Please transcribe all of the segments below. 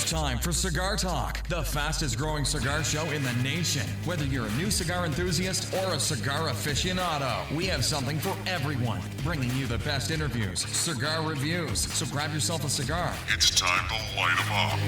It's time for Cigar Talk, the fastest growing cigar show in the nation. Whether you're a new cigar enthusiast or a cigar aficionado, we have something for everyone. Bringing you the best interviews, cigar reviews. So grab yourself a cigar. It's time to light 'em up.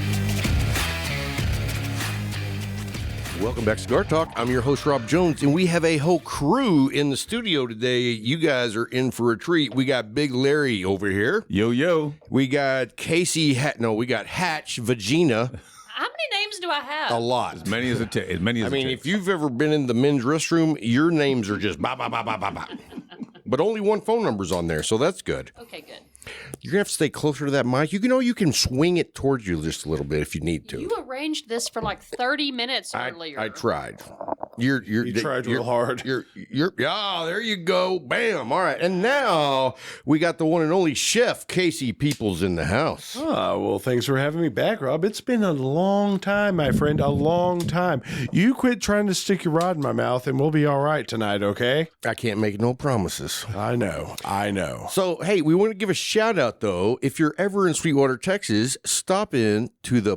Welcome back to Cigar Talk. I'm your host, Rob Jones, and we have a whole crew in the studio today. You guys are in for a treat. We got Big Larry over here. Yo, yo. We got Casey, we got Hatch, Vagina. How many names do I have? A lot. As many as it takes. If you've ever been in the men's restroom, your names are just ba, ba, ba, ba, ba, ba. But only one phone number's on there, so that's good. Okay, good. You're going to have to stay closer to that mic. You can swing it towards you just a little bit if you need to. You arranged this for like 30 minutes earlier. I tried. You tried real hard. There you go. Bam. All right. And now we got the one and only Chef Casey Peoples in the house. Oh, well, thanks for having me back, Rob. It's been a long time, my friend, a long time. You quit trying to stick your rod in my mouth and we'll be all right tonight, okay? I can't make no promises. I know. So, hey, we want to give a shout out, though. If you're ever in Sweetwater, Texas, stop in to the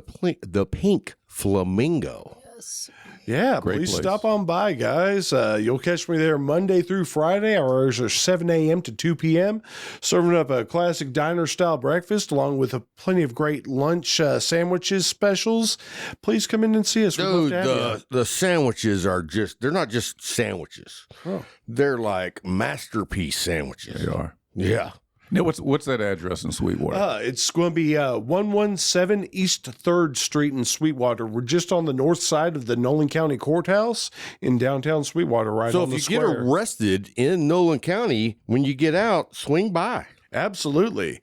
Pink Flamingo. Yes. Yeah, Great please place. stop on by, guys. You'll catch me there Monday through Friday. Hours are 7 a.m. to 2 p.m., serving up a classic diner-style breakfast along with plenty of great lunch sandwiches specials. Please come in and see us. We'd love Dude, to have you. the sandwiches they're not just sandwiches. Oh. They're like masterpiece sandwiches. They are. Yeah. Now, what's that address in Sweetwater? It's going to be 117 East 3rd Street in Sweetwater. We're just on the north side of the Nolan County Courthouse in downtown Sweetwater, right So on the if you square. get arrested in Nolan County, when you get out, swing by. Absolutely.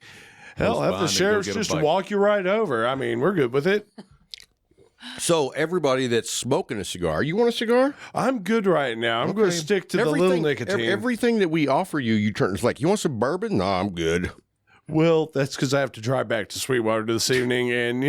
Hell, Most have the bound to go sheriffs get a just bite. walk you right over. I mean, we're good with it. So everybody that's smoking a cigar, you want a cigar? I'm good right now. I'm going to stick to the little nicotine. Everything that we offer you, you turn. It's like, you want some bourbon? No, I'm good. Well, that's because I have to drive back to Sweetwater this evening. And,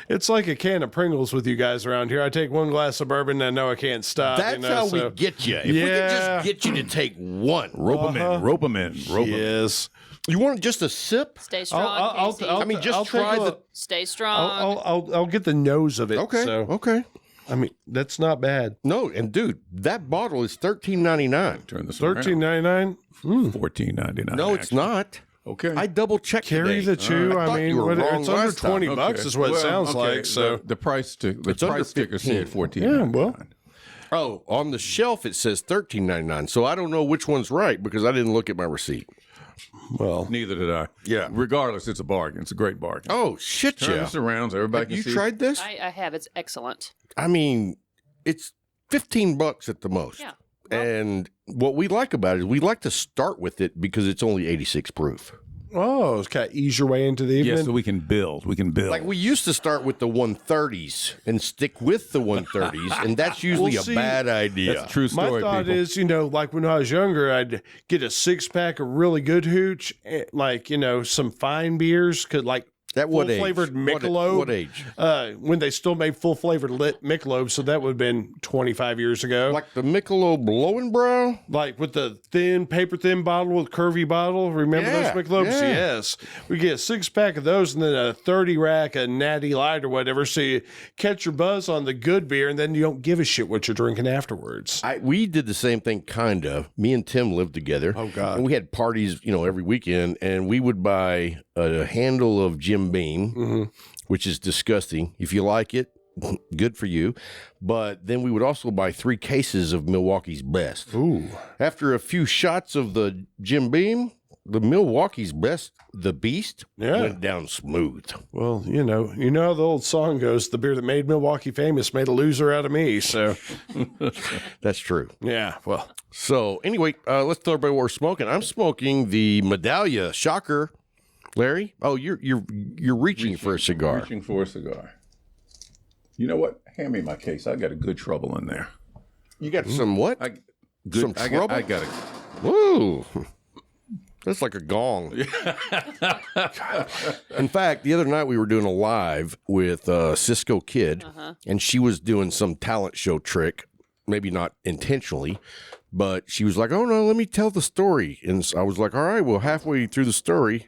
it's like a can of Pringles with you guys around here. I take one glass of bourbon and I know I can't stop. That's how we get you. If we could just get you to take one. Rope 'em in. Yes. You want just a sip? Stay strong, Casey. I'll try take the. Stay strong. I'll get the nose of it. Okay. So, Okay. I mean, that's not bad. No, and dude, that bottle is $13.99. Turn this $13.99. $14.99. No, it's not. Okay. I double checked. Carry today. the chew. I thought you were wrong it's under last time. 20 bucks is what it sounds like. So the price It's under price sticker 15. said 14. Yeah, well. Oh, on the shelf it says $13.99. So I don't know which one's right because I didn't look at my receipt. Well, Neither did I. Yeah. Regardless, it's a bargain. It's a great bargain. Oh shit! Turn Yeah. this around so everybody Have can you see. tried this? I have. It's excellent. I mean, it's $15 at the most. Yeah. And what we like about it is we like to start with it because it's only 86 proof. it's kind of ease your way into the evening. Yeah, so we can build. Like we used to start with the 130s and stick with the 130s, and that's usually Well, a see, bad idea. That's a true My story, thought people. is, like when I was younger, I'd get a 6-pack of really good hooch, like, some fine beers, At what age? full-flavored Michelob. What age? When they still made full-flavored lit Michelob, so that would have been 25 years ago. Like the Michelob Lowenbrow? Like with the paper-thin bottle with curvy bottle. Remember Yeah, those Michelobs? yeah. Yes. We get a 6-pack of those and then a 30-rack of Natty Light or whatever, so you catch your buzz on the good beer and then you don't give a shit what you're drinking afterwards. We did the same thing, kind of. Me and Tim lived together. Oh, God. And we had parties, every weekend, and we would buy a handle of Jim Beam, which is disgusting. If you like it, good for you. But then we would also buy 3 cases of Milwaukee's Best. Ooh. After a few shots of the Jim Beam, the Milwaukee's Best, the Beast, went down smooth. Well, you know how the old song goes, the beer that made Milwaukee famous made a loser out of me. So, That's true. yeah, well. So anyway, let's tell everybody what we're smoking. I'm smoking the Medallia Shocker. Larry? Oh, you're reaching for a cigar. Reaching for a cigar. You know what? Hand me my case. I got a good trouble in there. You got some what? Some trouble? I got it. Woo! That's like a gong. In fact, the other night we were doing a live with Cisco Kid, and she was doing some talent show trick, maybe not intentionally, but she was like, "Oh no, let me tell the story." And so I was like, "All right, well, halfway through the story,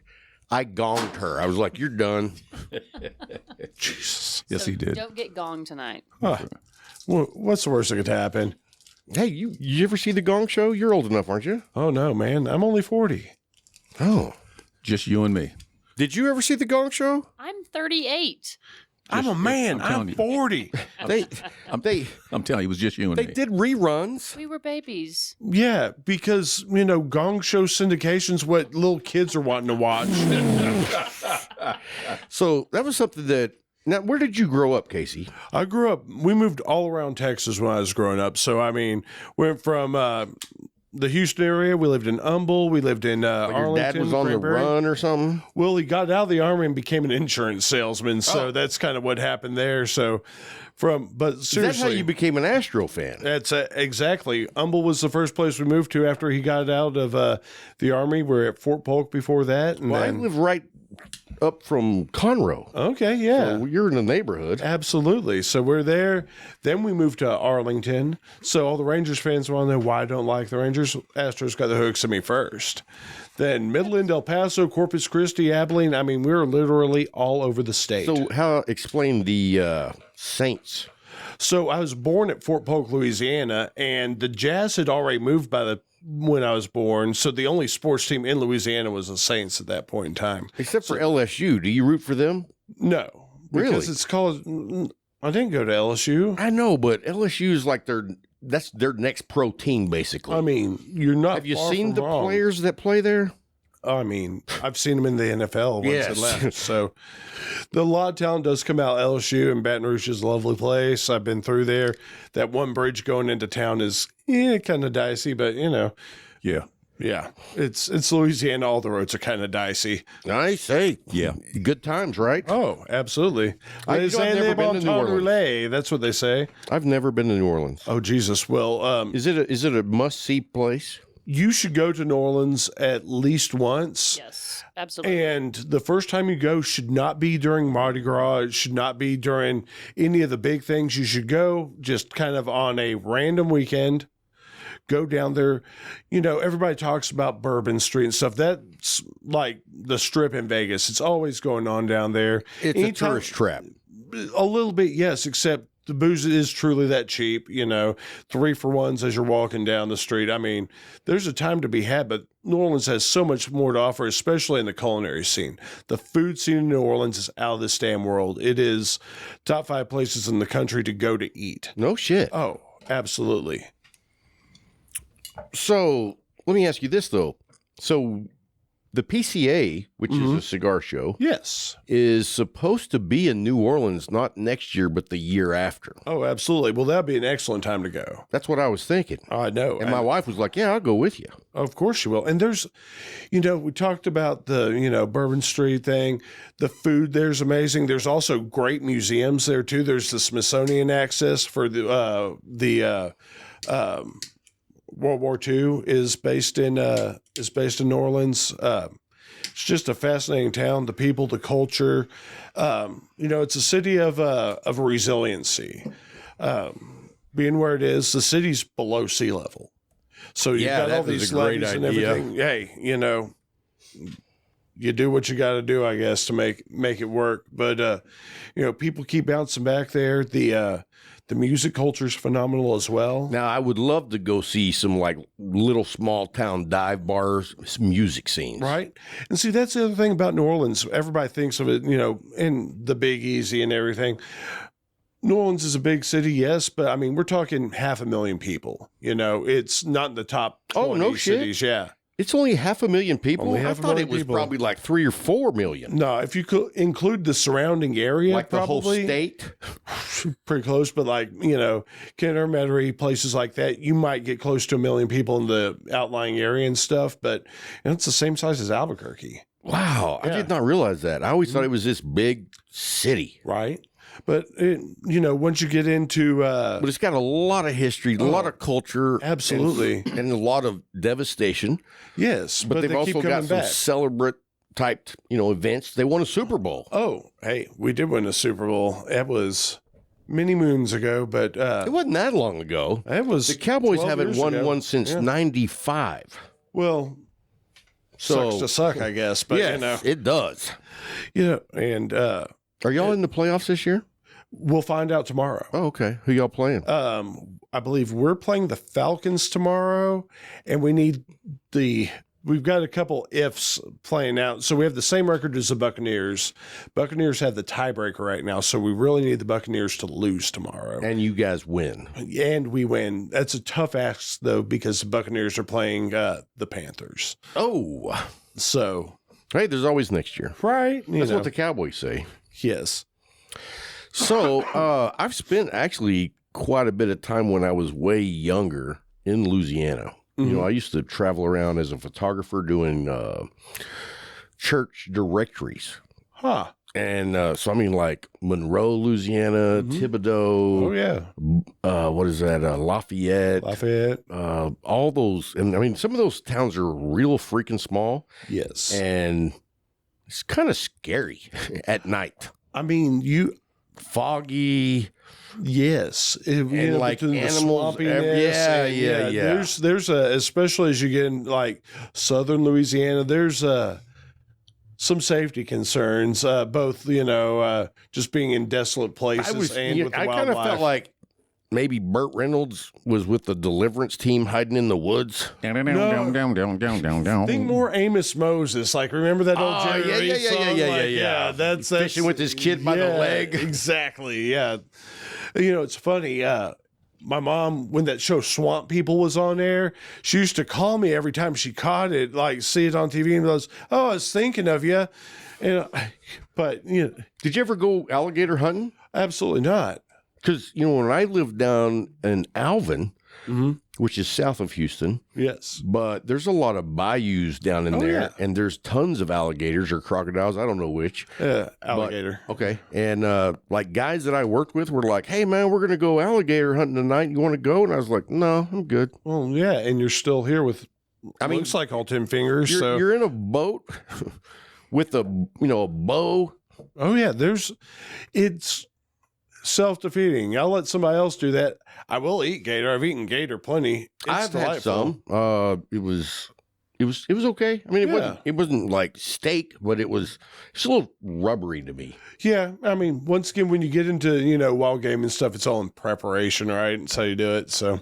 I gonged her. I was like, "You're done." Jesus. Yes, So he did. Don't get gong tonight. Huh. What's the worst that could happen? Hey, you ever see the Gong Show? You're old enough, aren't you? Oh, no, man. I'm only 40. Oh. Just you and me. Did you ever see the Gong Show? I'm 38. I'm a man. I'm telling I'm you. 40. I'm telling you, it was just you and they me. did reruns. We were babies. Yeah, because, Gong Show syndication's what little kids are wanting to watch. So that was something that. Now, where did you grow up, Casey? We moved all around Texas when I was growing up. So, went from the Houston area. We lived in Humble. We lived in Your Arlington. dad was on the Cranberry. run or something? Well, he got out of the Army and became an insurance salesman. So Oh. that's kind of what happened there. So, but Is seriously. that how you became an Astro fan? That's exactly. Humble was the first place we moved to after he got out of the Army. We were at Fort Polk before that. And Well, I then, live right up from Conroe. okay, yeah. So you're in the neighborhood. Absolutely. So we're there. Then we moved to Arlington. So all the Rangers fans want to know why I don't like the Rangers. Astros got the hooks at me first. Then Midland, El Paso, Corpus Christi, Abilene. We were literally all over the state. So explain the Saints? So I was born at Fort Polk, Louisiana, and the Jazz had already moved when I was born. So the only sports team in Louisiana was the Saints at that point in time. Except for LSU. Do you root for them? No, Really? because it's called. I didn't go to LSU. I know, but LSU is like that's their next pro team, basically. You're not. Have you far seen from the wrong. players that play there? I've seen them in the NFL once Yes. it left. So a lot of talent does come out. LSU and Baton Rouge is a lovely place. I've been through there. That one bridge going into town is kind of dicey, but Yeah. yeah, it's Louisiana. All the roads are kind of dicey. I say, Yeah. good times, right? Oh, absolutely. I've never been to New Orleans. That's what they say. I've never been to New Orleans. Oh, Jesus. Well, Is it a must see place? you should go to New Orleans at least once. Yes, absolutely. And the first time you go should not be during Mardi Gras. It should not be during any of the big things. You should go just kind of on a random weekend. Go down there. Everybody talks about Bourbon Street and stuff. That's like the Strip in Vegas. It's always going on down there. It's Anytime- a tourist trap. A little bit, yes, except the booze is truly that cheap, 3-for-1s as you're walking down the street. There's a time to be had, but New Orleans has so much more to offer, especially in the culinary scene. The food scene in New Orleans is out of this damn world. It is top 5 places in the country to go to eat. No shit. Oh, absolutely. So let me ask you this, though. So the PCA, which is a cigar show, Yes. is supposed to be in New Orleans not next year, but the year after. Oh, absolutely. Well, that'd be an excellent time to go. That's what I was thinking. I know. And my wife was like, yeah, I'll go with you. Of course you will. And there's, we talked about the, Bourbon Street thing. The food there's amazing. There's also great museums there too. There's the Smithsonian access for the World War II is based in New Orleans. It's just a fascinating town. The people, the culture. It's a city of resiliency. Being where it is, the city's below sea level. So you've Yeah, got all that was these a great levees and idea. everything. Hey, you do what you got to do, I guess, to make it work. But people keep bouncing back there. The music culture is phenomenal as well. Now, I would love to go see some like little small town dive bars, some music scenes. Right. And see, that's the other thing about New Orleans. Everybody thinks of it, in the Big Easy and everything. New Orleans is a big city, yes, but we're talking 500,000 people. It's not in the top 20 Oh, no shit. cities. Yeah. It's only 500,000 people. Only I half a thought million it was people. probably like 3 or 4 million. No, if you could include the surrounding area, Like the whole probably state. pretty close. But Kenner, Metairie, places like that, you might get close to 1 million people in the outlying area and stuff. But it's the same size as Albuquerque, Wow, I Yeah. did not realize that. I always thought it was this big city. right? But once you get into But it's got a lot of history, a lot of culture. absolutely. And a lot of devastation. yes, But, they've they also keep got coming some back. celebrate type, events. They won a Super Bowl. Oh, hey, we did win a Super Bowl. It was many moons ago, but It wasn't that long ago. it was The Cowboys 12 haven't years won ago. one since Yeah. 95. Well, So sucks to suck, I guess. But yes, it does. and Are y'all in the playoffs this year? We'll find out tomorrow. Oh, okay. Who y'all playing? I believe we're playing the Falcons tomorrow, and we've got a couple ifs playing out. So we have the same record as the Buccaneers. Buccaneers have the tiebreaker right now, so we really need the Buccaneers to lose tomorrow. And you guys win. And we win. That's a tough ask, though, because the Buccaneers are playing the Panthers. Oh. So. Hey, there's always next year. Right. That's what the Cowboys say. Yes. So I've spent actually quite a bit of time when I was way younger in Louisiana. You know, I used to travel around as a photographer doing church directories. Huh. And so, I mean, like Monroe, Louisiana, Thibodaux. Oh, yeah. What is that? Lafayette. All those. And I mean, some of those towns are real freaking small. Yes. And it's kind of scary at night. I mean, foggy. Yes, and like animals. Yeah. There's especially as you get in like southern Louisiana, there's some safety concerns. Both just being in desolate places with the wildlife. I kind of felt like maybe Burt Reynolds was with the Deliverance team hiding in the woods. Think more Amos Moses. Like, remember that old Jerry Reed song? Yeah. That's fishing with his kid by the leg. Exactly. Yeah. It's funny. My mom, when that show Swamp People was on air, she used to call me every time she caught it, like see it on TV, and goes, "Oh, I was thinking of you." But did you ever go alligator hunting? Absolutely not. Because when I lived down in Alvin, which is south of Houston, yes, but there's a lot of bayous down in there, and there's tons of alligators or crocodiles. I don't know which. Alligator. But, okay, and like guys that I worked with were like, "Hey man, we're gonna go alligator hunting tonight. You want to go?" And I was like, "No, I'm good." Well, yeah, and you're still here with. Looks like all 10 fingers. You're in a boat with a bow. Oh yeah, it's self-defeating. I'll let somebody else do that. I will eat gator. I've eaten gator plenty. I've had some. It was okay. I mean, it wasn't like steak, but it's a little rubbery to me. Yeah, I mean, once again, when you get into wild game and stuff, it's all in preparation, right? That's how you do it. So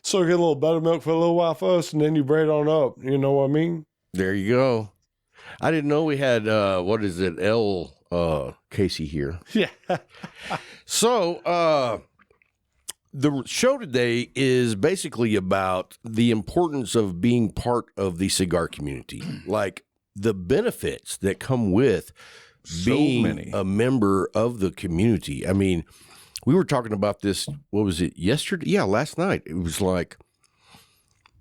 get a little buttermilk for a little while first, and then you braid on up. You know what I mean? There you go. I didn't know we had Casey here. Yeah. So, the show today is basically about the importance of being part of the cigar community, like the benefits that come with being a member of the community. I mean, we were talking about this, what was it, yesterday? Yeah, last night. It was like,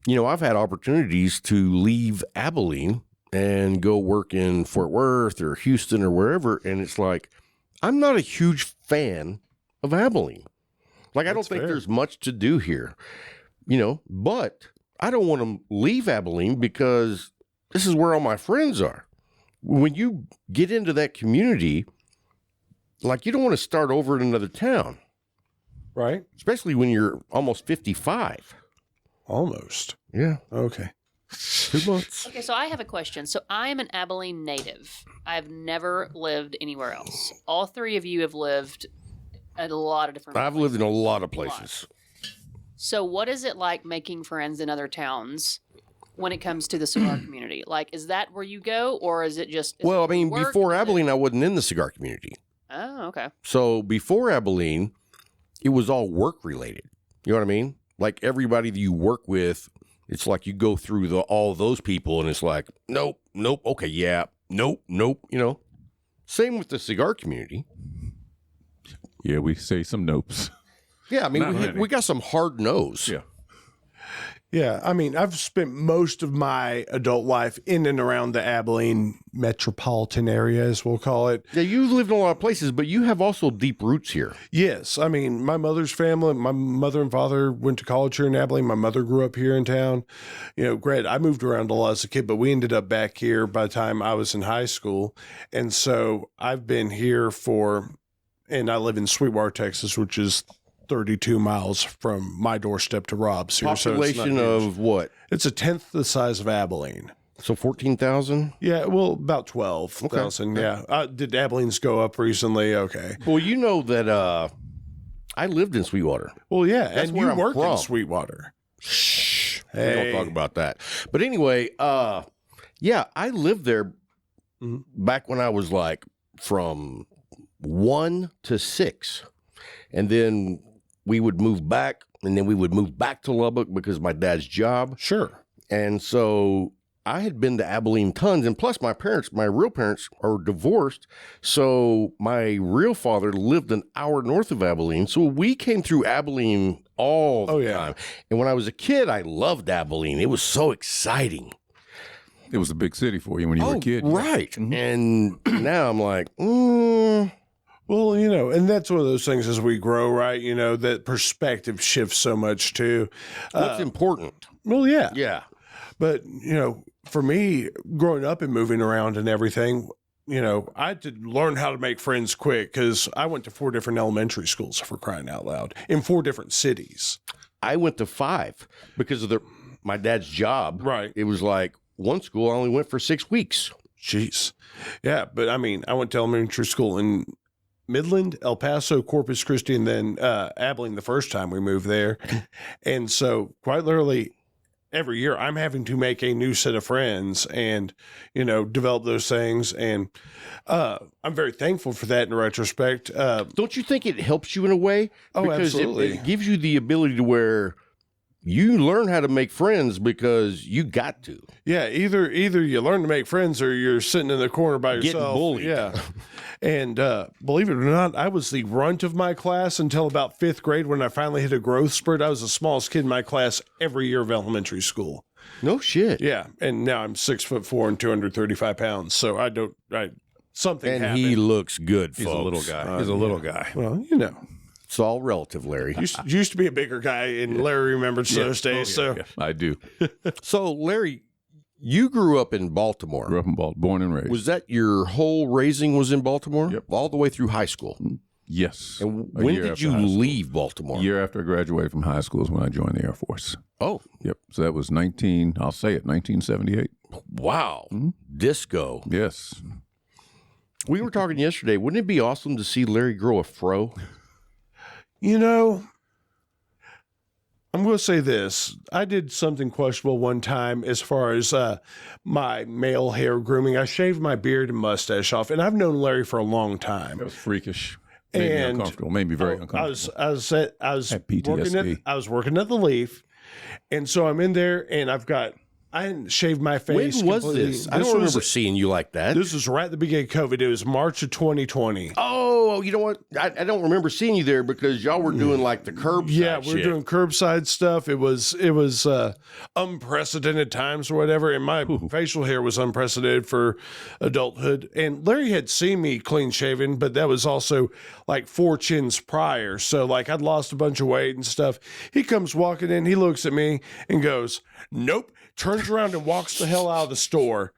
I've had opportunities to leave Abilene and go work in Fort Worth or Houston or wherever, and it's like, I'm not a huge fan of Abilene. Like, I don't think there's much to do here, but I don't want to leave Abilene because this is where all my friends are. When you get into that community, like, you don't want to start over in another town. Right. Especially when you're almost 55. Almost. Yeah. Okay. 2 months. Okay, so I have a question. So I am an Abilene native. I've never lived anywhere else. All three of you have lived at a lot of different places. I've lived in a lot of places. So what is it like making friends in other towns when it comes to the cigar community? Like, is that where you go, or is it just... Well, I mean, before Abilene, I wasn't in the cigar community. Oh, okay. So before Abilene, it was all work-related. You know what I mean? Like, everybody that you work with, it's like you go through all those people, and it's like, nope, okay, yeah, nope. Same with the cigar community. Yeah, we say some nopes. Yeah, I mean, we got some hard no's. Yeah. Yeah, I mean, I've spent most of my adult life in and around the Abilene metropolitan area, as we'll call it. Yeah, you lived in a lot of places, but you have also deep roots here. Yes, I mean, my mother's family, my mother and father went to college here in Abilene. My mother grew up here in town. Granted, I moved around a lot as a kid, but we ended up back here by the time I was in high school. And so I've been here and I live in Sweetwater, Texas, which is 32 miles from my doorstep to Rob's here. Population so of what? It's a tenth the size of Abilene. So 14,000? Yeah, well, about 12,000. Okay. Yeah. Did Abilene's go up recently? Okay. Well, you know that I lived in Sweetwater. Well, yeah, That's and where you I'm worked in from. Sweetwater. Shh. We Hey. don't talk about that. But anyway, yeah, I lived there back when I was like from 1 to 6. And then we would move back, and then we would move back to Lubbock because of my dad's job. Sure. And so I had been to Abilene tons, and plus my real parents are divorced. So my real father lived an hour north of Abilene. So we came through Abilene all the time. And when I was a kid, I loved Abilene. It was so exciting. It was a big city for you when you were a kid. Right. Mhm. And now I'm like, Well, and that's one of those things as we grow, right? That perspective shifts so much too. what's important? Well, yeah. Yeah. But, for me, growing up and moving around and everything, I had to learn how to make friends quick because I went to 4 different elementary schools, for crying out loud, in 4 different cities. I went to 5 because of my dad's job. Right. It was like one school I only went for 6 weeks. Jeez. Yeah. But I went to elementary school in Midland, El Paso, Corpus Christi, and then Abilene the first time we moved there. And so quite literally every year I'm having to make a new set of friends and, develop those things. And I'm very thankful for that in retrospect. Don't you think it helps you in a way? Oh, Because absolutely. it gives you the ability to where you learn how to make friends because you got to. Yeah, either you learn to make friends or you're sitting in the corner by Getting yourself. bullied. Yeah. And believe it or not, I was the runt of my class until about 5th grade when I finally hit a growth spurt. I was the smallest kid in my class every year of elementary school. No shit. Yeah, and now I'm 6'4" and 235 pounds. So something And happened. he looks good, He's folks. a little guy. He's a little guy. Well, It's all relative, Larry. used to be a bigger guy, and Larry remembers those days. So I do. So, Larry, you grew up in Baltimore. Grew up in Baltimore, born and raised. Was that your whole raising was in Baltimore? Yep. All the way through high school? Yes. And A when year did after you high school. leave Baltimore? A year after I graduated from high school is when I joined the Air Force. Oh, Yep. So that was 1978. wow. Disco. Yes. We were talking yesterday. Wouldn't it be awesome to see Larry grow a fro? I'm going to say this. I did something questionable one time as far as my male hair grooming. I shaved my beard and mustache off, and I've known Larry for a long time. It was freakish. Made me And- uncomfortable. Made me very uncomfortable. I was Had working PTSD. I was working at the Leaf, and so I'm in there, and I hadn't shaved my When face. was completely. this? I don't remember seeing you like that. This was right at the beginning of COVID. It was March of 2020. Oh, you know what? I don't remember seeing you there because y'all were doing like the curbside Yeah, we were shit. doing curbside stuff. It was unprecedented times or whatever, and my facial hair was unprecedented for adulthood. And Larry had seen me clean shaven, but that was also like 4 chins prior. So like I'd lost a bunch of weight and stuff. He comes walking in, he looks at me and goes, "Nope." Turns around and walks the hell out of the store.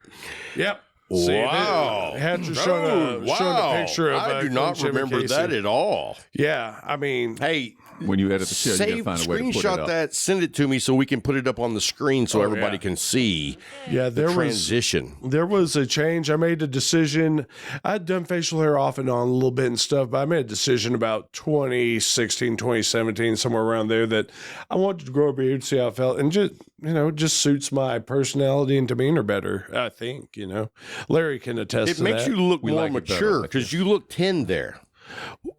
Yep. See, Wow. had to show a picture of I do not clean shaven remember Casey. that at all. Yeah, I mean, Hey, when you edit the show, you got to save, find a way to put it screenshot up. that, send it to me so we can put it up on the screen so everybody yeah. can see yeah, the transition. There was a change. I made a decision. I'd done facial hair off and on a little bit and stuff, but I made a decision about 2016, 2017, somewhere around there that I wanted to grow a beard, see how it felt, and just suits my personality and demeanor better, I think, Larry can attest It to makes that. you look We more like it better, mature like because you look 10 there.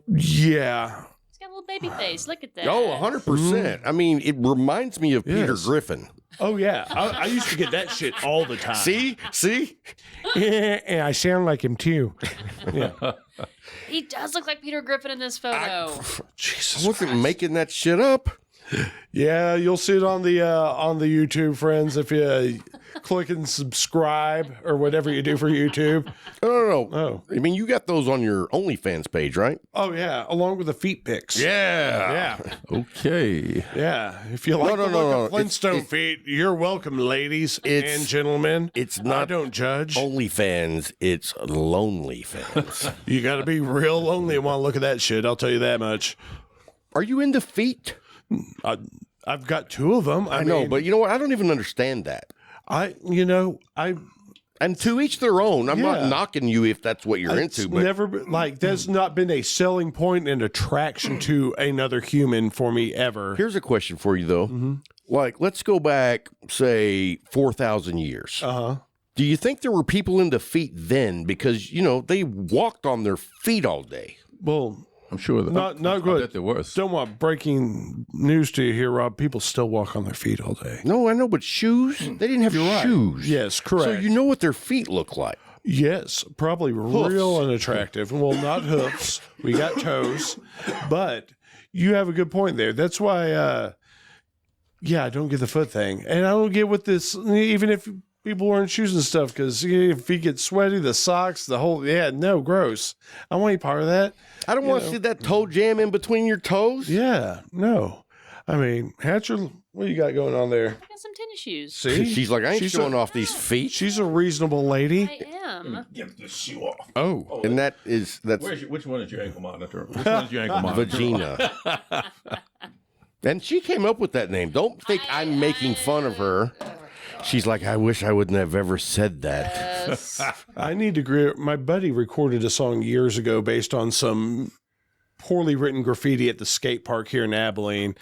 Yeah. He's got a little baby face. Look at that. Oh, 100%. I mean, it reminds me of Peter Yes. Griffin. Oh, yeah. I used to get that shit all the time. See? Yeah, I sound like him too. He does look like Peter Griffin in this photo. I wasn't making that shit up. Yeah, you'll see it on the YouTube, friends, if you click and subscribe or whatever you do for YouTube. No. Oh. I mean, you got those on your OnlyFans page, right? Oh yeah, along with the feet pics. Yeah. Okay. Yeah. If you like No, the no, look no. of Flintstone feet, you're welcome, ladies and gentlemen. It's I not don't judge. OnlyFans, it's Lonely Fans. You got to be real lonely and want to look at that shit. I'll tell you that much. Are you into feet? I've got 2 of them. I know, but you know what? I don't even understand that. And to each their own. I'm not Yeah. knocking you if that's what you're into, but never that's not been a selling point and attraction to another human for me ever. here's a question for you though. Mm-hmm. Like, let's go back, say, 4,000 years. Do you think there were people into feet then? Because, they walked on their feet all day. Well, I'm sure that not I good. bet there was. Don't want breaking news to you here, Rob. People still walk on their feet all day. No, I know, but shoes? They didn't have shoes. Yes, correct. So you know what their feet look like. Yes, probably real unattractive. Well, not hoofs. We got toes. But you have a good point there. That's why, I don't get the foot thing. And I don't get with this, even if people wearing shoes and stuff, because if feet get sweaty, the socks, the whole, gross. I want any part of that. I don't want to see that toe jam in between your toes. Yeah, no. I mean, Hatcher, what you got going on there? I got some tennis shoes. See? She's like, I ain't She's showing a- off these feet. She's a reasonable lady. I am. Get the shoe off. Oh, and that's Which one is your ankle monitor? Which one is your ankle monitor? Vagina. And she came up with that name. Don't think I'm making fun of her. She's like, I wish I wouldn't have ever said that. Yes. I need to agree. My buddy recorded a song years ago based on some poorly written graffiti at the skate park here in Abilene.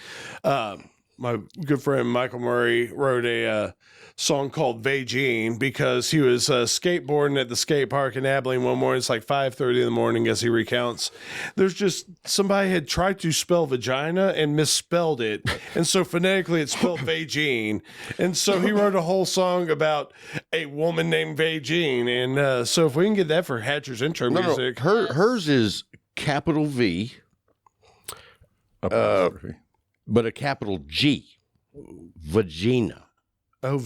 My good friend Michael Murray wrote a song called Vagine because he was skateboarding at the skate park in Abilene one morning. It's like 5:30 in the morning as he recounts. There's just somebody had tried to spell vagina and misspelled it. And so phonetically it's spelled Vagine. And so he wrote a whole song about a woman named Vagine. And so if we can get that for Hatcher's intro music. Hers is capital V, Apostrophe. but a capital G. Vagina. Oh,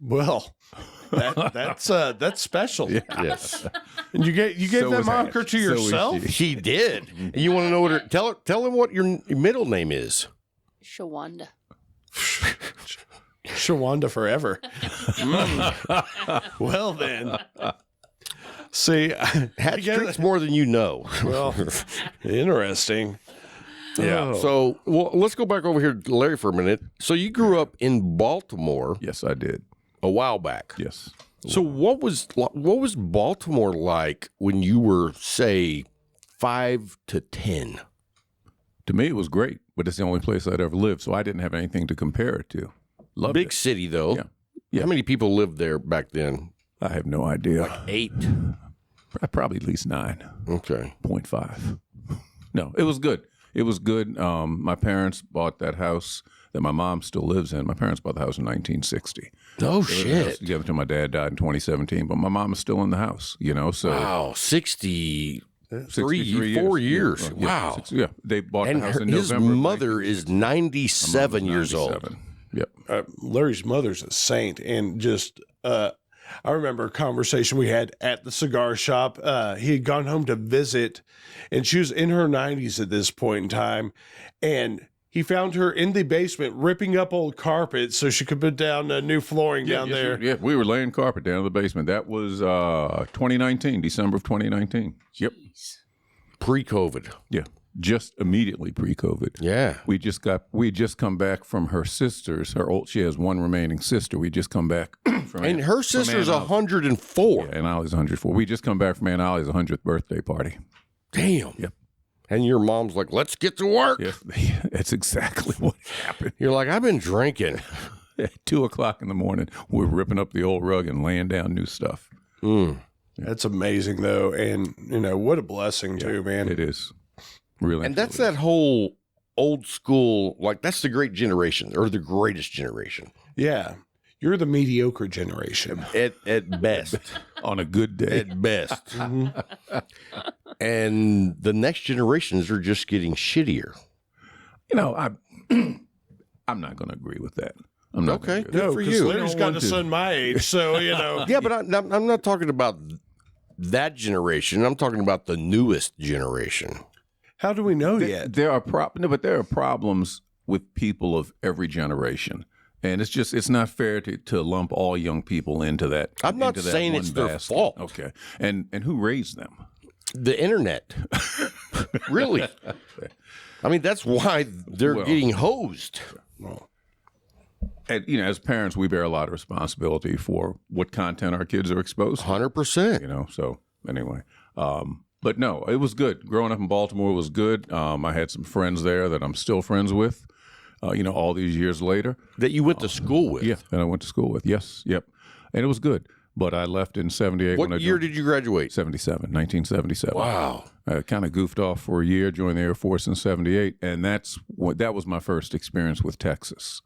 well, that's special. Yes. And you gave So that was moniker Hatch. to So was yourself? she. She did. And you want to know what her tell him what your middle name is. Shawanda. Shawanda forever. Well then. See, Hatch drinks more than you know. well, interesting. Yeah. Oh. So, let's go back over here to Larry for a minute. So, you grew up in Baltimore Yes, I did. a while back. Yes. So, what was Baltimore like when you were, say, 5 to 10? To me, it was great, but it's the only place I'd ever lived, so I didn't have anything to compare it to. Loved Big it. city, though. Yeah. Yeah. How many people lived there back then? I have no idea. 8. Probably at least 9.5. Okay. No, it was good. It was good. My parents bought that house that my mom still lives in. My parents bought the house in 1960. Oh, They lived in the house shit. together until my dad died in 2017, but my mom is still in the house, so Wow. 63, 63 4 years. Yeah, Wow. yeah. They bought And the house in his November. of mother is 97 years old. 97. Yep. Larry's mother's a saint, and just I remember a conversation we had at the cigar shop. He had gone home to visit, and she was in her 90s at this point in time, and he found her in the basement ripping up old carpet so she could put down new flooring down there. Yeah, we were laying carpet down in the basement. That was 2019, December of 2019. Yep. Pre-COVID. Yeah. Just immediately pre-COVID. Yeah. We just come back from her sister's. She has one remaining sister. We just come back from And her sister's Aunt Ollie's. 104. Yeah, Aunt Ollie's 104. We just come back from Aunt Ollie's 100th birthday party. Damn. Yep. And your mom's like, let's get to work. Yes, that's exactly what happened. You're like, I've been drinking. At 2:00 in the morning, we're ripping up the old rug and laying down new stuff. That's amazing, though, and what a blessing too, man. It is. Really. And that's that whole old school, like that's the great generation or the greatest generation Yeah, you're the mediocre generation. at best. on a good day. At best. And the next generations are just getting shittier. I'm not going to agree with that. I'm not gonna Okay. agree with Good for because you. Larry's don't got want a to. son my age, so Yeah, but I'm not talking about that generation. I'm talking about the newest generation. How do we know that. yet? There are problems with people of every generation. And it's not fair to lump all young people into that. I'm not into that saying one it's their basket. fault. Okay. And who raised them? The internet. Really. I mean, that's why they're getting hosed. And, as parents, we bear a lot of responsibility for what content our kids are exposed to. 100%. So anyway. But no, it was good. Growing up in Baltimore was good. I had some friends there that I'm still friends with, all these years later. That you went to school with. Yeah, that I went to school with. Yes, yep. And it was good. But I left in 78. What year did you graduate? 1977. Wow. I kind of goofed off for a year, joined the Air Force in 78, and that was my first experience with Texas.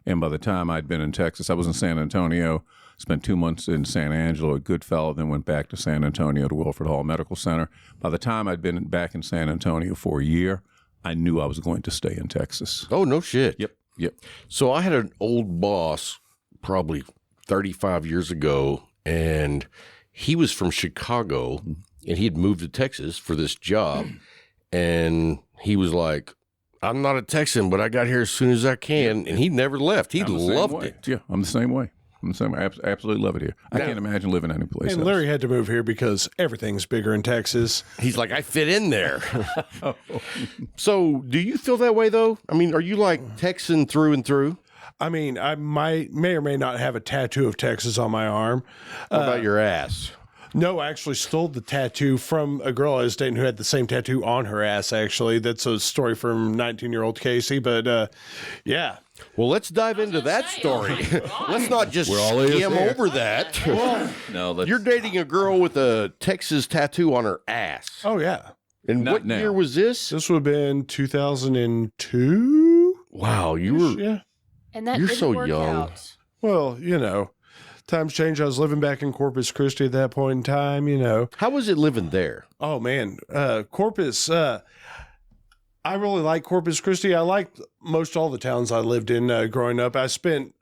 And by the time I'd been in Texas, I was in San Antonio, spent 2 months in San Angelo at Goodfellow, then went back to San Antonio to Wilford Hall Medical Center. By the time I'd been back in San Antonio for a year, I knew I was going to stay in Texas. Oh, no shit. Yep. So I had an old boss probably 35 years ago, and he was from Chicago, and he had moved to Texas for this job. And he was like, I'm not a Texan, but I got here as soon as I can. And he never left. He loved it. Yeah, I'm the same way. I absolutely love it here. I can't imagine living any place else. And Larry had to move here because everything's bigger in Texas. He's like, I fit in there. So do you feel that way, though? I mean, are you like Texan through and through? I mean, I may or may not have a tattoo of Texas on my arm. What about your ass? No, I actually stole the tattoo from a girl I was dating who had the same tattoo on her ass, actually. That's a story from 19-year-old Casey. But, yeah. Well, let's dive into that story. Let's not just skim over that. No, You're dating a girl with a Texas tattoo on her ass. Oh, yeah. And Not what now. year was this? This would have been 2002. Wow, you were... Yeah. And that You're didn't so work young. out. Well, times change. I was living back in Corpus Christi at that point in time, How was it living there? Oh, man. Corpus, I really like Corpus Christi. I liked most all the towns I lived in growing up. I spent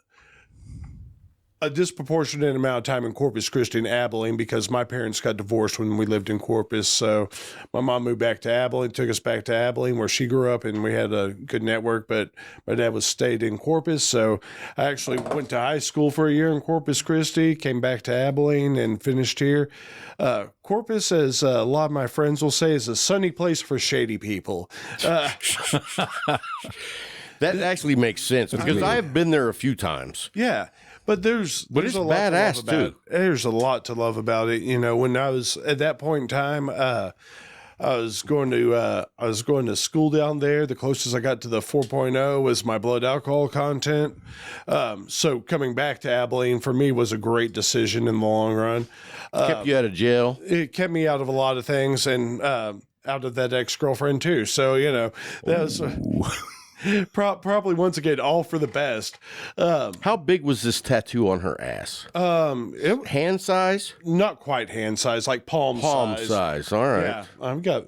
a disproportionate amount of time in Corpus Christi and Abilene because my parents got divorced when we lived in Corpus. So my mom moved back to Abilene, took us back to Abilene where she grew up, and we had a good network, but my dad stayed in Corpus. So I actually went to high school for a year in Corpus Christi, came back to Abilene and finished here. Corpus, as a lot of my friends will say, is a sunny place for shady people. That actually makes sense because I have been there a few times. Yeah. But there's it's a lot badass, to love about too. it. There's a lot to love about it. When I was at that point in time, I was going to school down there. The closest I got to the 4.0 was my blood alcohol content. So coming back to Abilene for me was a great decision in the long run. Kept you out of jail. It kept me out of a lot of things and out of that ex-girlfriend too. So, that was probably once again all for the best. How big was this tattoo on her ass? Hand size? Not quite hand size, like palm size. All right. Yeah, I've got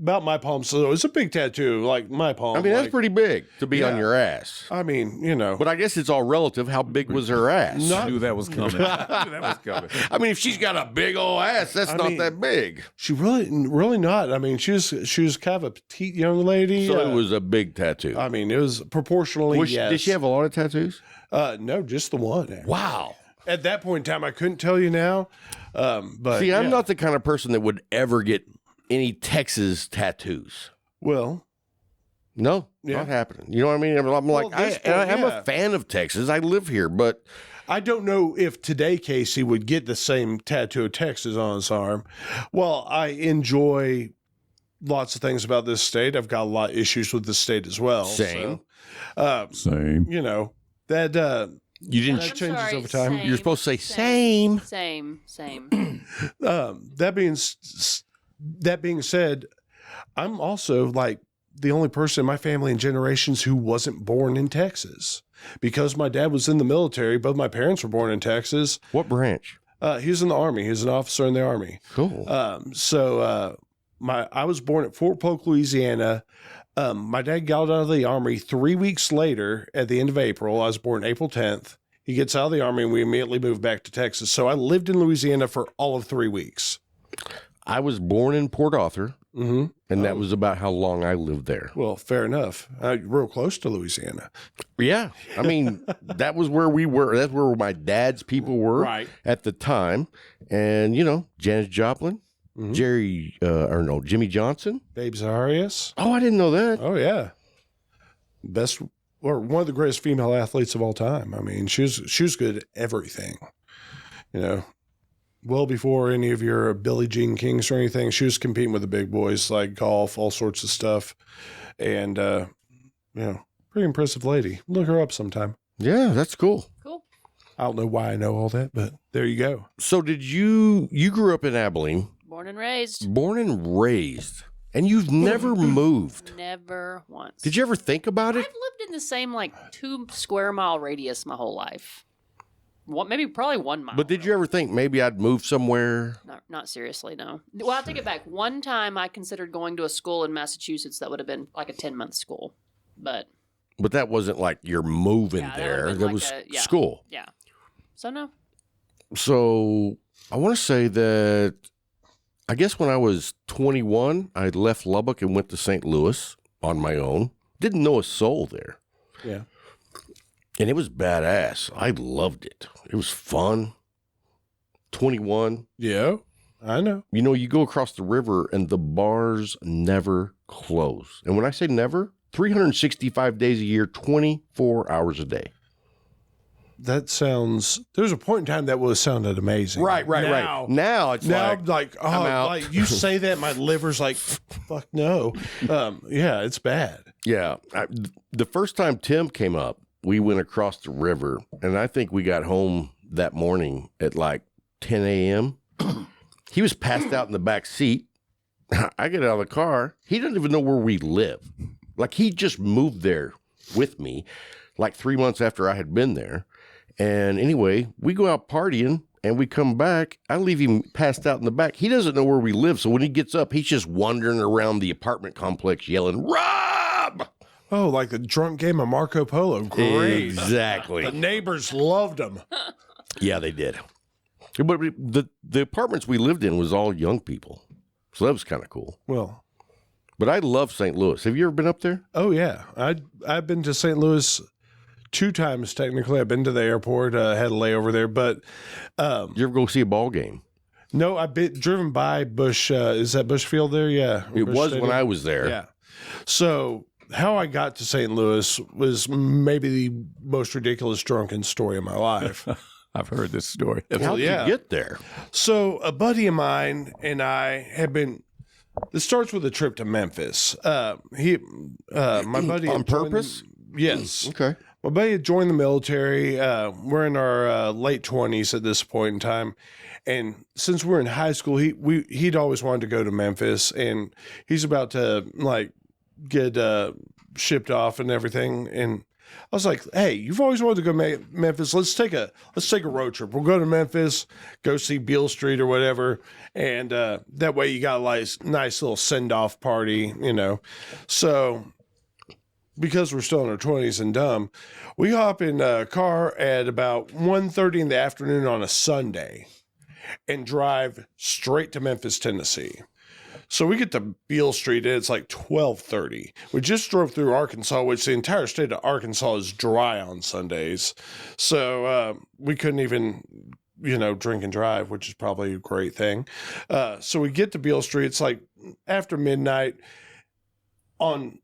about my palm. So it's a big tattoo, like my palm. I mean, that's pretty big to be on Yeah. your ass. I mean, But I guess it's all relative. How big was her ass? I knew that was coming. I mean, if she's got a big old ass, that's not that big. she really not. I mean, she was kind of a petite young lady. So it was a big tattoo. I mean, it was proportionally. Yes. Did she have a lot of tattoos? No, just the one. Actually. Wow. At that point in time, I couldn't tell you now. But See, I'm not the kind of person that would ever get any Texas tattoos. Well, No, not happening. You know what I mean? I'm like, at this I'm point, a fan of Texas. I live here, but I don't know if today Casey would get the same tattoo of Texas on his arm. Well, I enjoy lots of things about this state. I've got a lot of issues with the state as well. Same. So, Same. that you didn't. that changes over time. You're supposed to say same. Same. That being said, I'm also like the only person in my family and generations who wasn't born in Texas because my dad was in the military. Both my parents were born in Texas. What branch? He was in the Army. He was an officer in the Army. Cool. I was born at Fort Polk, Louisiana. My dad got out of the Army 3 weeks later at the end of April. I was born April 10th. He gets out of the Army and we immediately moved back to Texas. So I lived in Louisiana for all of 3 weeks. I was born in Port Arthur, and that was about how long I lived there. Well, fair enough. Real close to Louisiana. Yeah. I mean, that was where we were. That's where my dad's people were at the time. And, Janis Joplin, Jimmy Johnson. Babe Zaharias. Oh, I didn't know that. Oh, yeah. Best one of the greatest female athletes of all time. I mean, she was good at everything, you know, well before any of your Billie Jean Kings or anything. She was competing with the big boys like golf, all sorts of stuff. And, pretty impressive lady. Look her up sometime. Yeah, that's cool. Cool. I don't know why I know all that, but there you go. So did you grew up in Abilene, Born and raised. and you've never moved. Never once. Did you ever think about I've it? lived in the same 2 square mile radius my whole life. Probably 1 mile. But did you ever think maybe I'd move somewhere? Not seriously, no. Well, I'll take it back. One time I considered going to a school in Massachusetts that would have been like a 10-month school. But But that wasn't like you're moving Yeah, that there. would've That been was like school. yeah. So no. So I want to say that I guess when I was 21, I left Lubbock and went to St. Louis on my own. Didn't know a soul there. Yeah. And it was badass. I loved it. It was fun. 21. Yeah, I know. You know, you go across the river and the bars never close. And when I say never, 365 days a year, 24 hours a day. That sounds. There's a point in time that would have sounded amazing. Right. Now it's Now, like, I'm out. like you say that, my liver's like, fuck no. Yeah, it's bad. yeah. The first time Tim came up, we went across the river, and I think we got home that morning at like 10 a.m. He was passed out in the back seat. I get out of the car. He doesn't even know where we live. Like, he just moved there with me like 3 months after I had been there. And anyway, we go out partying and we come back. I leave him passed out in the back. He doesn't know where we live. So when he gets up, he's just wandering around the apartment complex yelling, "Rob!" Oh, like the drunk game of Marco Polo. Great. Exactly. The neighbors loved him. Yeah, they did. But the apartments we lived in was all young people. So that was kind of cool. Well, But I love St. Louis. Have you ever been up there? oh yeah. I've been to St. Louis 2 times technically. I've been to the airport, had a layover there, but Did you ever go see a ball game? no, I've been driven by Bush. Is that Bush Field there? Yeah. It Busch was Stadium? when I was there. Yeah. So how I got to St. Louis was maybe the most ridiculous drunken story of my life. I've heard this story. How did yeah. you get there? So a buddy of mine and I have been. This starts with a trip to Memphis. My buddy On had joined- purpose? Yes. Okay. My buddy had joined the military. We're in our late 20s at this point in time. And since we're in high school, he'd always wanted to go to Memphis, and he's about to get shipped off and everything. And I was like, "Hey, you've always wanted to go to Memphis. Let's take a road trip. We'll go to Memphis, go see Beale Street or whatever, and that way you got a nice little send off party, you know." So, because we're still in our 20s and dumb, we hop in a car at about 1:30 in the afternoon on a Sunday and drive straight to Memphis, Tennessee. So we get to Beale Street and it's like 12:30. We just drove through Arkansas, which the entire state of Arkansas is dry on Sundays. So we couldn't even, drink and drive, which is probably a great thing. So we get to Beale Street. It's like after midnight on,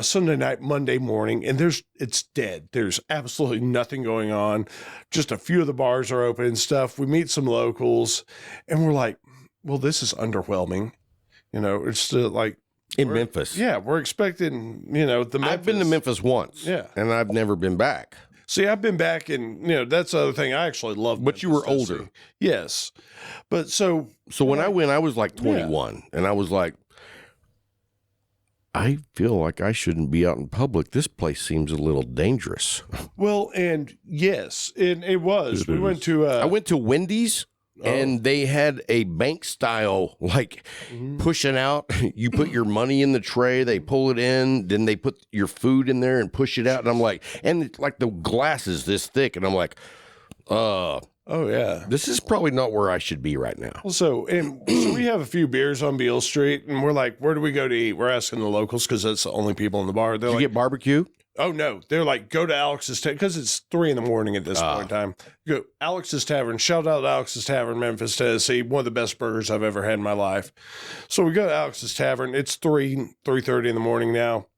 Sunday night, Monday morning, and it's dead. There's absolutely nothing going on. Just a few of the bars are open and stuff. We meet some locals and we're like, well, this is underwhelming. It's still like In Memphis. yeah, we're expecting, the Memphis. I've been to Memphis once. Yeah. And I've never been back. See, I've been back and, that's the other thing. I actually love But you Memphis, were older. Tennessee. Yes. But so When I went, I was like 21. And I was like, I feel like I shouldn't be out in public. This place seems a little dangerous. well, and yes, it was. We went to I went to Wendy's. And they had a bank style, pushing out. You put your money in the tray, they pull it in, then they put your food in there and push it out. And I'm like, and it's like the glass is this thick. And I'm like, oh yeah. this is probably not where I should be right now. So we have a few beers on Beale Street, and we're like, where do we go to eat? We're asking the locals because that's the only people in the bar. They're Did like, you get barbecue? oh no, they're like, go to Alex's Tavern, because it's 3 a.m. at this point in time. Go Alex's Tavern. Shout out to Alex's Tavern, Memphis, Tennessee. One of the best burgers I've ever had in my life. So we go to Alex's Tavern. It's 3:30 in the morning now.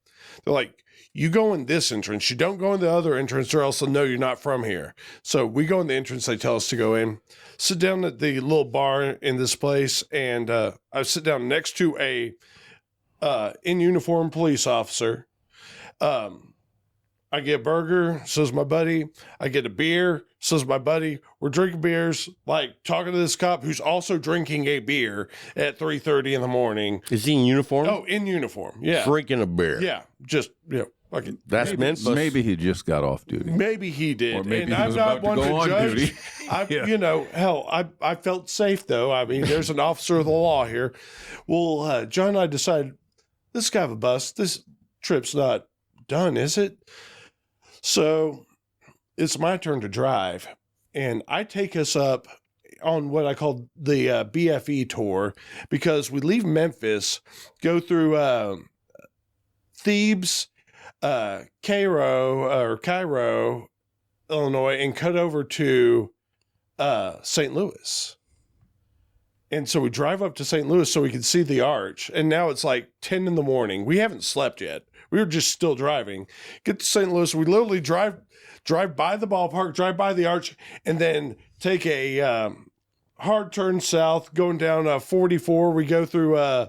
They're like, you go in this entrance. You don't go in the other entrance or else they'll know you're not from here. So we go in the entrance they tell us to go in. Sit down at the little bar in this place, and I sit down next to a in uniform police officer. I get a burger, says my buddy. I get a beer, says my buddy. We're drinking beers, like talking to this cop who's also drinking a beer at 3:30 in the morning. Is he in uniform? Oh, in uniform, yeah. Drinking a beer. Yeah, just, fucking. That's Memphis. Maybe he just got off duty. Maybe he did. Or maybe and he I'm was not about to one go to on judge. duty. I felt safe, though. I mean, there's an officer of the law here. Well, John and I decided, this guy of a bus, this trip's not done, is it? So it's my turn to drive, and I take us up on what I call the BFE tour, because we leave Memphis, go through Thebes, Cairo, Illinois, and cut over to St. Louis. And so we drive up to St. Louis so we can see the arch. And now it's like 10 in the morning. We haven't slept yet. We were just still driving. Get to St. Louis. We literally drive by the ballpark, drive by the arch, and then take a hard turn south, going down 44. We go through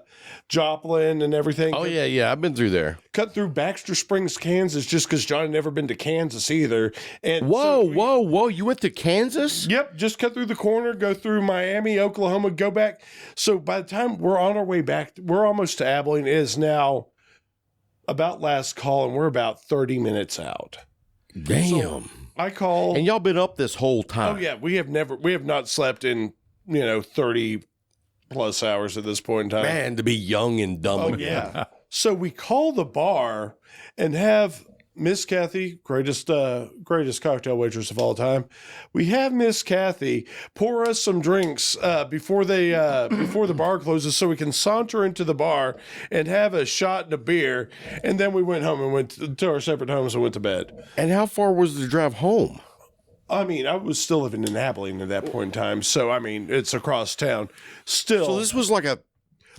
Joplin and everything. Oh, yeah. I've been through there. Cut through Baxter Springs, Kansas, just because John had never been to Kansas either. And Whoa. You went to Kansas? Yep, just cut through the corner, go through Miami, Oklahoma, go back. So by the time we're on our way back, we're almost to Abilene. It is now about last call, and we're about 30 minutes out. Damn. So I call. And y'all been up this whole time. Oh, yeah, we have not slept in, 30 plus hours at this point in time. Man, to be young and dumb Oh, again. yeah. So we call the bar and have Miss Kathy, greatest cocktail waitress of all time. We have Miss Kathy pour us some drinks before the bar closes, so we can saunter into the bar and have a shot and a beer. And then we went home and went to our separate homes and went to bed. And how far was the drive home? I mean, I was still living in Abilene at that point in time, so I mean, it's across town. Still, So this was like a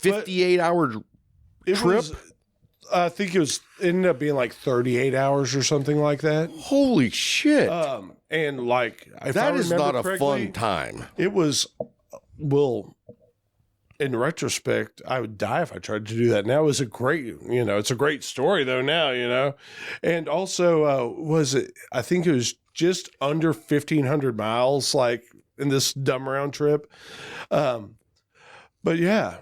58-hour it trip? was- I think it ended up being like 38 hours or something like that. Holy shit. And like, if That I is remember not a correctly, fun time. It was, well, in retrospect, I would die if I tried to do that. Now it's a great, it's a great story though now, and also I think it was just under 1,500 miles, like in this dumb round trip. But yeah.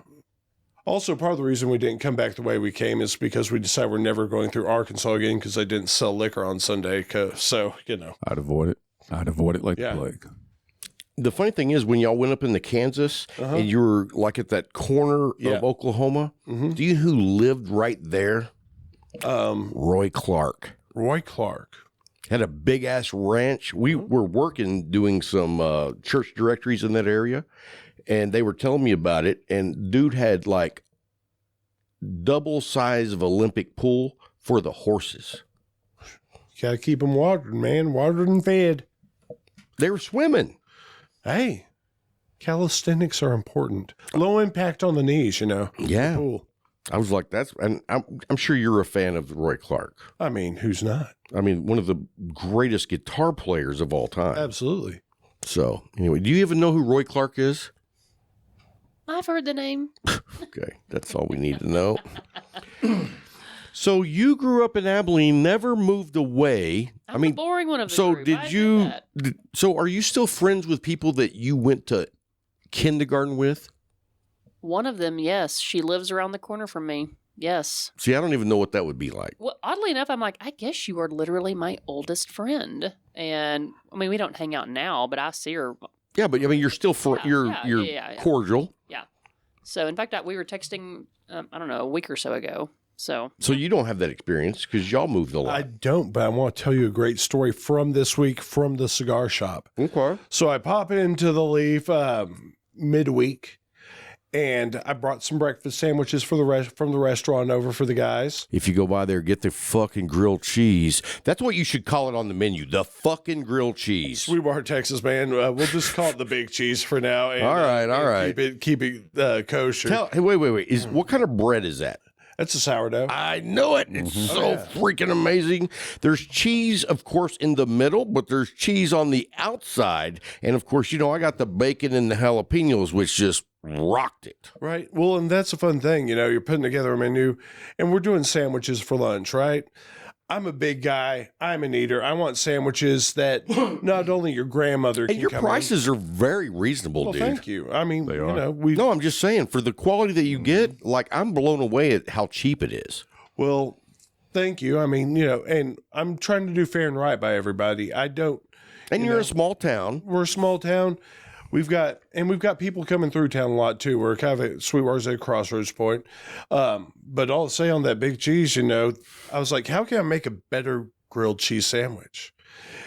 Also, part of the reason we didn't come back the way we came is because we decided we're never going through Arkansas again because they didn't sell liquor on Sunday. So, I'd avoid it like Yeah. the plague. The funny thing is, when y'all went up into Kansas and you were like at that corner Yeah. of Oklahoma, do you know who lived right there? Roy Clark. Roy Clark. Had a big ass ranch. We were working doing some church directories in that area, and they were telling me about it. And dude had like double size of Olympic pool for the horses. Got to keep them watered, man. Watered and fed. They were swimming. Hey, calisthenics are important. Low impact on the knees, Yeah. Cool. I was like, and I'm sure you're a fan of Roy Clark. I mean, who's not? I mean, one of the greatest guitar players of all time. Absolutely. So, anyway, do you even know who Roy Clark is? I've heard the name. Okay, that's all we need to know. So, you grew up in Abilene, never moved away. I'm the boring one of the so group. did I admit you? that. So, are you still friends with people that you went to kindergarten with? One of them, yes. She lives around the corner from me. Yes. See, I don't even know what that would be like. Well, oddly enough, I'm like, I guess you are literally my oldest friend. And I mean, we don't hang out now, but I see her. Yeah, but I mean, you're still you're yeah. cordial. Yeah. So, in fact, we were texting, I don't know, a week or so ago. So you don't have that experience because y'all moved a lot. I don't, but I want to tell you a great story from this week from the cigar shop. Okay. So I pop into the Leaf midweek, and I brought some breakfast sandwiches from the restaurant over for the guys. If you go by there, get the fucking grilled cheese. That's what you should call it on the menu. The fucking grilled cheese. Sweetwater, Texas, man. We'll just call it the big cheese for now. And, All right. Keep it kosher. Hey, wait. What kind of bread is that? That's a sourdough. I know it. It's so freaking amazing. There's cheese, of course, in the middle, but there's cheese on the outside. And of course, I got the bacon and the jalapenos, which just rocked it. Right. Well, and that's a fun thing. You're putting together a menu and we're doing sandwiches for lunch, right? I'm a big guy. I'm an eater. I want sandwiches that not only your grandmother And can your come prices are very reasonable, Well, dude. thank you. I mean, They are. No, I'm just saying, for the quality that you get, like, I'm blown away at how cheap it is. Well, thank you. I mean, and I'm trying to do fair and right by everybody. I don't. And you're a small town. We're a small town. We've got people coming through town a lot too. We're kind of at Sweetwater's at crossroads point. But I'll say on that big cheese, I was like, how can I make a better grilled cheese sandwich?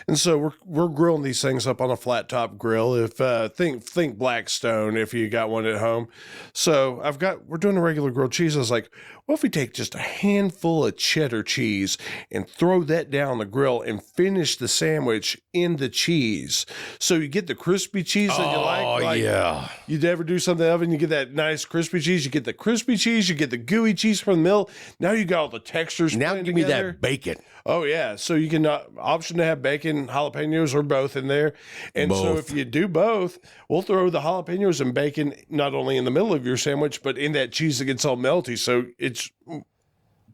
And so we're grilling these things up on a flat top grill. If think Blackstone if you got one at home. So we're doing a regular grilled cheese. I was like, what if we take just a handful of cheddar cheese and throw that down the grill and finish the sandwich in the cheese? So you get the crispy cheese that you like. Oh, yeah. You'd ever do something in the oven, you get that nice crispy cheese, you get the crispy cheese, you get the gooey cheese from the mill. Now you got all the textures. Now playing give me together. that bacon. Oh yeah, so you can option to have bacon, jalapenos, or both in there. And so Both. if you do both, we'll throw the jalapenos and bacon not only in the middle of your sandwich, but in that cheese that gets all melty. So it's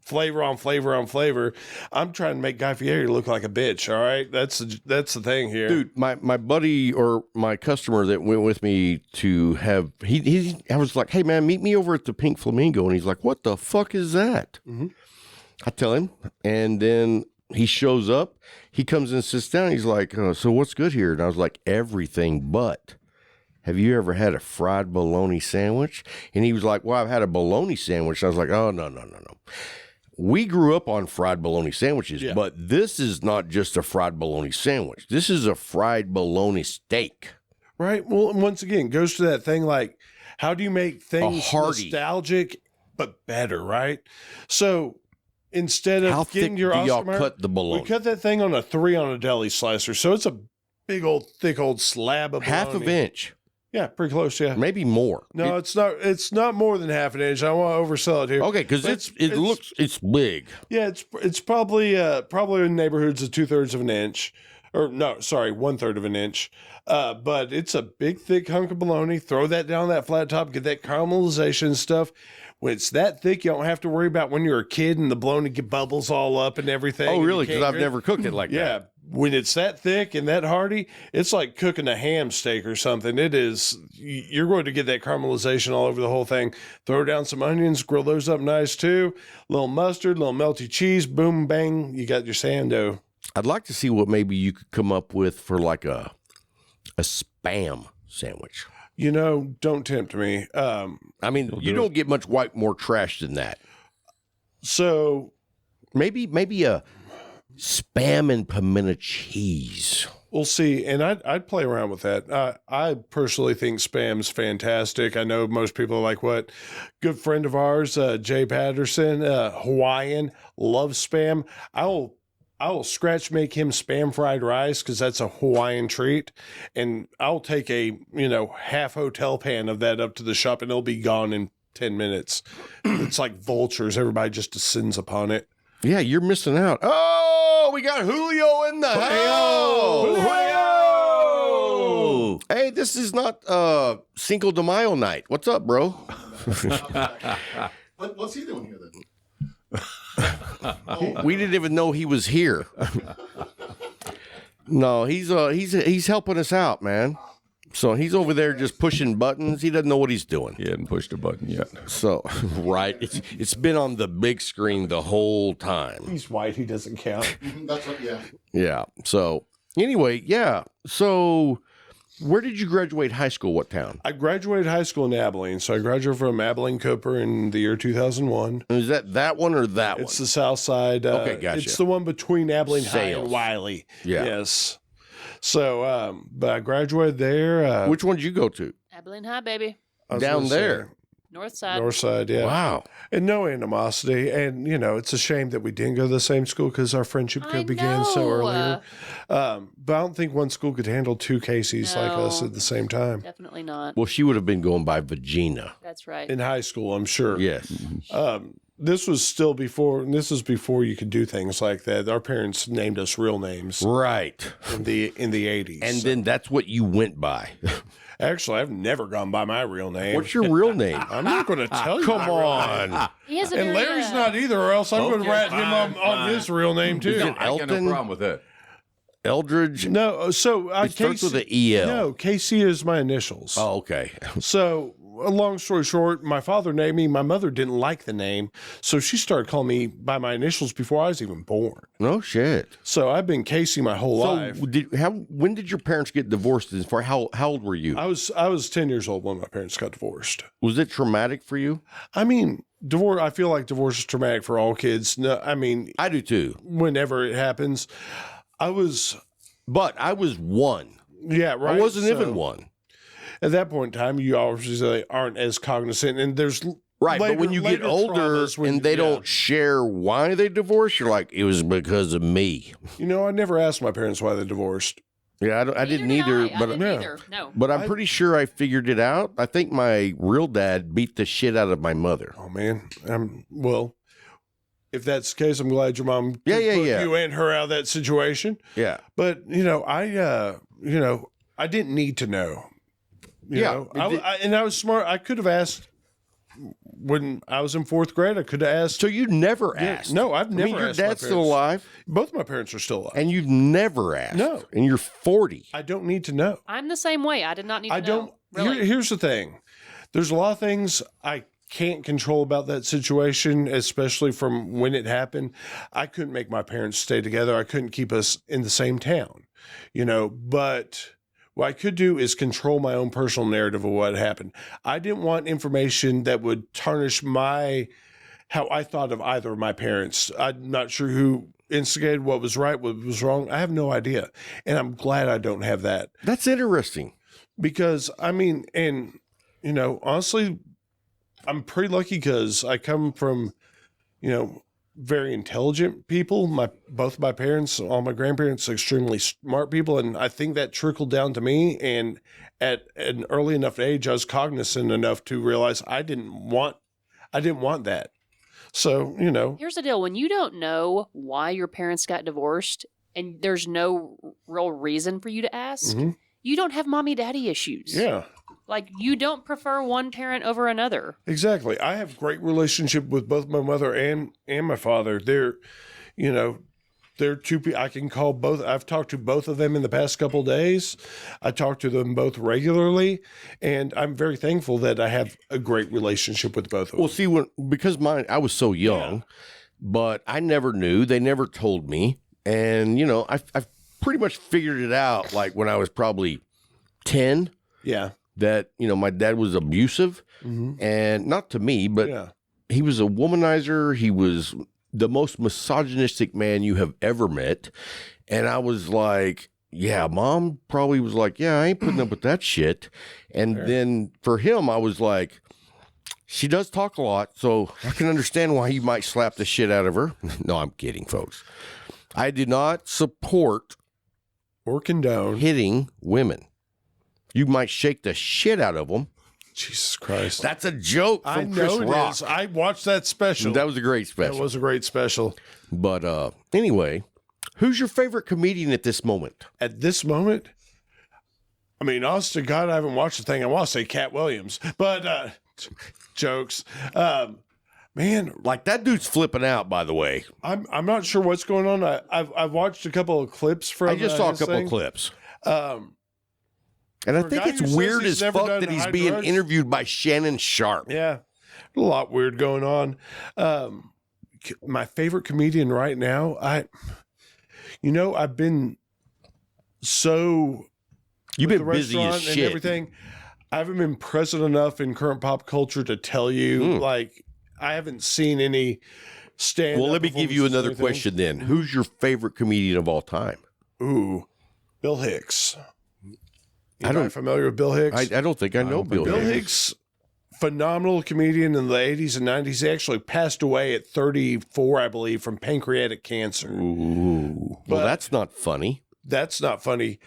flavor on flavor on flavor. I'm trying to make Guy Fieri look like a bitch. All right, that's the thing here, Dude, my buddy or my customer that went with me to have, I was like, hey man, meet me over at the Pink Flamingo. And he's like, what the fuck is that? Mm-hmm. I tell him, and then he shows up. He comes and sits down. He's like, so what's good here? And I was like, everything but. Have you ever had a fried bologna sandwich? And he was like, well, I've had a bologna sandwich. And I was like, oh, no. We grew up on fried bologna sandwiches, but this is not just a fried bologna sandwich. This is a fried bologna steak. right? Well, and once again, goes to that thing like, how do you make things hearty. nostalgic but better, right? So instead of How getting thick your do y'all Oscar Mayer, cut the bologna? we cut that thing on a 3 on a deli slicer, so it's a big old thick old slab of Half bologna. of inch, Yeah, pretty close. Yeah. maybe more. No, it's not. It's not more than half an inch. I don't want to oversell it here. Okay, because But it's big. Yeah, it's probably in neighborhoods of 2/3 of an inch, or no, sorry, 1/3 of an inch. But it's a big, thick hunk of bologna. Throw that down that flat top, get that caramelization stuff. When it's that thick, you don't have to worry about when you're a kid and the bologna get bubbles all up and everything. Oh, and you really? can't Because I've grip. never cooked it like Yeah, that. when it's that thick and that hearty, it's like cooking a ham steak or something. It is. You're going to get that caramelization all over the whole thing. Throw down some onions, grill those up nice too. Little mustard, little melty cheese. Boom, bang. You got your sando. I'd like to see what maybe you could come up with for like a Spam sandwich. Don't tempt me. I mean, you don't get much more trash than that. So Maybe a Spam and pimento cheese. we'll see. And I'd play around with that. I personally think Spam's fantastic. I know most people are like, what? Good friend of ours, Jay Patterson, Hawaiian, loves Spam. I will scratch make him Spam fried rice because that's a Hawaiian treat. And I'll take a, half hotel pan of that up to the shop and it'll be gone in 10 minutes. It's like vultures. Everybody just descends upon it. Yeah, you're missing out. Oh, we got Julio in the house. Julio! Hey, this is not Cinco de Mayo night. What's up, bro? What's he doing here then? We didn't even know he was here. No, he's helping us out, man. So he's over there just pushing buttons. He doesn't know what he's doing. He hadn't pushed a button yet. So right, it's been on the big screen the whole time. He's white. He doesn't count. That's what, yeah. Yeah. So anyway, yeah. So where did you graduate high school? What town? I graduated high school in Abilene. So I graduated from Abilene Cooper in the year 2001. Is that one or that It's one? the south side. Okay, gotcha. It's the one between Abilene High Sales. and Wiley. Yeah. Yes. So, but I graduated there. Which one did you go to? Abilene High, baby. I was Down gonna say there. North side. North side, yeah. Wow. And no animosity. And, it's a shame that we didn't go to the same school because our friendship could I have began so know. earlier. But I don't think one school could handle two Caseys like us No. at the same time. Definitely not. Well, she would have been going by Vagina. That's right. In high school, I'm sure. Yes. this was still before. This is before you could do things like that. Our parents named us real names Right. in the 80s. And then that's what you went by. Actually, I've never gone by my real name. What's your real name? I'm not going to tell you. Come my real name. on. He has a And very, Larry's not either, or else I'm going to Okay, rat him on his real name too. I got no Elton? problem with that. Eldridge? No, so It starts with an EL. No, KC is my initials. Oh, okay. So, a long story short, my father named me. My mother didn't like the name, so she started calling me by my initials before I was even born. No shit. So I've been Casey my whole life. When did your parents get divorced? As far how old were you? I was 10 years old when my parents got divorced. Was it traumatic for you? I mean, divorce. I feel like divorce is traumatic for all kids. No, I mean, I do too. whenever it happens, But I was one. yeah, right. I wasn't So, even one. At that point in time, you obviously aren't as cognizant, and there's Right, but when you get later older traumas when- and they yeah. don't share why they divorced, you're like, it was because of me. You know, I never asked my parents why they divorced. Yeah, I didn't Neither either. did I But didn't either. No. but I'm pretty sure I figured it out. I think my real dad beat the shit out of my mother. Oh man, well. If that's the case, I'm glad your mom could Yeah. put you and her out of that situation. Yeah. But I didn't need to know. You Yeah, know? it did- And I was smart. I could have asked when I was in fourth grade. I could have asked. So you never Yeah, asked? no, I've I never mean, your asked my dad's still parents. alive, Both my parents are still alive. and you've never asked. No. And you're 40. I don't need to know. I'm the same way. I did not need to I don't. know. Really. Here's the thing. There's a lot of things I can't control about that situation, especially from when it happened. I couldn't make my parents stay together. I couldn't keep us in the same town, but what I could do is control my own personal narrative of what happened. I didn't want information that would tarnish how I thought of either of my parents. I'm not sure who instigated what was right, what was wrong. I have no idea. And I'm glad I don't have that. That's interesting. Because I mean, and honestly, I'm pretty lucky because I come from, very intelligent people. Both my parents, all my grandparents, extremely smart people, and I think that trickled down to me. And at an early enough age, I was cognizant enough to realize I didn't want that. So Here's the deal. When you don't know why your parents got divorced and there's no real reason for you to ask, you don't have mommy daddy issues. yeah. Like, you don't prefer one parent over another. Exactly. I have great relationship with both my mother and my father. They're two people I can call both. I've talked to both of them in the past couple of days. I talk to them both regularly, and I'm very thankful that I have a great relationship with both of them. Well, see, because I was so young, but I never knew. They never told me. And, I've pretty much figured it out like when I was probably 10. Yeah. That my dad was abusive, and not to me, but Yeah. he was a womanizer. He was the most misogynistic man you have ever met, and I was like, yeah, mom probably was like, yeah, I ain't putting up with that shit. And then for him, I was like, she does talk a lot, so I can understand why you might slap the shit out of her. No, I'm kidding, folks. I do not support Or condone. hitting women. You might shake the shit out of them. Jesus Christ. That's a joke I from know Chris it Rock. is. I watched that special. That was a great That special. was a great special. But anyway, who's your favorite comedian at this moment? At this moment, I mean, honest to God, I haven't watched the thing. I want to say Cat Williams, but jokes. Man, Like that dude's flipping out, by the way. I'm not sure what's going on. I've watched a couple of clips from. I just saw a his couple thing. of clips. For And I a think guy it's who says weird he's as never fuck done that he's high being drugs. interviewed by Shannon Sharp. Yeah, a lot weird going on. My favorite comedian right now, I've been so You've with been the busy as restaurant and shit. everything. I haven't been present enough in current pop culture to tell you. Like, I haven't seen any stand. Well, let me give you another question then. Who's your favorite comedian of all time? Ooh, Bill Hicks. I don't- familiar with Bill Hicks. I don't think I know Bill Bill Hicks. Hicks, phenomenal comedian in the 80s and 90s. He actually passed away at 34, I believe, from pancreatic cancer. Ooh. Well, But- that's not funny. That's not funny.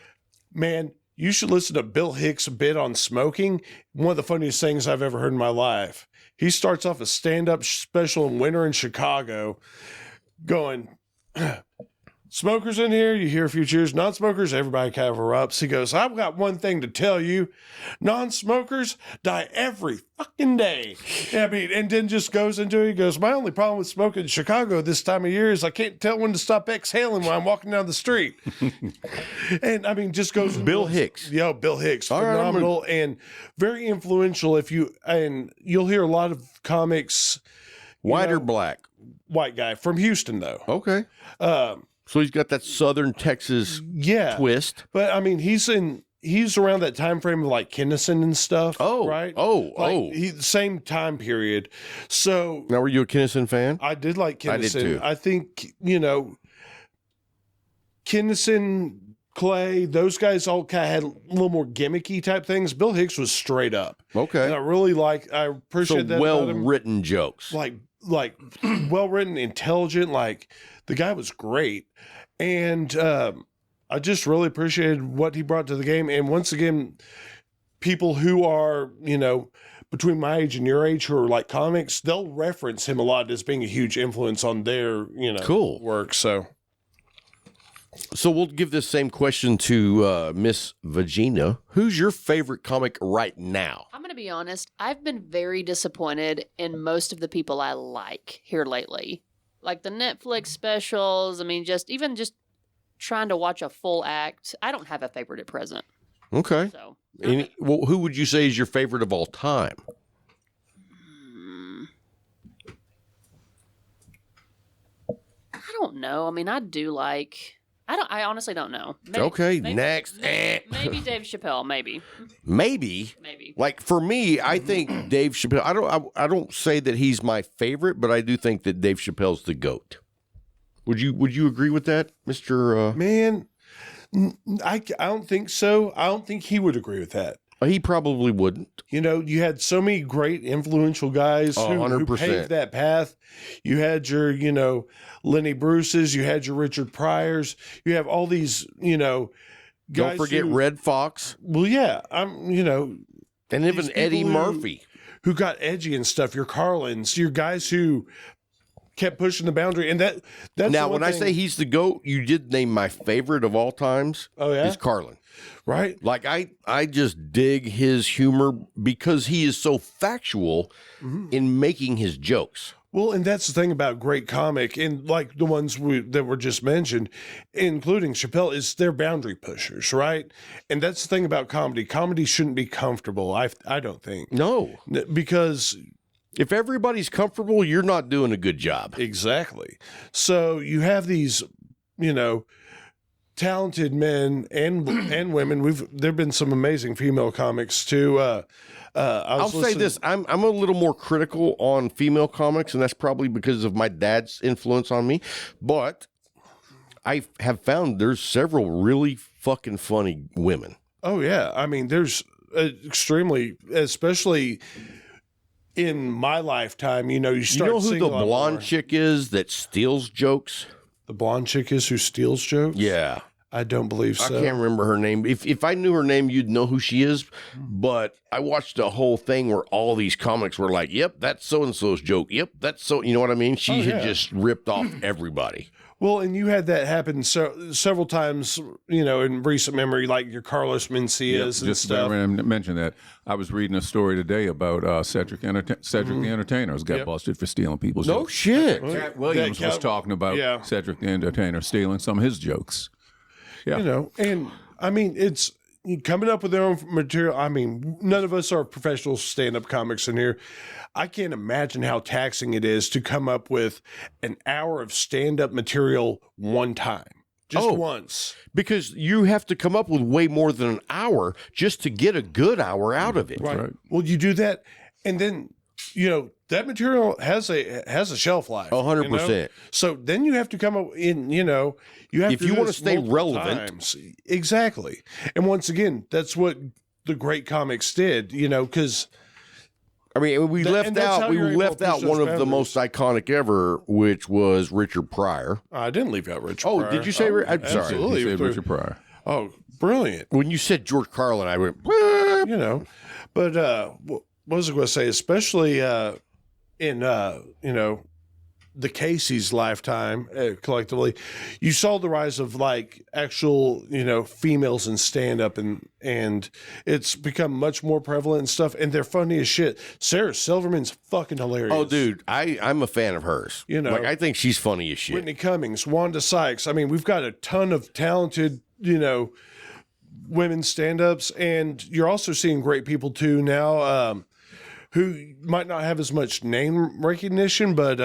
Man, you should listen to Bill Hicks' bit on smoking. One of the funniest things I've ever heard in my life. He starts off a stand-up special in winter in Chicago going, smokers in here, you hear a few cheers. Non-smokers, everybody kind of erupts. He goes, I've got one thing to tell you. Non-smokers die every fucking day. I mean, and then just goes into it. He goes, my only problem with smoking in Chicago this time of year is I can't tell when to stop exhaling when I'm walking down the street. And I mean, just goes. Bill Hicks. Yeah, Bill Hicks. All right, Phenomenal and very influential. And you'll hear a lot of comics. White or black? White guy from Houston, though. Okay. So he's got that Southern Texas twist. But I mean, he's around that time frame of like Kinnison and stuff. Oh, right. Same time period. So now, were you a Kinnison fan? I did like Kinnison. I did too. I think, Kinnison, Clay, those guys all kind of had a little more gimmicky type things. Bill Hicks was straight up. Okay. And I appreciate that. Well-written jokes. Like well-written, intelligent. Like the guy was great. And I just really appreciated what he brought to the game. And once again, people who are, between my age and your age who are like comics, they'll reference him a lot as being a huge influence on their, cool work. So we'll give this same question to Miss Vagina. Who's your favorite comic right now? I'm going to be honest. I've been very disappointed in most of the people I like here lately. Like the Netflix specials. I mean, just trying to watch a full act. I don't have a favorite at present. Okay. So, who would you say is your favorite of all time? I don't know. I mean, I do like. I honestly don't know. Next. Maybe Dave Chappelle. Maybe. Like for me, I think Dave Chappelle. I don't say that he's my favorite, but I do think that Dave Chappelle's the GOAT. Would you agree with that, Mr. Man, I don't think so. I don't think he would agree with that. He probably wouldn't. You had so many great influential guys who paved that path. You had your, Lenny Bruce's, you had your Richard Pryors, you have all these, guys. Don't forget Red Fox. Well, yeah, and even Eddie Murphy, who got edgy and stuff. Your Carlins, your guys who kept pushing the boundary, and that's now when I say he's the GOAT, you did name my favorite of all times. Oh yeah, is Carlin. Right. Like I just dig his humor because he is so factual in making his jokes. Well, and that's the thing about great comic, and like the ones that were just mentioned, including Chappelle, is they're boundary pushers, right? And that's the thing about comedy. Comedy shouldn't be comfortable. I don't think. No, because if everybody's comfortable, you're not doing a good job. Exactly. So you have these, talented men and women. There've been some amazing female comics too. I'll say this: I'm a little more critical on female comics, and that's probably because of my dad's influence on me. But I have found there's several really fucking funny women. Oh yeah, I mean, there's extremely, especially in my lifetime. You start. You know who the blonde chick is that steals jokes? The blonde chick is who steals jokes? Yeah. I don't believe so. I can't remember her name. If I knew her name, you'd know who she is. But I watched a whole thing where all these comics were like, yep, that's so-and-so's joke. Yep, that's so, you know what I mean? She had just ripped off everybody. Well, and you had that happen several times, in recent memory, like your Carlos Mencias and just stuff. Just to mention that, I was reading a story today about Cedric the Entertainer got busted for stealing people's jokes. No shit. Cat Williams was talking about Cedric the Entertainer stealing some of his jokes. Yeah. And I mean, it's coming up with their own material. I mean, none of us are professional stand-up comics in here. I can't imagine how taxing it is to come up with an hour of stand-up material one time. Just once. Because you have to come up with way more than an hour just to get a good hour out of it. Right. Well, you do that, and then, that material has a shelf life. 100%. So then you have to come up in, you have if to you want to stay relevant. Times. Exactly. And once again, that's what the great comics did, because I mean, we left out one of the most iconic ever, which was Richard Pryor. I didn't leave out Richard Pryor. Pryor. Did you say? I'm sorry. Absolutely. You said Richard Pryor. Oh, brilliant. When you said George Carlin, I went, You know, but what was I going to say? Especially in the Casey's lifetime collectively, you saw the rise of like actual females in stand up, and it's become much more prevalent and stuff. And they're funny as shit. Sarah Silverman's fucking hilarious. oh, dude, I'm a fan of hers. Like, I think she's funny as shit. Whitney Cummings, Wanda Sykes. I mean, we've got a ton of talented women stand-ups, and you're also seeing great people too now who might not have as much name recognition, but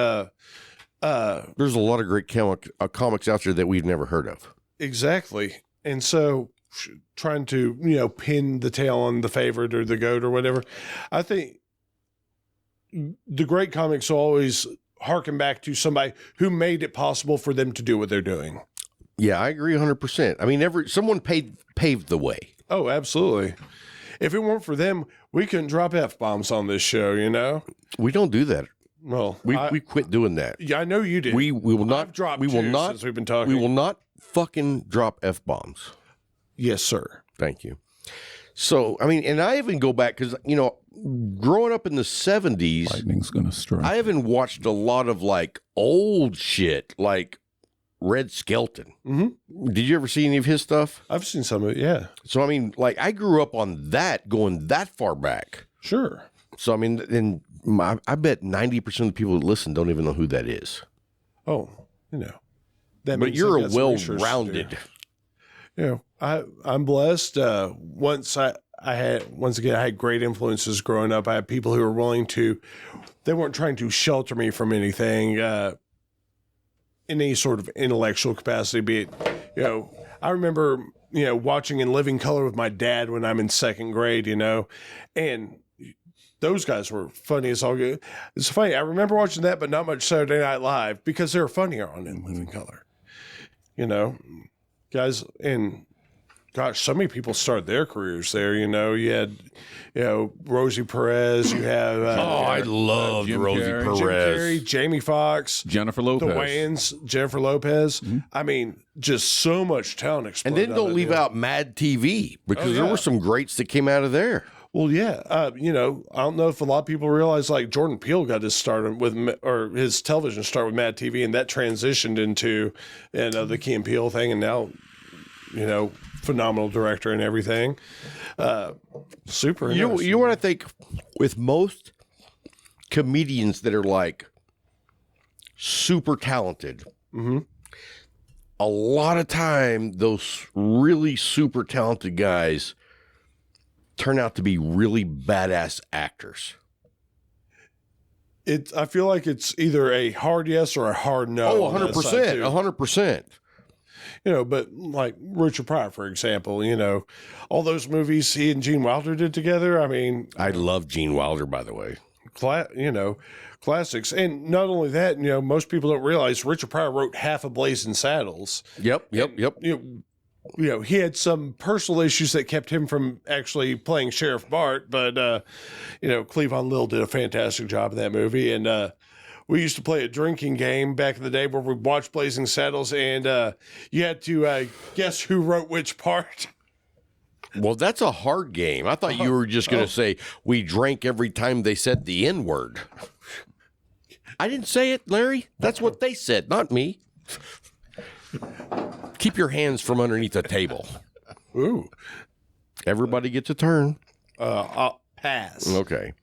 There's a lot of great comics out there that we've never heard of. exactly. And so trying to pin the tail on the favorite or the goat or whatever, I think the great comics will always harken back to somebody who made it possible for them to do what they're doing. Yeah, I agree 100%. I mean, someone paved the way. Oh, absolutely. If it weren't for them, we couldn't drop F-bombs on this show, We don't do that. Well, We quit doing that. yeah, I know you did. We will not I've dropped we will two not since we've been talking. We will not fucking drop F-bombs. Yes, sir. Thank you. So, I mean, and I even go back because, growing up in the 70s, Lightning's going to strike. I haven't watched a lot of like old shit like Red Skelton. Mm-hmm. Did you ever see any of his stuff? I've seen some of it, yeah. So, I mean, like I grew up on that going that far back. Sure. So, I mean, and I bet 90% of the people that listen don't even know who that is. Oh, that But means you're I've a got some research to well-rounded. do. I'm blessed. Once I had great influences growing up. I had people who were willing to, they weren't trying to shelter me from anything in any sort of intellectual capacity, be it, I remember, watching In Living Color with my dad when I'm in second grade, and those guys were funny as all good. It's funny. I remember watching that, but not much Saturday Night Live because they were funnier on In Living Color, guys. And gosh, so many people started their careers there. You had, Rosie Perez. You have I loved Jim Rosie Carrey. Perez. Jim Carrey, Jamie Foxx, Jennifer the Lopez. Wayans, Jennifer Lopez. I mean, just so much talent And exploded. then don't leave out Mad TV because there yeah. were some greats that came out of there. Well, yeah. I don't know if a lot of people realize like Jordan Peele got his start or his television start with Mad TV, and that transitioned into the Key and Peele thing, and now, phenomenal director and everything. Super. You interesting. know what I think with most comedians that are like super talented, a lot of time those really super talented guys turn out to be really badass actors. I feel like it's either a hard yes or a hard no. Oh, on that side, 100%. too. 100%. But like Richard Pryor, for example, all those movies he and Gene Wilder did together. I mean, I love Gene Wilder, by the way. classics. And not only that, most people don't realize Richard Pryor wrote half of Blazing Saddles. Yep. He had some personal issues that kept him from actually playing Sheriff Bart, but Cleavon Little did a fantastic job in that movie. And we used to play a drinking game back in the day where we watched Blazing Saddles, and you had to guess who wrote which part. Well, that's a hard game. I thought you were just going to say we drank every time they said the N word. I didn't say it, Larry. That's what they said, not me. Keep your hands from underneath the table. Ooh. Everybody gets a turn. I'll pass. Okay.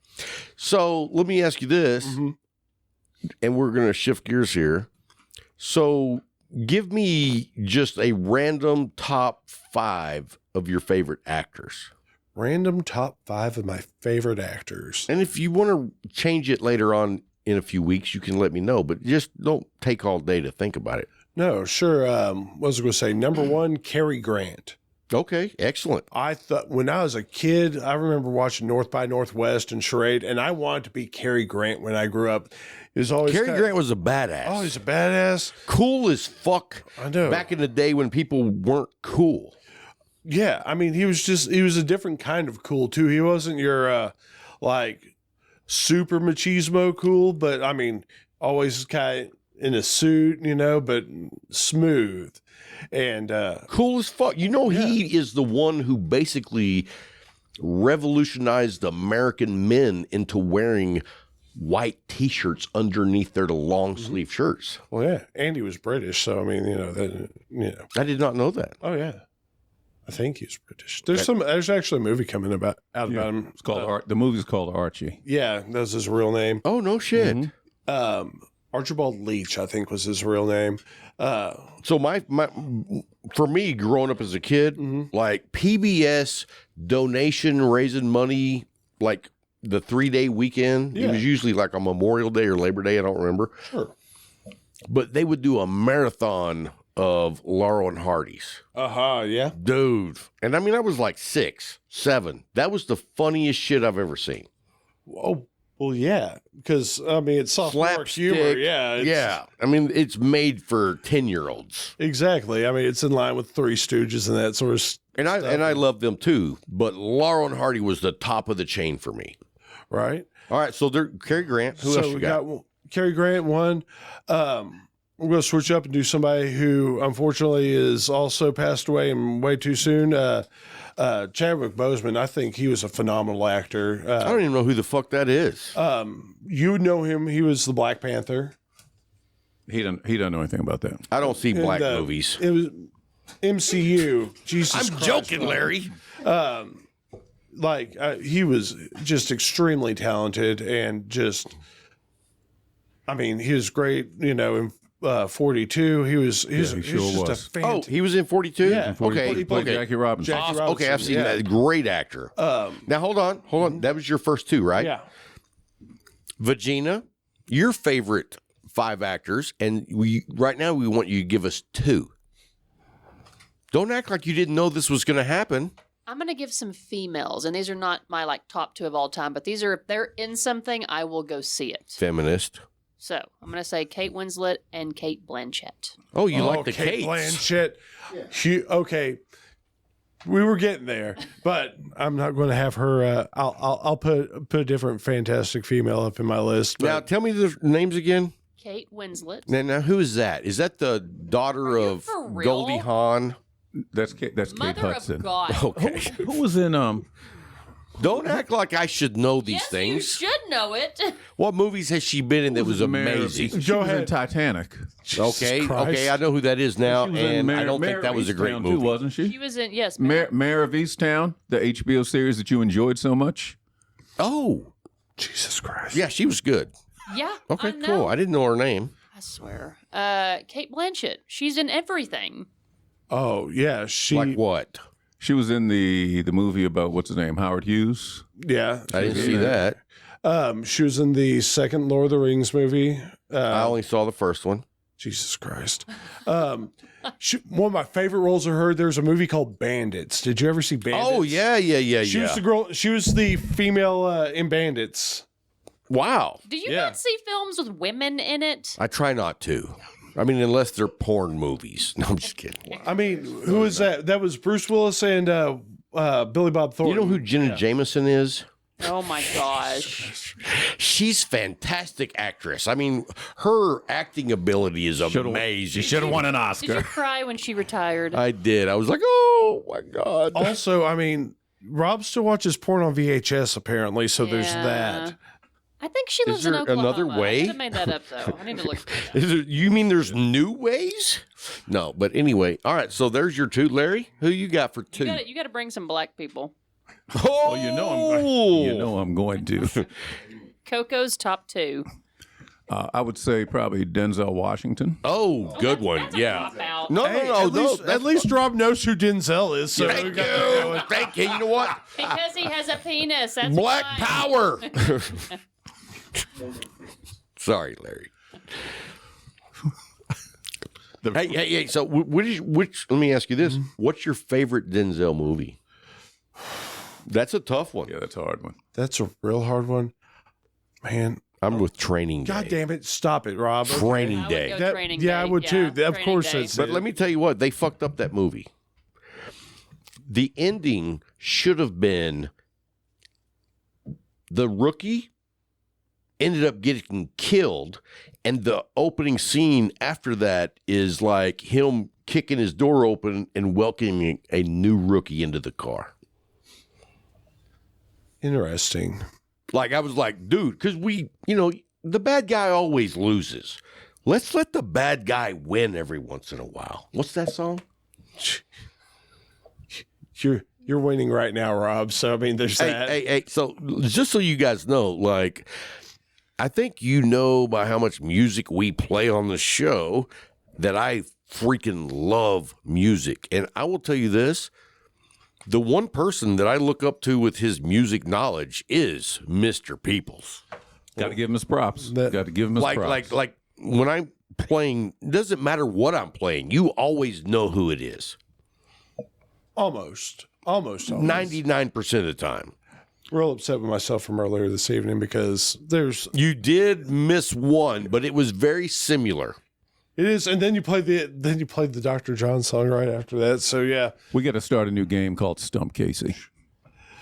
So let me ask you this, and we're going to shift gears here. So give me just a random top 5 of your favorite actors. Random top 5 of my favorite actors. And if you want to change it later on in a few weeks, you can let me know, but just don't take all day to think about it. No, sure. What was I going to say? Number 1, Cary Grant. Okay, excellent. I thought when I was a kid, I remember watching North by Northwest and Charade, and I wanted to be Cary Grant when I grew up. He was always Cary Grant was a badass. Oh, he's a badass. Cool as fuck. I know. Back in the day when people weren't cool. Yeah, I mean, he was a different kind of cool too. He wasn't your like super machismo cool, but I mean, always kind of, in a suit, but smooth and Cool as fuck. He is the one who basically revolutionized American men into wearing white T-shirts underneath their long sleeve shirts. well, yeah, and he was British, so I mean, I did not know that. oh yeah, I think he's British. There's actually a movie coming about him. It's called the movie's called Archie. Yeah, that's his real name. Oh, no shit. Archibald Leach, I think, was his real name. So for me, growing up as a kid, like PBS donation raising money, like the 3-day weekend. Yeah. It was usually like on Memorial Day or Labor Day. I don't remember. Sure. But they would do a marathon of Laurel and Hardy's. Yeah. Dude. And I mean, I was like 6, 7. That was the funniest shit I've ever seen. Oh, well, yeah, because I mean, it's sophomore humor. Slapstick. Yeah. Yeah. I mean, it's made for 10-year-olds. Exactly. I mean, it's in line with Three Stooges and that sort of stuff. And I love them too. But Laurel and Hardy was the top of the chain for me. Right. All right. So Cary Grant. Who else you we got? Cary Grant, one. We're going to switch up and do somebody who unfortunately is also passed away and way too soon. Chadwick Boseman, I think he was a phenomenal actor. I don't even know who the fuck that is. You would know him. He was the Black Panther. He doesn't know anything about that. I don't see black And, movies. It was MCU. Jesus I'm Christ, joking, man. Larry. He was just extremely talented and just, I mean, he was great, in 42. He was sure just was. a fantastic. He was in 42? Yeah. Okay. He played okay. Jackie Robinson. Jackie Awesome. Okay, I've Robinson, seen yeah. that. Great actor. Now, hold on. That was your first two, right? Yeah. Vagina, your favorite 5 actors, and right now we want you to give us 2. Don't act like you didn't know this was going to happen. I'm going to give some females, and these are not my top 2 of all time, but these are, if they're in something, I will go see it. Feminist. So I'm going to say Kate Winslet and Kate Blanchett. Oh, you like the Kate Kates. Blanchett. Okay. We were getting there, but I'm not going to have her. I'll put a different fantastic female up in my list. Now, But tell me the names again. Kate Winslet. Now, who is that? Is that the daughter Are you of for real? Goldie Hawn? That's Kate Mother Hudson. of God. Okay. Who was in Don't act like I should know these Yes, things. you should know it. What movies has she been in that was amazing? She Go was in ahead. Titanic. Jesus Christ. Okay, I know who that is now, She was in and I Mayor- don't Mayor think that of was a great Easttown, movie. too, wasn't she? She was in, yes. Mayor of Easttown, the HBO series that you enjoyed so much. Oh, Jesus Christ. yeah, she was good. Yeah. Okay, I know. cool. I didn't know her name. I swear. Kate Blanchett. She's in everything. Oh yeah. She. Like what? She was in the movie about what's his name, Howard Hughes. Yeah. I didn't see that. She was in the second Lord of the Rings movie. I only saw the first one. Jesus Christ. One of my favorite roles of her. There's a movie called Bandits. Did you ever see Bandits? Oh yeah. She was the girl. She was the female in Bandits. Wow. Do you Yeah. not see films with women in it? I try not to. I mean, unless they're porn movies. No, I'm just kidding. I mean, who was that? That was Bruce Willis and Billy Bob Thornton. You know who Jenna Jameson is? Oh my gosh. She's fantastic actress. I mean, her acting ability is amazing. She should have won an Did you Oscar. cry when she retired? I did. I was like, oh my God. Also, I mean, Rob still watches porn on VHS apparently, so there's Yeah. that. I think she lives there in Oklahoma. another way? I could have made that up though. I need to look for that. Is it, you mean there's new ways? No, but anyway. All right, so there's your 2. Larry, who you got for 2? You got to bring some black people. Oh, You know I'm going to. Coco's top 2. I would say probably Denzel Washington. Oh, good one. That's a Yeah. cop-out. No, Hey, no, at no. least, at least Rob knows who Denzel is. So we Thank got that going. you. Thank you. You know what? Because he has a penis. That's Black why. power. Sorry, Larry. Hey. So, which? Let me ask you this: what's your favorite Denzel movie? That's a tough one. Yeah, that's a hard one. That's a real hard one. Man, I'm with Training Day. God damn it. Stop it, Rob. Okay. Training I would Day. go That- Training yeah, I Day. would too. Of Training course Day. that's- But let me tell you what, they fucked up that movie. The ending should have been the rookie ended up getting killed. And the opening scene after that is like him kicking his door open and welcoming a new rookie into the car. Interesting. Like, I was like, dude, because the bad guy always loses. Let's let the bad guy win every once in a while. What's that song? You're winning right now, Rob. So, I mean, there's that. Hey, so just so you guys know, like, I think you know by how much music we play on the show that I freaking love music. And I will tell you this, the one person that I look up to with his music knowledge is Mr. Peoples. Got to give him his props. Got to give him his props. Like when I'm playing, it doesn't matter what I'm playing. You always know who it is. Almost. 99% of the time. Real upset with myself from earlier this evening because You did miss one, but it was very similar. it is, and then you played the Dr. John song right after that. So yeah, We got to start a new game called Stump Casey.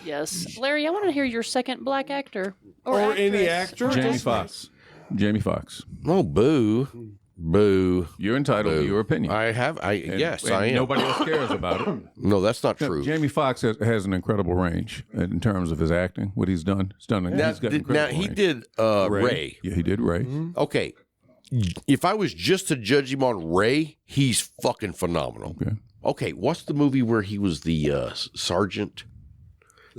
Yes. Larry, I want to hear your second black actor. or any actress. actor. Jamie Foxx. Jamie Foxx. Oh, boo. Boo. You're entitled to your opinion. Yes, And I am. Nobody else cares about it. No, that's not true. Jamie Foxx has an incredible range in terms of his acting. What he's done, he's got incredible He range. did Ray. Yeah, he did Ray. Okay. If I was just to judge him on Ray, he's fucking phenomenal. Okay, what's the movie where he was the sergeant?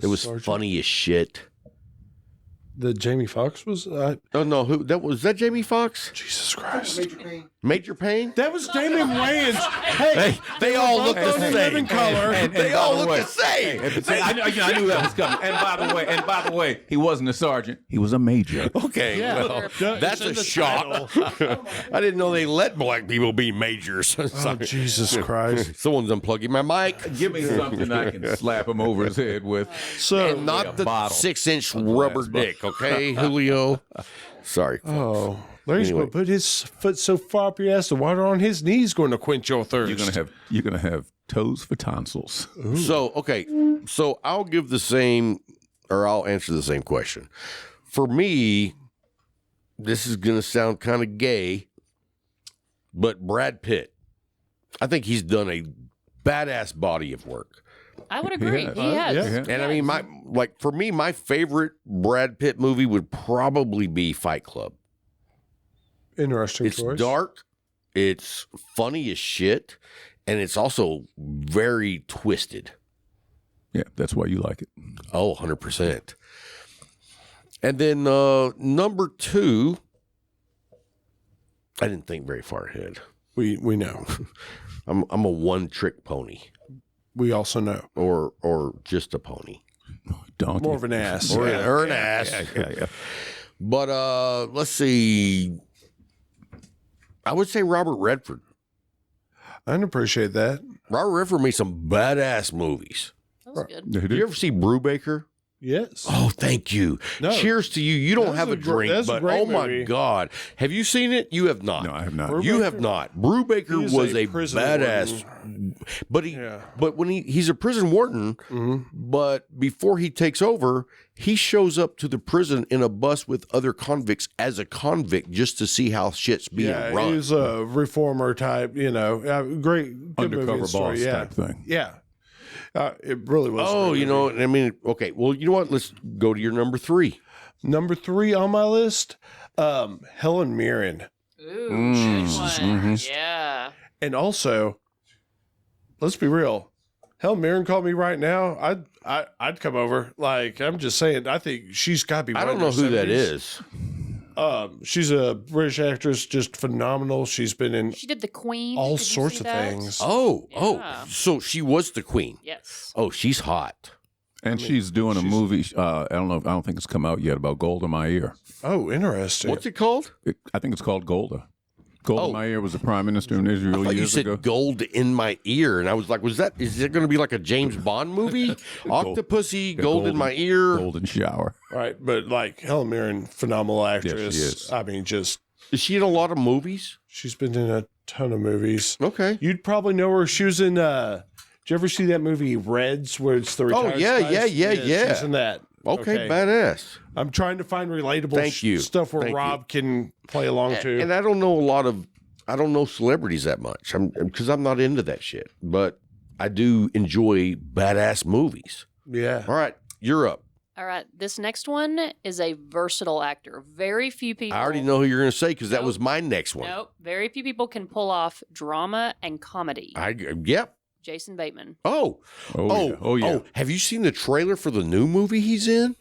It was sergeant? funny as shit. The Jamie Foxx was. Oh no, was that Jamie Foxx? Jesus Christ! Major Payne? That was Damon Wayans. Hey, They all look the in living same. color. They all look the same. I knew that was coming. And by the way, he wasn't a sergeant. He was a major. Okay, well, that's a shock. I didn't know they let black people be majors. Oh, Jesus Christ! Someone's unplugging my mic. Give me something I can slap him over his head with. So And not the bottle. 6-inch rubber dick, okay, Julio? Sorry. Oh, Larry's Anyway. going to put his foot so far up your ass, the water on his knees going to quench your thirst. You're gonna have toes for tonsils. So, okay. So I'll give the same, or I'll answer the same question. For me, this is going to sound kind of gay, but Brad Pitt, I think he's done a badass body of work. I would agree. has. He has. Yeah. And I mean, for me, my favorite Brad Pitt movie would probably be Fight Club. Interesting It's choice. dark, it's funny as shit, and it's also very twisted. Yeah, that's why you like it. Oh, 100%. And then number 2, I didn't think very far ahead. We know. I'm a one-trick pony, We also know. or just a pony, Donkey. More of an ass. or, Yeah. or an ass. Yeah. But let's see. I would say Robert Redford. I can appreciate that. Robert Redford made some badass movies. That was good. Yeah, he Did you ever see Brubaker? Yes. Oh, thank you. No. Cheers to you. You don't That's have a a gr- drink, that's a but great oh my movie. God. Have you seen it? You have not. No, I have not. Brubaker? You have not. Brubaker He's was a a prison badass, but but when he's a prison warden, Mm-hmm. but before he takes over, he shows up to the prison in a bus with other convicts as a convict just to see how shit's being Yeah, run. he's a reformer type, great good movie Undercover and story. boss Yeah. type thing. Yeah. It really was. a Oh, great you movie. know, I mean, okay. Well, you know what? Let's go to your number 3. Number 3 on my list, Helen Mirren. Ooh, good one. Mm-hmm. Yeah. And also, let's be real. Helen Mirren called me right now. I'd come over. Like, I'm just saying, I think she's got to be. I don't know who that is. She's a British actress, just phenomenal. She's been in She did The Queen. all Did you sorts see of that? things. Yeah. So she was the queen. Yes. Oh, she's hot. And she's doing a movie. I don't think it's come out yet about Gold in My Ear. Oh, interesting. What's it called? I think it's called Golda. Gold Oh. in My Ear was the prime minister in Israel I thought you years said ago. gold in my ear, and I was like, is it going to be like a James Bond movie? Octopussy, gold in my ear. Golden shower. Right, but like Helen Mirren, phenomenal actress. is. I mean, just Is she in a lot of movies? she's been in a ton of movies. Okay. You'd probably know her. She was in. Did you ever see that movie Reds, where it's the retired yeah, spies? yeah. She's in that. Okay, badass. I'm trying to find relatable stuff where Rob can play along to. And I don't know celebrities that much. Because I'm not into that shit. But I do enjoy badass movies. Yeah. All right, you're up. All right, this next one is a versatile actor. Very few people. I already know who you're going to say because that was my next one. Nope. Very few people can pull off drama and comedy. Yep. Jason Bateman. Oh, have you seen the trailer for the new movie he's in?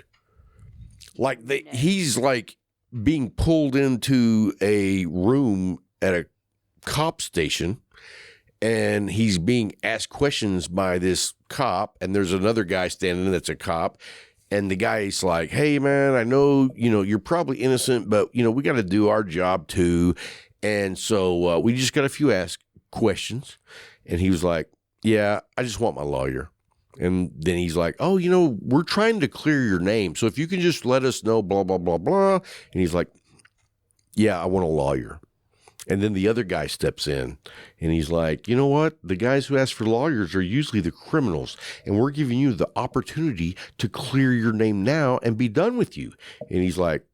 Like he's like being pulled into a room at a cop station, and he's being asked questions by this cop, and there's another guy standing that's a cop. And the guy's like, hey, man, I know, you're probably innocent, but, we got to do our job, too. And so we just got a few questions. And he was like, yeah, I just want my lawyer. And then he's like, oh, we're trying to clear your name. So if you can just let us know, blah, blah, blah, blah. And he's like, yeah, I want a lawyer. And then the other guy steps in and he's like, you know what? The guys who ask for lawyers are usually the criminals. And we're giving you the opportunity to clear your name now and be done with you. And he's like,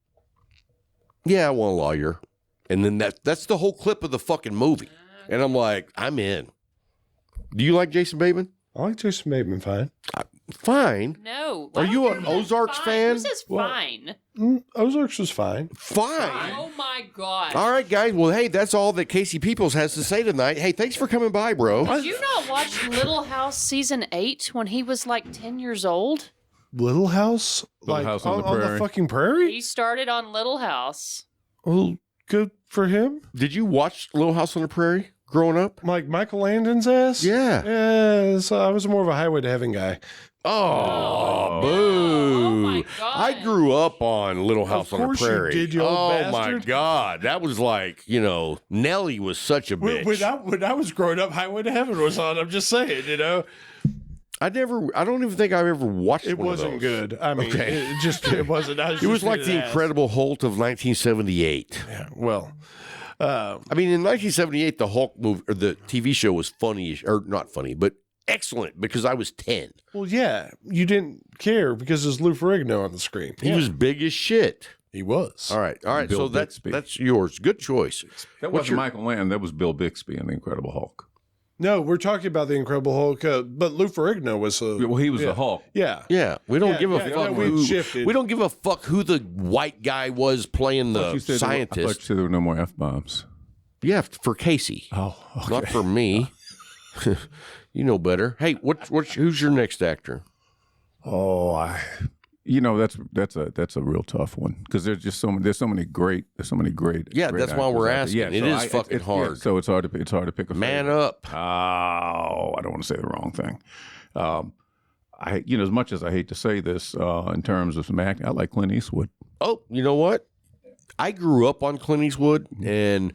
yeah, I want a lawyer. And then that's the whole clip of the fucking movie. And I'm like, I'm in. Do you like Jason Bateman? I like Jason Bateman fine. Fine? No. Are you an Ozarks fan? Who says fine? Ozarks was fine. Fine. Oh, my God. All right, guys. Well, hey, that's all that Casey Peoples has to say tonight. Hey, thanks for coming by, bro. Did you not watch Little House season 8 when he was like 10 years old? Little House? Little House on the Prairie. On the fucking prairie? He started on Little House. Well, good for him. Did you watch Little House on the Prairie growing up? Like Michael Landon's ass? Yeah. Yeah, so I was more of a Highway to Heaven guy. Oh, boo. Oh, my God. I grew up on Little House on the course you Prairie. did, you old my bastard. God. That was like, Nelly was such a bitch. When I was growing up, Highway to Heaven was on. I'm just saying, I don't even think I've ever watched It one wasn't of those. good. I mean, it wasn't. It was like the Incredible Hulk of 1978. Yeah, well, I mean, in 1978, the Hulk movie or the TV show was funny, or not funny, but excellent because I was 10. well, yeah, you didn't care because there's Lou Ferrigno on the screen. He was big as shit. He was. All right. Bill So Bixby. that's yours. Good choice. That wasn't Michael Land. That was Bill Bixby in The Incredible Hulk. No, we're talking about the Incredible Hulk, but Lou Ferrigno was. Well, he was the Hulk. Yeah. Yeah, we don't give a fuck. we shifted. We don't give a fuck who the white guy was playing the I thought you scientist. said there were no more F-bombs. Yeah, for Casey. Oh, okay. Not for me. You know better. Hey, who's your next actor? Oh, that's a real tough one because there's so many great. Yeah, great that's why actors we're out there. asking. It is fucking hard. Yeah, so it's hard to pick a Man favorite. up. Oh, I don't want to say the wrong thing. As much as I hate to say this, in terms of some acting, I like Clint Eastwood. Oh, you know what? I grew up on Clint Eastwood, and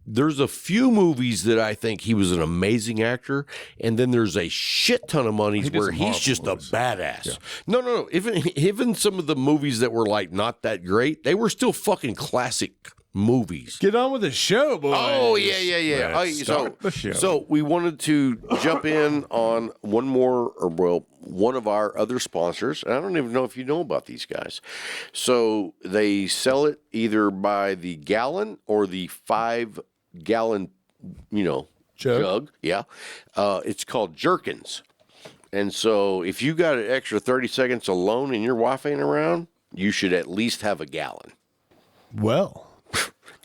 there's a few movies that I think he was an amazing actor, and then there's a shit ton of movies did where some he's horrible just movies. a badass. Yeah. No. Even some of the movies that were like not that great, they were still fucking classic movies. Get on with the show, boys. Oh yeah. Let's start the show. So we wanted to jump in on one of our other sponsors. And I don't even know if you know about these guys. So they sell it either by the gallon or the 5-gallon, jug. Yeah. It's called Jerkins. And so if you got an extra 30 seconds alone and your wife ain't around, you should at least have a gallon. Well,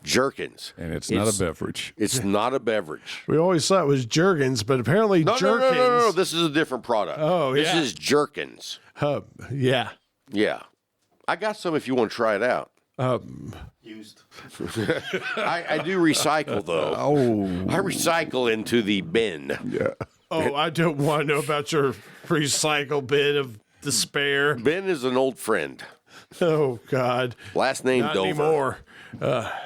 Jerkins. And it's not a beverage. It's not a beverage. we always thought it was Jergens, but apparently Jerkins. No. This is a different product. Oh, This yeah. is Jerkins. Yeah. Yeah. I got some if you want to try it out. Used. I do recycle, though. I recycle into the bin. Yeah. Oh, I don't want to know about your recycle bin of despair. Ben is an old friend. Oh, God. Last name Not Dover. anymore.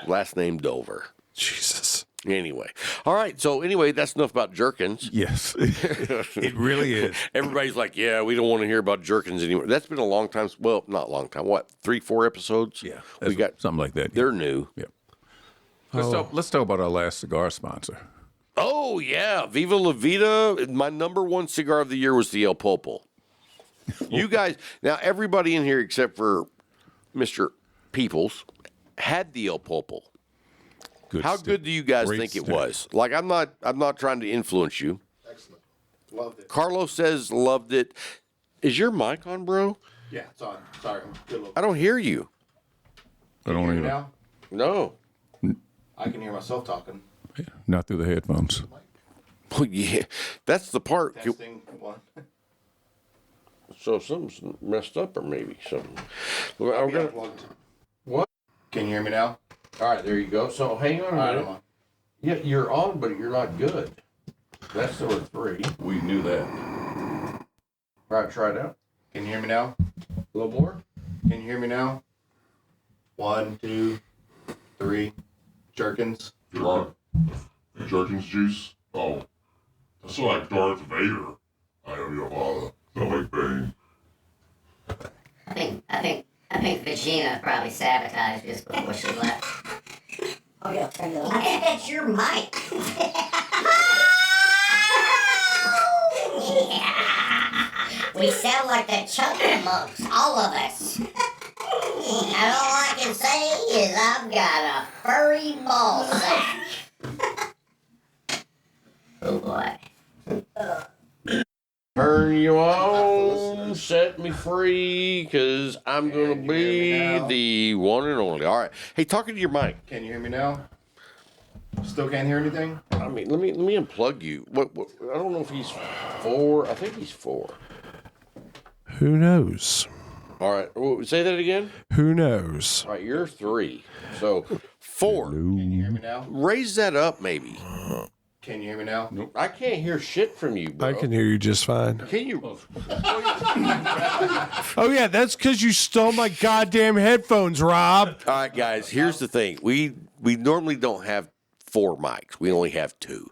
Last name Dover. Jesus. Anyway. All right. So anyway, that's enough about Jerkins. Yes. It really is. Everybody's like, yeah, we don't want to hear about Jerkins anymore. That's been a long time. Well, not a long time. What, 3-4 episodes? Yeah. We got something like that. They're new. Yeah. Let's talk about our last cigar sponsor. Oh, yeah. Viva La Vida. My number one cigar of the year was the El Popo. You guys, now everybody in here except for Mr. Peoples had the El Popo. Good How stick. good do you guys Great think it stick. was? Like, I'm not trying to influence you. Excellent. Loved it. Carlos says loved it. Is your mic on, bro? Yeah, it's on. Sorry. Good look. I don't hear you. I don't Hear me even. now? No. I can hear myself talking. Not through the headphones. Well, yeah, that's the part. Testing one. So something's messed up, or maybe something. Well, I'll I'm gonna- unplugged. What? Can you hear me now? All right, there you go. So hang on a All right, minute. I'm on. Yeah, you're on, but you're not good. That's number 3. We knew that. All right, try it out. Can you hear me now? A little more. Can you hear me now? 1, 2, 3. Jerkins. Jerkins juice? Oh. That's like Darth Vader. I know your father. Not like Bane. I think Vagina probably sabotaged us before she left. Oh yeah, that's your mic. Yeah. We sound like the Chunkamunks, all of us. And all I can say is I've got a furry ball sack. Oh boy. Turn you on, set me free, because I'm going to Can you hear me be now? the one and only. All right. Hey, talking to your mic. Can you hear me now? Still can't hear anything? I mean, let me unplug you. What? I don't know if he's 4. I think he's 4. Who knows? All right. Say that again. Who knows? All right, you're 3. So 4. Can you hear me now? Raise that up, maybe. Can you hear me now? Nope. I can't hear shit from you, bro. I can hear you just fine. Can you? Oh yeah, that's because you stole my goddamn headphones, Rob. All right, guys. Here's the thing. We normally don't have 4 mics. We only have 2,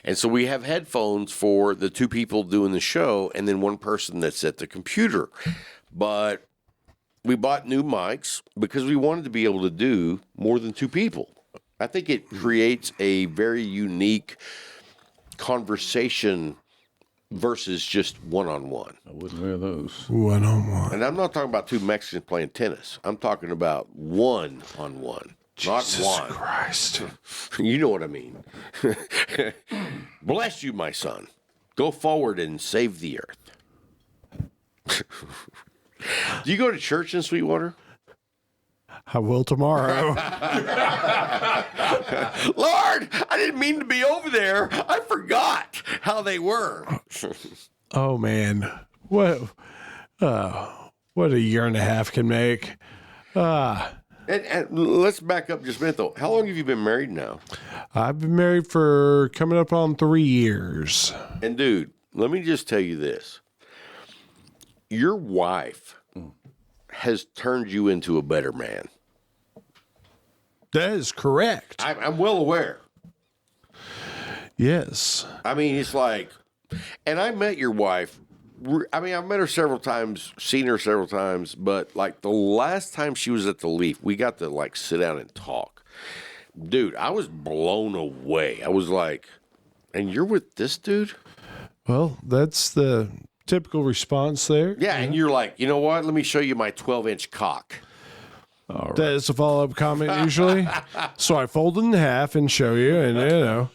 and so we have headphones for the 2 people doing the show, and then 1 person that's at the computer. But we bought new mics because we wanted to be able to do more than 2 people. I think it creates a very unique conversation versus just one-on-one. I wouldn't wear those. One-on-one. And I'm not talking about 2 Mexicans playing tennis. I'm talking about one-on-one, not Jesus one. Christ. You know what I mean. Bless you, my son. Go forward and save the earth. Do you go to church in Sweetwater? I will tomorrow. Lord, I didn't mean to be over there. I forgot how they were. Oh man, what a year and a half can make. And let's back up just a minute, though. How long have you been married now? I've been married for coming up on 3 years. And, dude, let me just tell you this. Your wife has turned you into a better man. That is correct. I'm well aware. Yes. I mean, it's like, and I met your wife. I mean, I've met her several times, seen her several times, but like the last time she was at the Leaf, we got to like sit down and talk. Dude, I was blown away. I was like, and you're with this dude? Well, that's the typical response there. Yeah, and you're like, you know what? Let me show you my 12-inch cock. That is a follow-up comment usually. So I fold it in half and show you, and you know.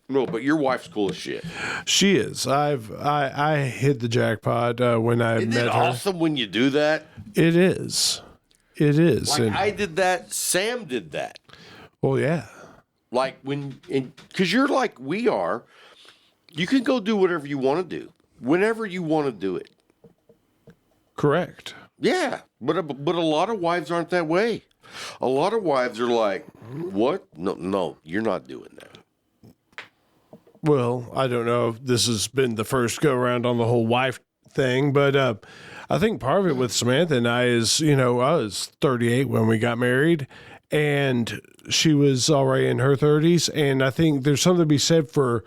No, but your wife's cool as shit. She is. I hit the jackpot when I Isn't met it her. awesome when you do that? It is. It is. Like And- I did that. Sam did that. well, yeah. Like because you're like we are, you can go do whatever you want to do, whenever you want to do it. Correct. Yeah, but a lot of wives aren't that way. A lot of wives are like, what? No, you're not doing that. Well, I don't know if this has been the first go around on the whole wife thing, but I think part of it with Samantha and I is, you know, I was 38 when we got married, and she was already in her 30s, and I think there's something to be said for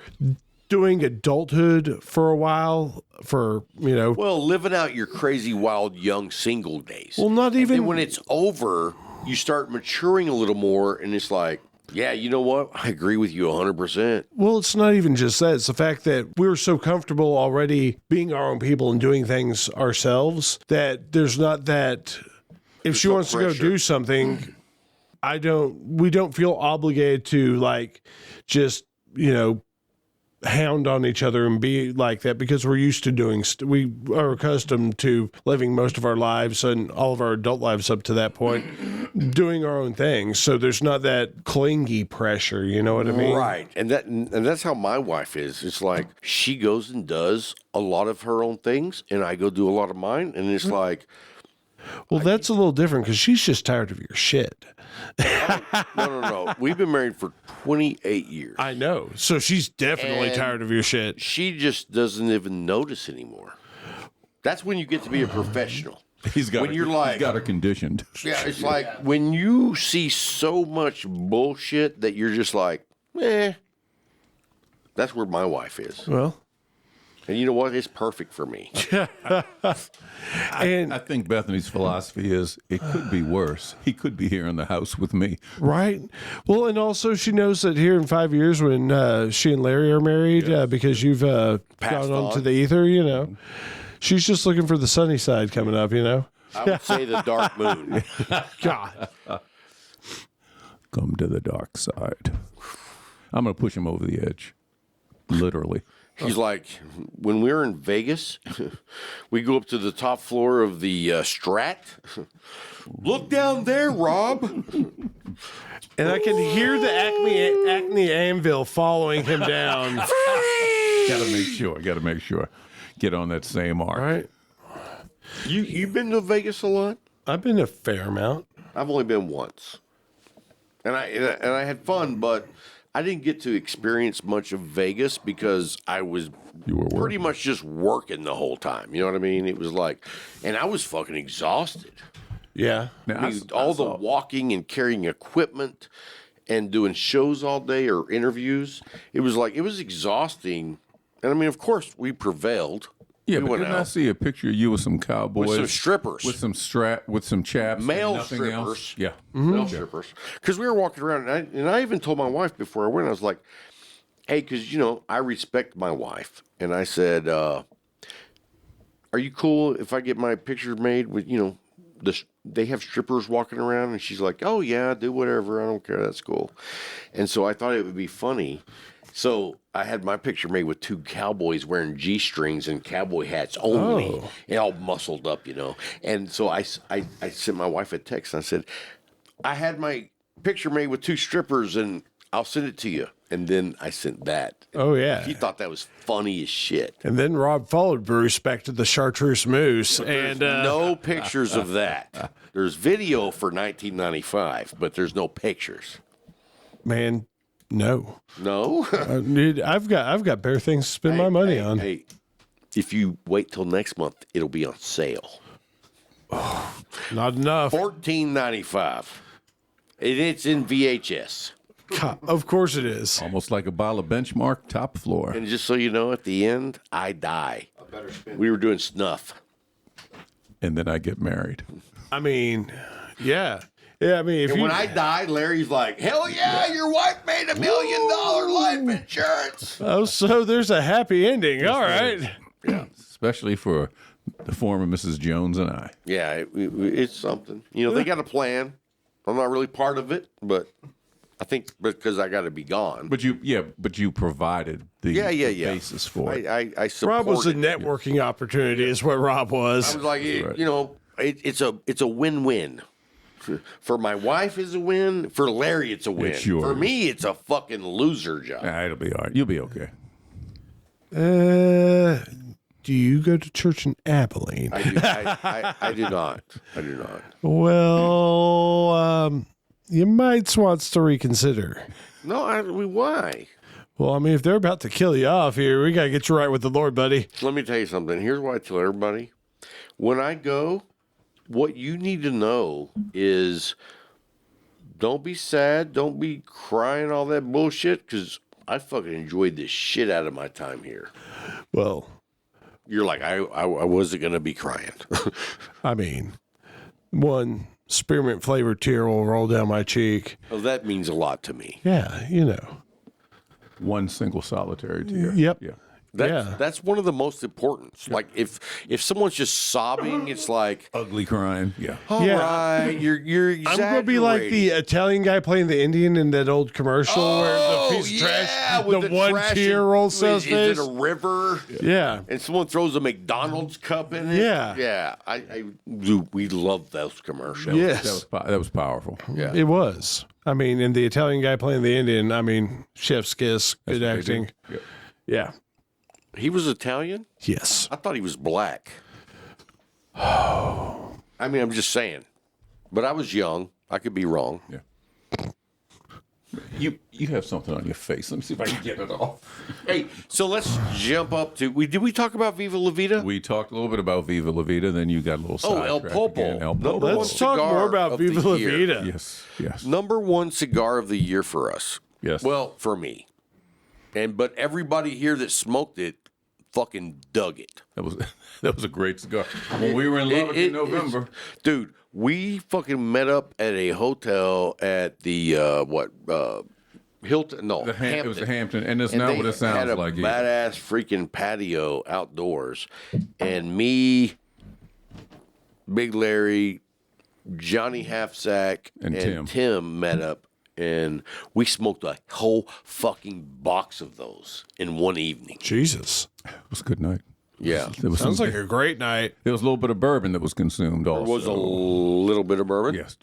doing adulthood for a while, for, you know, Well, living out your crazy, wild, young single days. well, not And even then when it's over, you start maturing a little more, and it's like, Yeah, you know what? I agree with you 100%. Well, it's not even just that. It's the fact that we're so comfortable already being our own people and doing things ourselves that there's not that if she no wants to pressure. go do something, we don't feel obligated to like just, hound on each other and be like that because we're used to doing, we are accustomed to living most of our lives and all of our adult lives up to that point, doing our own things. So there's not that clingy pressure, you know what I mean? Right. And that's how my wife is. It's like she goes and does a lot of her own things and I go do a lot of mine. And it's like, Well, that's a little different because she's just tired of your shit. no. We've been married for 28 years. I know. So she's definitely And tired of your shit. She just doesn't even notice anymore. That's when you get to be a professional. He's got her conditioned. Yeah, it's like when you see so much bullshit that you're just like, that's where my wife is. Well, and you know what? It's perfect for me. and I think Bethany's philosophy is it could be worse. He could be here in the house with me. right. Well, and also she knows that here in 5 years when she and Larry are married, because you've gone on to the ether, she's just looking for the sunny side coming up, I would say the dark moon. God. Come to the dark side. I'm going to push him over the edge. Literally. He's like, when we're in Vegas, we go up to the top floor of the Strat. Look down there, Rob. And I can hear the Acme Anvil following him down. Gotta make sure. Get on that same arc. Right. You've been to Vegas a lot? I've been a fair amount. I've only been once. And I had fun, but I didn't get to experience much of Vegas because I was pretty much just working the whole time. You know what I mean? It was like, and I was fucking exhausted. Yeah. I mean, all the walking and carrying equipment and doing shows all day or interviews. It was exhausting. And I mean, of course, we prevailed. Yeah, we but didn't I see a picture of you with some cowboys, with some strippers, with some chaps, male and nothing strippers, else? Yeah, male strippers. Because we were walking around, and I even told my wife before I went, I was like, "Hey, because I respect my wife," and I said, "Are you cool if I get my picture made with they have strippers walking around?" And she's like, "Oh yeah, do whatever. I don't care. That's cool." And so I thought it would be funny. So I had my picture made with two cowboys wearing G-strings and cowboy hats only, and all muscled up, And so I sent my wife a text, and I said, I had my picture made with two strippers, and I'll send it to you. And then I sent that. Oh, yeah. She thought that was funny as shit. And then Rob followed Bruce back to the Chartreuse Moose. And no pictures of that. There's video for 1995, but there's no pictures. Man, no. No? Dude, I've got better things to spend my money on. Hey, if you wait till next month, it'll be on sale. Not enough. $14.95. It's in VHS. God, of course it is. almost like a bottle of Benchmark, top floor. And just so you know, at the end, I die. We were doing snuff. And then I get married. I mean, yeah. Yeah, I mean, When I die, Larry's like, "Hell yeah, your wife made $1 million life insurance." Oh, so there's a happy ending. All right. Yeah, especially for the former Mrs. Jones and I. Yeah, it's something. They got a plan. I'm not really part of it, but I think because I got to be gone. But you provided the basis for it. I support Rob was a it. networking opportunity, is what Rob was. I was like, it's a win-win. For my wife, it's a win. For Larry, it's a win. It's yours. For me, it's a fucking loser job. It'll be all right. You'll be okay. Do you go to church in Abilene? I do not. I do not. Well, you might want to reconsider. No, why? Well, I mean, if they're about to kill you off here, we got to get you right with the Lord, buddy. Let me tell you something. Here's what I tell everybody. When I go, what you need to know is don't be sad. Don't be crying all that bullshit, because I fucking enjoyed the shit out of my time here. Well, You're like, I wasn't going to be crying. I mean, one, spearmint flavored tear will roll down my cheek. Oh, that means a lot to me. Yeah, you know. One single solitary tear. Yep. Yeah. That's one of the most important. Like if someone's just sobbing, it's like, Ugly crying. Yeah. all Yeah. right, you're I'm gonna be like the Italian guy playing the Indian in that old commercial where the piece of trash, with the one trash tear and- rolls down his is face. it a river? Yeah. And someone throws a McDonald's cup in it. Yeah. Yeah. We love those commercials. Yes, That was powerful. Yeah. it was. I mean, and the Italian guy playing the Indian, I mean, chef's kiss, good That's what they acting. do. Yep. Yeah. He was Italian? Yes. I thought he was black. I mean, I'm just saying. But I was young. I could be wrong. Yeah. You have something on your face. Let me see if I can get it off. Hey, so let's jump up to. Did we talk about Viva La Vida? We talked a little bit about Viva La Vida, then you got a little Oh, El sidetracked Popo. again. El Number Popo. one Let's talk cigar more about of the Viva La year. Vida. Yes. Number one cigar of the year for us. Yes. Well, for me. But everybody here that smoked it fucking dug it. That was a great cigar. When we were in Lubbock in November. Dude, we fucking met up at a hotel at the Hilton? No, Hampton. It was the Hampton, and it's And not they what it sounds had a like. either. badass freaking patio outdoors, and me, Big Larry, Johnny Halfsack, And Tim met up, and we smoked a whole fucking box of those in one evening. Jesus. It was a good night. Yeah, There was Sounds like a great night. there was a little bit of bourbon that was consumed also. there was a little bit of bourbon. Yes,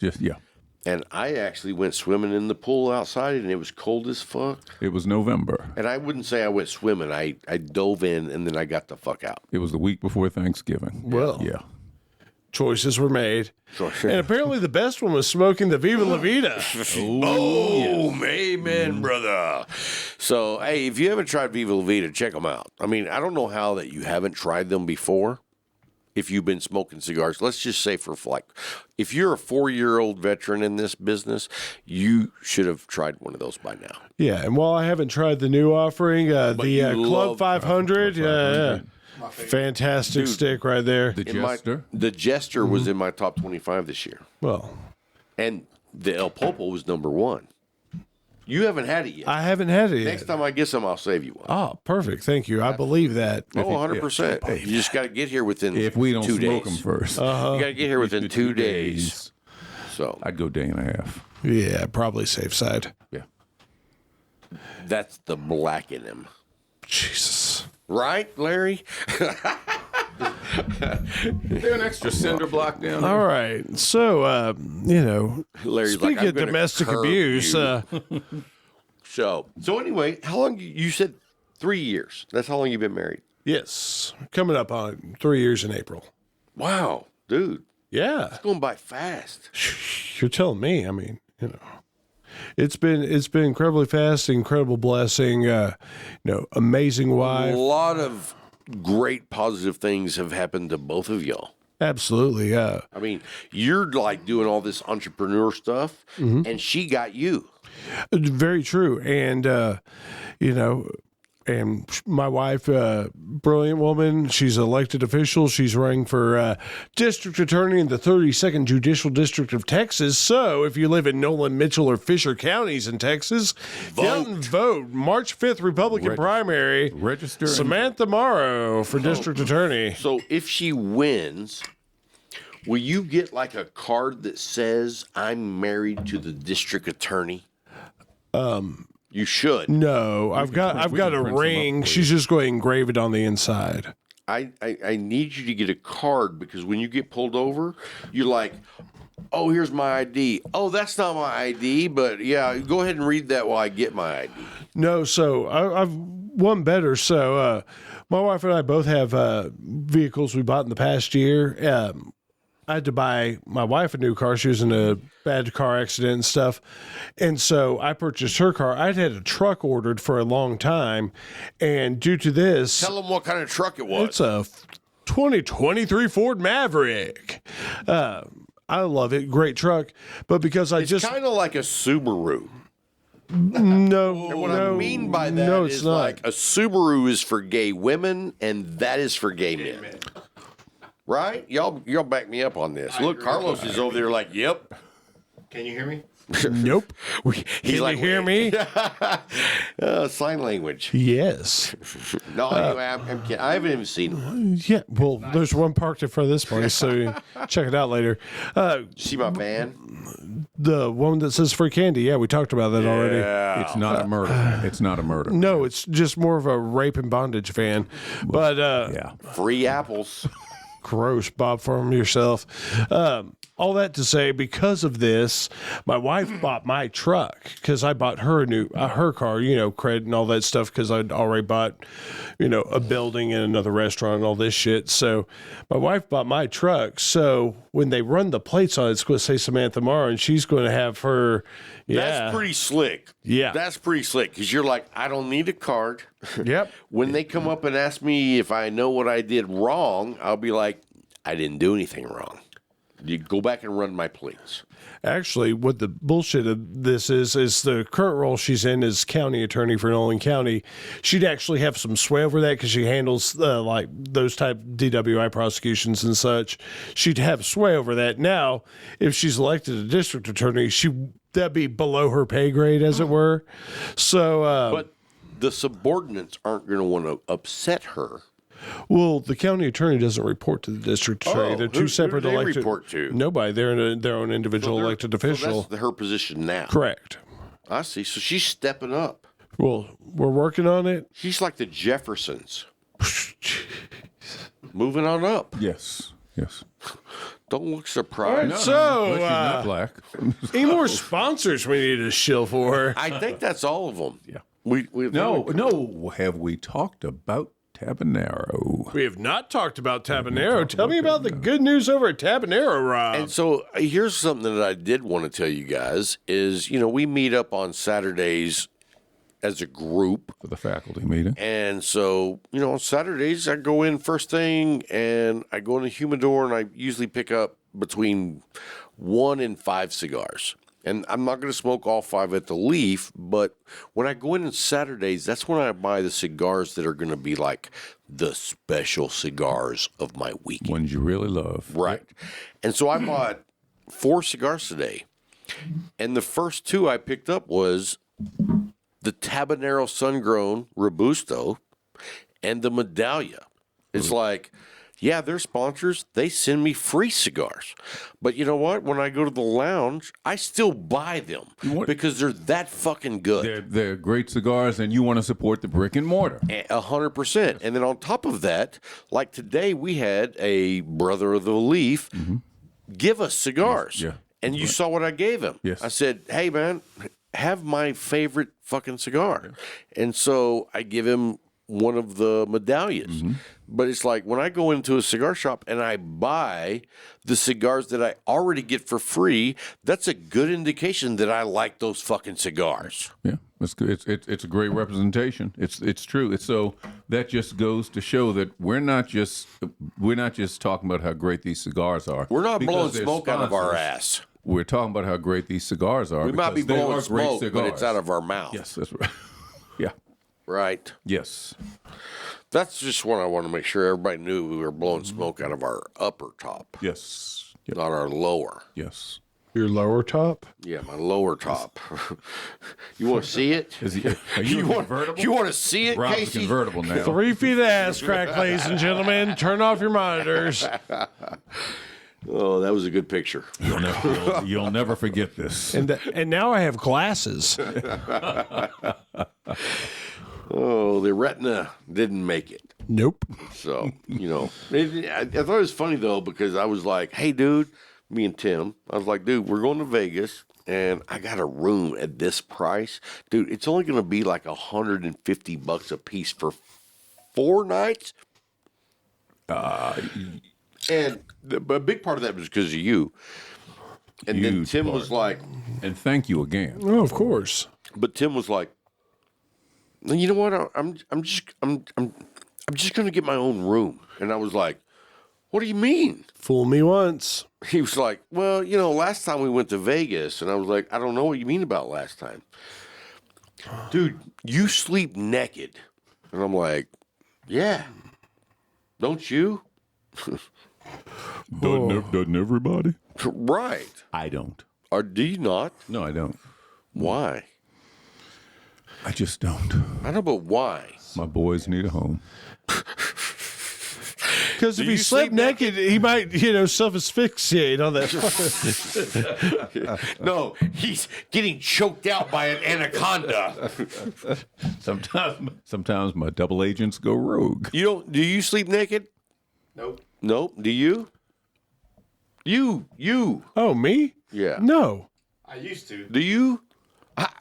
And I actually went swimming in the pool outside, and it was cold as fuck. It was November. And I wouldn't say I went swimming. I dove in, and then I got the fuck out. It was the week before Thanksgiving. Well. Yeah. Choices were made. Sure. And apparently the best one was smoking the Viva La Vida. Oh, amen, brother. So, hey, if you haven't tried Viva La Vida, check them out. I mean, I don't know how that you haven't tried them before. If you've been smoking cigars, let's just say if you're a 4-year-old veteran in this business, you should have tried one of those by now. Yeah, and while I haven't tried the new offering, the you Club love 500, Club 500. fantastic stick right there. The Jester. The Jester was in my top 25 this year. Well, And the El Popo was number 1. You haven't had it yet. I haven't had it yet. Next time I get some, I'll save you one. Oh, perfect. Thank you. I believe that. Oh, 100%. You just got to get here within If we don't 2 smoke days. them first, You got to get here within 2 days. So I'd go day and a half. Yeah, probably safe side. Yeah. that's the black in him. Jesus. Right, Larry? Is there an extra cinder block down there? All right. So, Larry's like, speaking I'm of gonna domestic curb abuse, you. So anyway, how long, you said 3 years. That's how long you've been married. yes, coming up on 3 years in April. Wow, dude. Yeah. It's going by fast. You're telling me. I mean, it's been incredibly fast, incredible blessing. Amazing A wife. lot of great positive things have happened to both of y'all. Absolutely. I mean, you're like doing all this entrepreneur stuff, and she got you. Very true. And, and my wife, brilliant woman, she's an elected official. She's running for district attorney in the 32nd Judicial District of Texas. So if you live in Nolan, Mitchell, or Fisher counties in Texas, get out and vote. March 5th, Republican primary. Register. Samantha Morrow for district attorney. So if she wins, will you get like a card that says, I'm married to the district attorney? You should. No, I've got a print some up ring. for you. She's just going to engrave it on the inside. I need you to get a card because when you get pulled over, you're like, oh, here's my ID. Oh, that's not my ID, but yeah, go ahead and read that while I get my ID. No, so I've one better. So my wife and I both have vehicles we bought in the past year. I had to buy my wife a new car. She was in a bad car accident and stuff. And so I purchased her car. I'd had a truck ordered for a long time. And due to this, Tell them what kind of truck it was. it's a 2023 Ford Maverick. I love it. Great truck. But because I It's just, kind of like a Subaru. no, And what no, I mean by that no, it's is not. like a Subaru is for gay women and that is for gay men. Right? Y'all back me up on this. Look, Carlos is over there like, yep. Can you hear me? Nope. He's Can you hear me? Sign language. Yes. No, anyway, I'm kidding. I haven't even seen him. Yeah. Well, there's one parked in front of this place, so check it out later. See my van? The one that says free candy. Yeah, we talked about that already. It's not a murder. It's not a murder. No, it's just more of a rape and bondage van. But Yeah. Free apples. gross, Bob, from yourself. All that to say, because of this, my wife bought my truck because I bought her a new her car, credit and all that stuff because I'd already bought, a building and another restaurant and all this shit. So my wife bought my truck. So when they run the plates on it, it's going to say Samantha Marr, and she's going to have her. Yeah, That's pretty slick. Yeah. That's pretty slick because you're like, I don't need a card. Yep. When they come up and ask me if I know what I did wrong, I'll be like, I didn't do anything wrong. You go back and run my plates. Actually, what the bullshit of this is the current role she's in is county attorney for Nolan County. She'd actually have some sway over that because she handles like those type DWI prosecutions and such. She'd have sway over that. Now, if she's elected a district attorney, that'd be below her pay grade, as it were. So, But the subordinates aren't going to want to upset her. well, the county attorney doesn't report to the district attorney. Oh, They're who two separate do they elected. report to? Nobody. They're their own individual elected official. So that's her position now. Correct. I see. So she's stepping up. Well, we're working on it. She's like the Jeffersons. Moving on up. Yes. Yes. Don't look surprised. So, But she's not black. any more sponsors we need to shill for? I think that's all of them. Yeah. We No. Have we talked about Tabanero? We have not talked about Tabanero. Tell me about the good news over at Tabanero, Rob. And so here's something that I did want to tell you guys is, we meet up on Saturdays as a group. For the faculty meeting. And so, on Saturdays, I go in first thing and I go in the humidor and I usually pick up between 1 and 5 cigars. And I'm not going to smoke all 5 at the leaf, but when I go in on Saturdays, that's when I buy the cigars that are going to be like the special cigars of my weekend. Ones you really love. Right. And so I bought 4 cigars today. And the first 2 I picked up was the Tabanero Sun-Grown Robusto and the Medallia. It's like, yeah, they're sponsors. They send me free cigars. But you know what? When I go to the lounge, I still buy them because they're that fucking good. They're great cigars, and you want to support the brick and mortar. 100%. And then on top of that, like today, we had a brother of the leaf give us cigars. Yeah. And you saw what I gave him. Yes. I said, hey, man, have my favorite fucking cigar. And so I give him one of the medallions. But it's like when I go into a cigar shop and I buy the cigars that I already get for free, that's a good indication that I like those fucking cigars. Yeah, it's good. It's a great representation. It's true. It's so that just goes to show that we're not just talking about how great these cigars are. We're not because blowing they're smoke out of our sponsors. ass. We're talking about how great these cigars are. We might be because they blowing are great smoke, but cigars. it's out of our mouth. Yes, that's right. Yeah. Right? Yes. That's just what I want to make sure everybody knew we were blowing smoke out of our upper top, Yes. Yep. not our lower. Yes. Your lower top? Yeah, my lower top. You want to see it? Are you, a convertible? You want to see it, Rob's Casey? a convertible now. 3 feet of ass crack, ladies and gentlemen. Turn off your monitors. Oh, that was a good picture. You'll never forget this. And now I have glasses. Oh, the retina didn't make it. Nope. So, I thought it was funny, though, because I was like, hey, dude, me and Tim, I was like, dude, we're going to Vegas, and I got a room at this price. Dude, it's only going to be like $150 a piece for 4 nights. And a big part of that was because of you. And then Huge Tim part. was like, And thank you again. Oh, of course. but Tim was like, you know what? I'm just going to get my own room. And I was like, what do you mean? Fool me once. He was like, well, last time we went to Vegas. And I was like, I don't know what you mean about last time. Dude, you sleep naked. And I'm like, yeah. Don't you? Doesn't everybody? Right. I don't. Or do you not? No, I don't. Why? I just don't. I know, but why? My boys need a home. Because if Do he you slept sleep naked, he might, self-asphyxiate on that. No, he's getting choked out by an anaconda. Sometimes my double agents go rogue. You don't? Do you sleep naked? Nope. Nope. Do you? You. Oh, me? Yeah. No. I used to. Do you?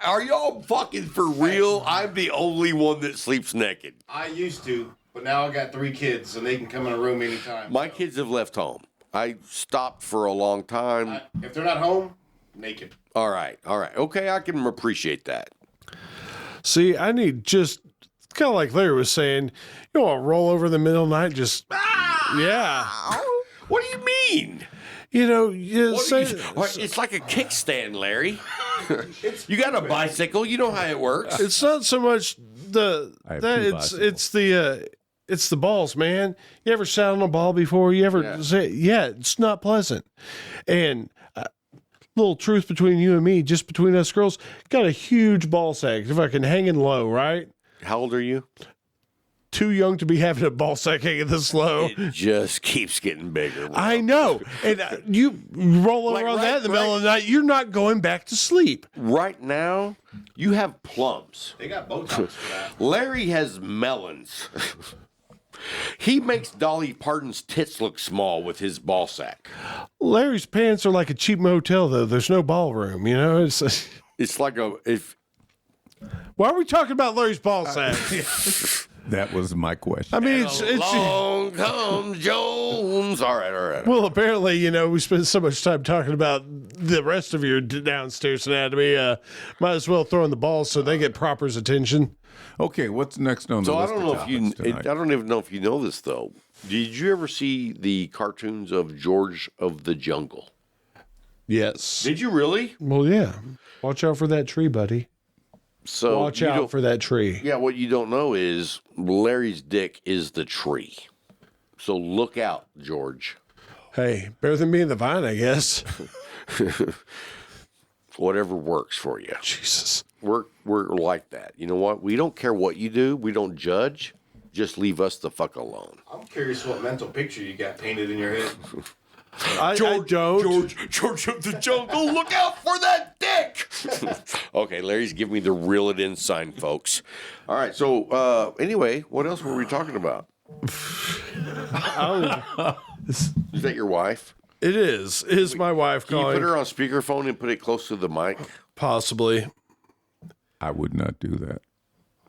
Are y'all fucking for real? I'm the only one that sleeps naked. I used to, but now I got 3 kids, and they can come in a room anytime. My kids have left home. I stopped for a long time. If they're not home, naked. All right. Okay, I can appreciate that. See, I need just kind of like Larry was saying, you want to roll over in the middle of the night, just yeah. What do you mean? It's like a kickstand, Larry. You got a bicycle. You know how it works. It's not so much it's the balls, man. You ever sat on a ball before? You ever say, it's not pleasant. And little truth between you and me, just between us girls, got a huge ball sack. If I can hanging low, right? How old are you? Too young to be having a ball sack hanging this low. It just keeps getting bigger. I know. And you roll over on that in the middle of the night, you're not going back to sleep. Right now, you have plums. They got Botox for that. Larry has melons. He makes Dolly Parton's tits look small with his ball sack. Larry's pants are like a cheap motel, though. There's no ballroom, It's like Why are we talking about Larry's ball sack? That was my question. I mean, Long comes Jones. All right. Well, apparently, we spend so much time talking about the rest of your downstairs anatomy. Might as well throw in the balls so they get proper's attention. Okay, what's next on the So I list don't of know if you. topics tonight? I don't even know if you know this though. Did you ever see the cartoons of George of the Jungle? Yes. Did you really? Well, yeah. Watch out for that tree, buddy. So Watch out for that tree. Yeah, what you don't know is Larry's dick is the tree. So look out, George. Hey, better than being the vine, I guess. Whatever works for you. Jesus. We're like that. You know what? We don't care what you do. We don't judge. Just leave us the fuck alone. I'm curious what mental picture you got painted in your head. I don't. George of the Jungle, look out for that dick. Okay, Larry's giving me the reel it in sign, folks. All right, so anyway, what else were we talking about? Is that your wife? It is. Is my wife Can you calling? put her on speakerphone and put it close to the mic? Possibly. I would not do that.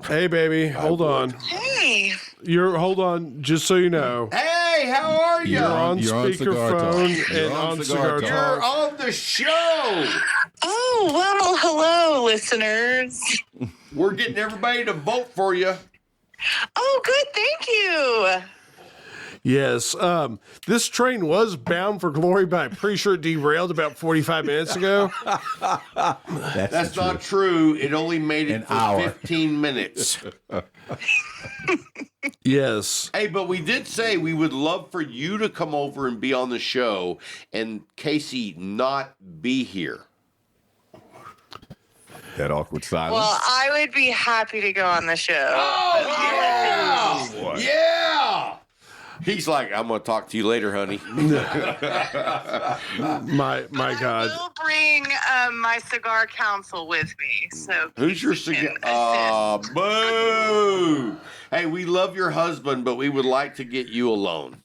Hey, baby, hold on. Hey. Hold on, just so you know. Hey, how are you? You're on You're on Cigar Talk. speakerphone You're and on on Cigar Cigar Talk. You're Talk. on the show. Oh, well, hello, listeners. We're getting everybody to vote for you. Oh, good. Thank you. Yes. This train was bound for glory, but I'm pretty sure it derailed about 45 minutes ago. That's not true. It only made it An for hour. 15 minutes. Yes. Hey, but we did say we would love for you to come over and be on the show and Casey not be here. That awkward silence. Well, I would be happy to go on the show. Oh, yeah! Yeah! He's like, I'm going to talk to you later, honey. My God. I will bring my cigar counsel with me. So Who's your cigar? Boo! Hey, we love your husband, but we would like to get you alone.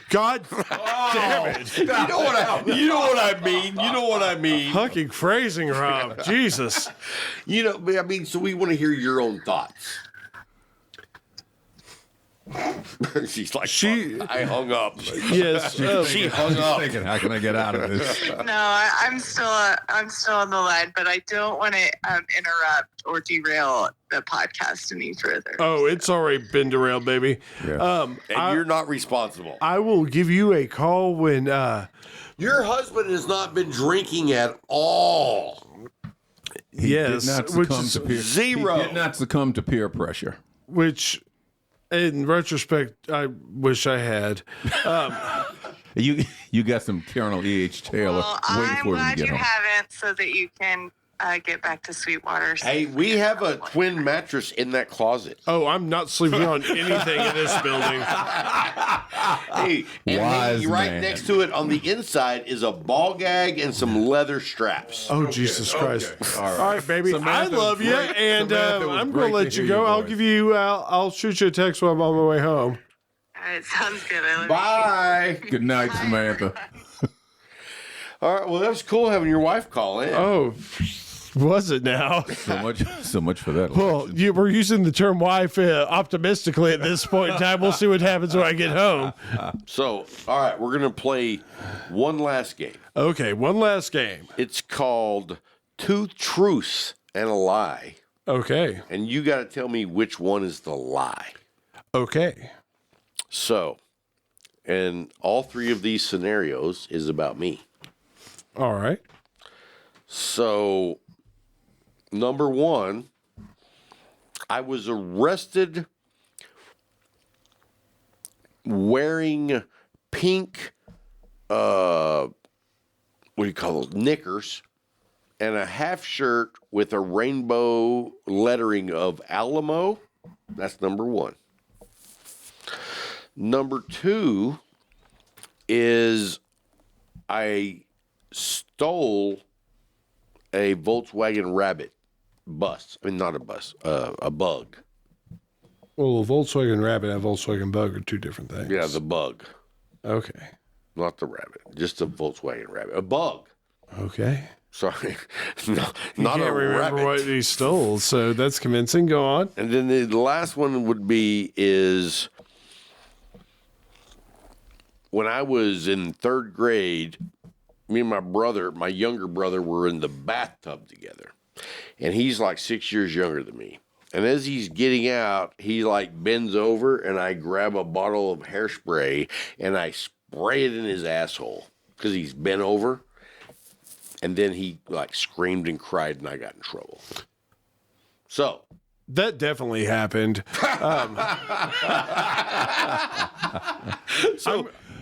God damn it. You know what I mean. You know what I mean. Fucking phrasing, Rob. Jesus. You know, I mean, so we want to hear your own thoughts. She's like, I hung up. Yes. She hung up. Thinking, how can I get out of this? No, I'm still on the line, but I don't want to interrupt or derail the podcast any further. Oh, it's already been derailed, baby. Yeah. And you're not responsible. I will give you a call when Your husband has not been drinking at all. He yes, did not which succumb is to peer. Zero. He did not succumb to peer pressure. which in retrospect I wish I had. You got some Colonel E.H. Taylor Well, waiting I'm for you to glad get you home. haven't, so that you can get back to Sweetwater. Hey, we have a twin mattress in that closet. Oh, I'm not sleeping on anything in this building. Hey, and Wise right man. next to it on the inside is a ball gag and some leather straps. Oh, Jesus Christ. All All right, baby. Samantha, I love you, great- and Samantha, it was I'm great going to to let you hear go. your I'll voice. give you. I'll shoot you a text when I'm on my way home. All right, sounds good. I love you. Bye. Good night, Samantha. All right. Well, that was cool having your wife call in. Oh, was it now? So much for that. Well, we're using the term wife optimistically at this point in time. We'll see what happens when I get home. So, all right, we're gonna play one last game. Okay, one last game. It's called Two Truths and a Lie, Okay. and you got to tell me which one is the lie. Okay. So, and all three of these scenarios is about me. All right. So, number one, I was arrested wearing pink, what do you call those, knickers, and a half shirt with a rainbow lettering of Alamo. That's number one. Number two is I stole a Volkswagen Rabbit bus. I mean, not a bus, a bug. Well, a Volkswagen Rabbit and a Volkswagen Bug are two different things. Yeah, the bug, Okay. not the rabbit, just a Volkswagen Rabbit. A bug. Okay. Sorry, no, You not can't a remember rabbit. what he stole, so that's convincing. Go on. And then the last one would be is when I was in third grade, me and my brother, my younger brother, were in the bathtub together. And he's like 6 years younger than me. And as he's getting out, he like bends over and I grab a bottle of hairspray and I spray it in his asshole because he's bent over. And then he like screamed and cried and I got in trouble. So That definitely happened.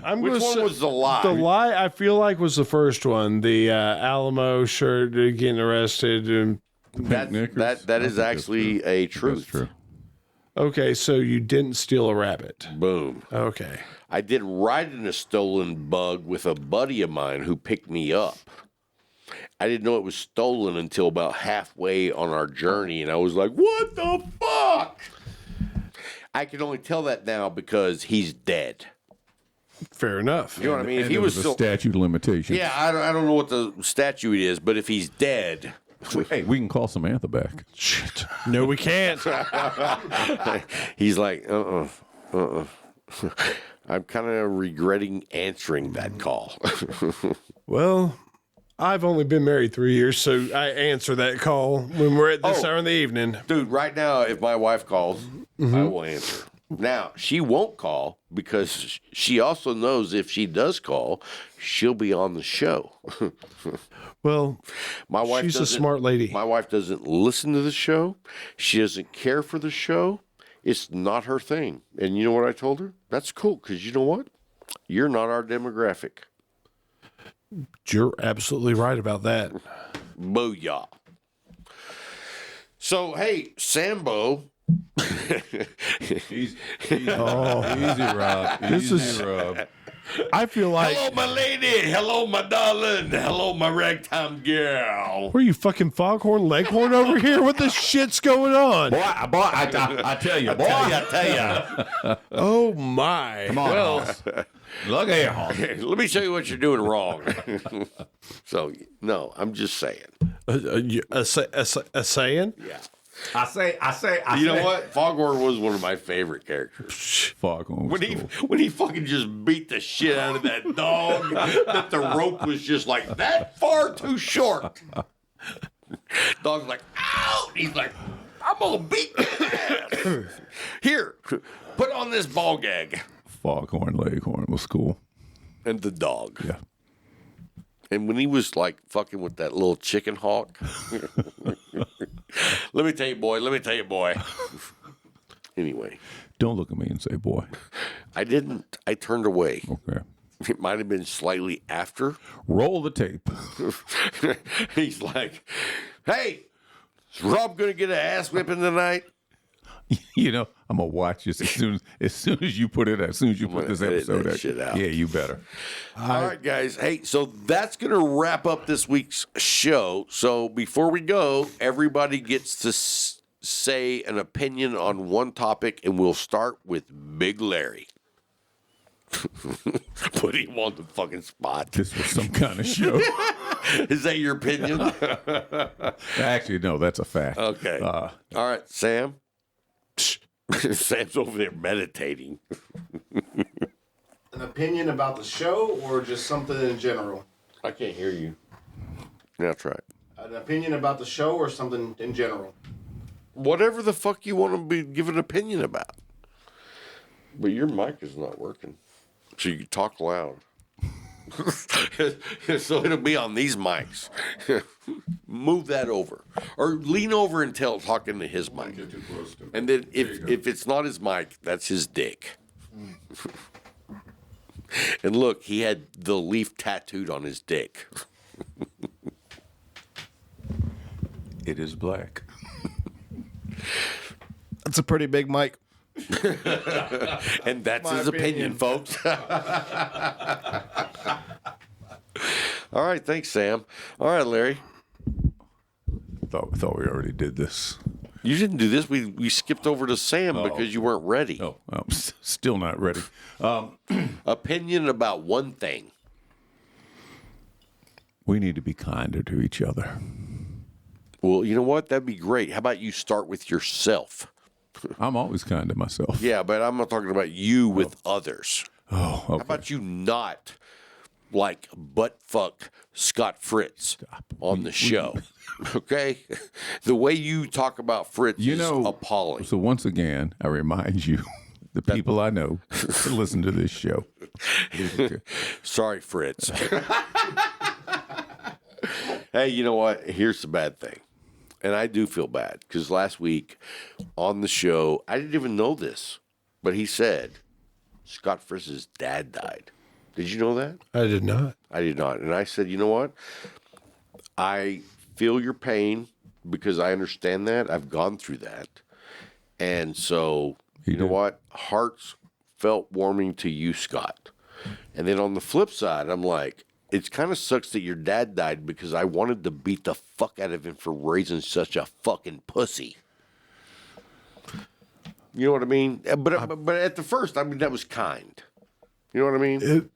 I'm which gonna one say- was the lie? The lie I feel like was the first one, the Alamo shirt, getting arrested, and That knickers? that I is think that's actually a truth. That's true. okay, so you didn't steal a rabbit. Boom. Okay, I did ride in a stolen bug with a buddy of mine who picked me up. I didn't know it was stolen until about halfway on our journey, and I was like, "What the fuck?" I can only tell that now because he's dead. fair enough. You know what I mean? If And he there was a still, statute of limitations. yeah, I don't know what the statute is, but if he's dead, Hey, we can call Samantha back. Shit. No, we can't. he's like, I'm kind of regretting answering that call. Well, I've only been married 3 years, so I answer that call when we're at this Oh. hour in the evening. Dude, right now, if my wife calls, I will answer. Now, she won't call because she also knows if she does call, she'll be on the show. Well, My wife she's a doesn't- smart lady. My wife doesn't listen to the show. She doesn't care for the show. It's not her thing. And you know what I told her? That's cool because you know what? You're not our demographic. You're absolutely right about that. Booyah. So, hey, Sambo. Easy, Rob. This is- Rob. I feel like. Hello, my lady. Hello, my darling. Hello, my ragtime girl. Were you fucking foghorn leghorn over here? What the shit's going on? Boy, I tell you, boy. I tell ya. Oh my. Come on, Hoss. Look here, Hoss. Let me show you what you're doing wrong. So, no, I'm just saying. A saying? Yeah. I say. You know what? Foghorn was one of my favorite characters. Foghorn was cool. When he fucking just beat the shit out of that dog, that the rope was just like that far too short. Dog's like, ow! He's like, I'm gonna beat your ass. Here, put on this ball gag. Foghorn Leghorn was cool. And the dog. Yeah. And when he was like fucking with that little chicken hawk, let me tell you, boy. Anyway, Don't look at me and say, boy. I didn't. I turned away. Okay. It might have been slightly after. Roll the tape. He's like, "Hey, is Rob going to get an ass whipping tonight?" You know, I'm gonna watch this as soon as you put this episode that shit out. Yeah, you better. All right, guys. Hey, so that's going to wrap up this week's show. So before we go, everybody gets to say an opinion on one topic, and we'll start with Big Larry. Put him on the fucking spot. This was some kind of show. Is that your opinion? Actually, no, that's a fact. Okay. All right, Sam. Sam's over there meditating. An opinion about the show or just something in general? I can't hear you. That's right. An opinion about the show or something in general? Whatever the fuck you want to give an opinion about. But your mic is not working. So you can talk loud. So it'll be on these mics. Move that over. Or lean over and talking to his mic. And then if it's not his mic, that's his dick. And look, he had the leaf tattooed on his dick. It is black. That's a pretty big mic. And that's My his opinion, folks. All right, thanks, Sam. All right, Larry. Thought we already did this. You didn't do this. We skipped over to Sam because you weren't ready. Oh, I'm still not ready. Opinion about one thing. We need to be kinder to each other. Well, you know what? That'd be great. How about you start with yourself? I'm always kind to myself. Yeah, but I'm not talking about you with others. Oh, okay. How about you not like butt fuck Scott Fritz on the show? Okay? The way you talk about Fritz is appalling. So once again, I remind you, the people I know to listen to this show. Sorry, Fritz. Hey, you know what? Here's the bad thing. And I do feel bad because last week on the show, I didn't even know this, but he said Scott Fritz's dad died. Did you know that? I did not. I did not. And I said, you know what? I feel your pain because I understand that. I've gone through that. And so, you know what? Hearts felt warming to you, Scott. And then on the flip side, I'm like, it kind of sucks that your dad died because I wanted to beat the fuck out of him for raising such a fucking pussy. You know what I mean? But at the first, I mean, that was kind. You know what I mean?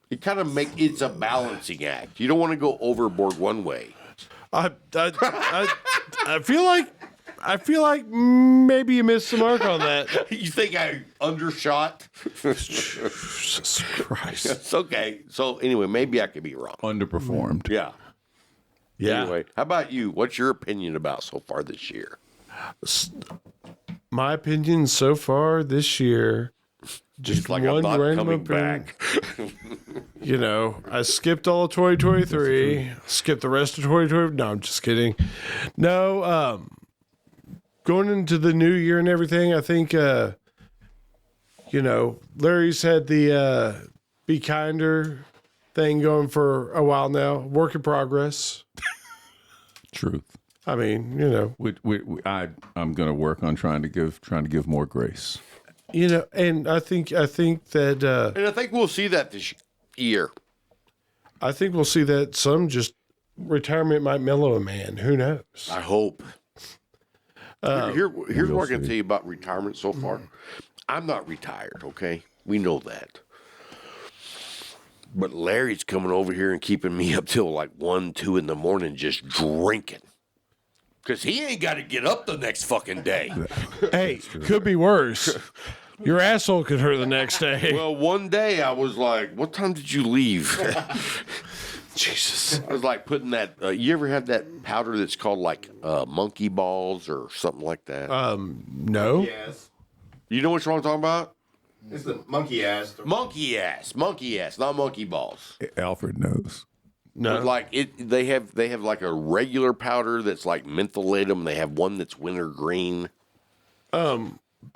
It kind of it's a balancing act. You don't want to go overboard one way. I feel like maybe you missed the mark on that. You think I undershot? Jesus Christ. It's okay. So anyway, maybe I could be wrong. Underperformed. Yeah. Yeah. Anyway, how about you? What's your opinion about so far this year? My opinion so far this year, just like one I'm not random coming opinion. back. You know, I skipped all of 2023, skipped the rest of 2020. No, I'm just kidding. No, going into the new year and everything, I think, you know, Larry's had the be kinder thing going for a while now. Work in progress. Truth. I mean, you know, I'm going to work on trying to give more grace. you know, and I think that And I think we'll see that this year. I think we'll see that some just retirement might mellow a man. Who knows? I hope. Here's we'll what I can see. tell you about retirement so far. I'm not retired, okay? We know that. But Larry's coming over here and keeping me up till like 1, 2 in the morning just drinking. Because he ain't got to get up the next fucking day. Hey, could be worse. Your asshole could hurt the next day. Well, one day I was like, what time did you leave? Jesus. I was like putting that, you ever had that powder that's called like monkey balls or something like that? No. Yes. You know which one I'm talking about? It's the monkey ass. Monkey ass, not monkey balls. Alfred knows. No. But like they have like a regular powder that's like mentholatum. They have one that's wintergreen.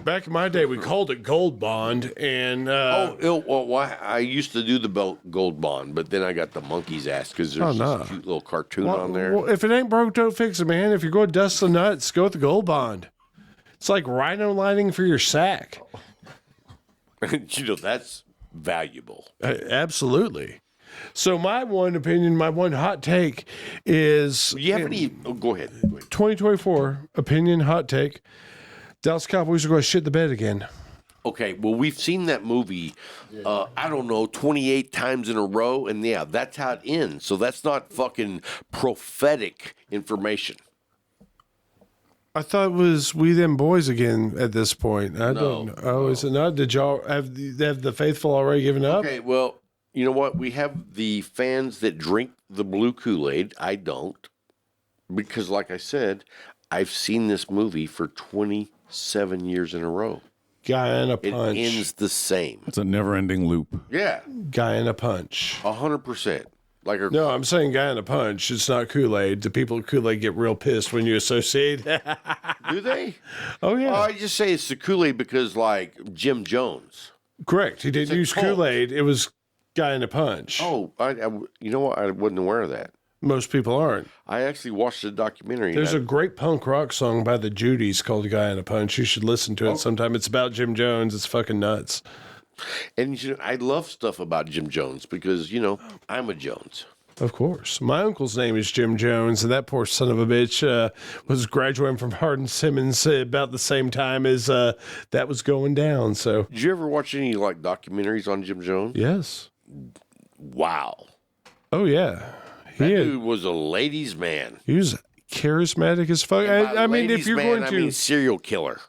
Back in my day, we called it Gold Bond, and I used to do the Gold Bond, but then I got the monkey's ass because there's just a cute little cartoon on there. Well, if it ain't broke, don't fix it, man. If you're going to dust the nuts, go with the Gold Bond. It's like rhino lining for your sack. That's valuable. Absolutely. So my one opinion, my one hot take is... You have any... Oh, go ahead. 2024 opinion, hot take. Dallas Cowboys are going to shit the bed again. Okay, well, we've seen that movie, 28 times in a row, and yeah, that's how it ends. So that's not fucking prophetic information. I thought it was We Them Boys again at this point. I don't know. Oh, is it not? Did y'all have the faithful already given up? Okay, well, you know what? We have the fans that drink the blue Kool-Aid. I don't. Because, like I said, I've seen this movie for 27 years in a row. Guyana Punch. It ends the same. It's a never-ending loop. Yeah. Guyana Punch. 100%. No, I'm saying Guyana Punch. It's not Kool-Aid. The people at Kool-Aid get real pissed when you associate. Do they? Oh, yeah. I just say it's the Kool-Aid because, like, Jim Jones. Correct. He didn't use Kool-Aid. It was Guyana Punch. Oh, you know what? I wasn't aware of that. Most people aren't. I actually watched the documentary. There's a great punk rock song by the Judies called Guyana Punch. You should listen to it sometime. It's about Jim Jones. It's fucking nuts. And I love stuff about Jim Jones because, I'm a Jones. Of course. My uncle's name is Jim Jones, and that poor son of a bitch was graduating from Hardin Simmons about the same time as that was going down. So, did you ever watch any documentaries on Jim Jones? Yes. Wow. Oh yeah, that dude was a ladies' man. He was charismatic as fuck. I mean, if you're going to serial killer.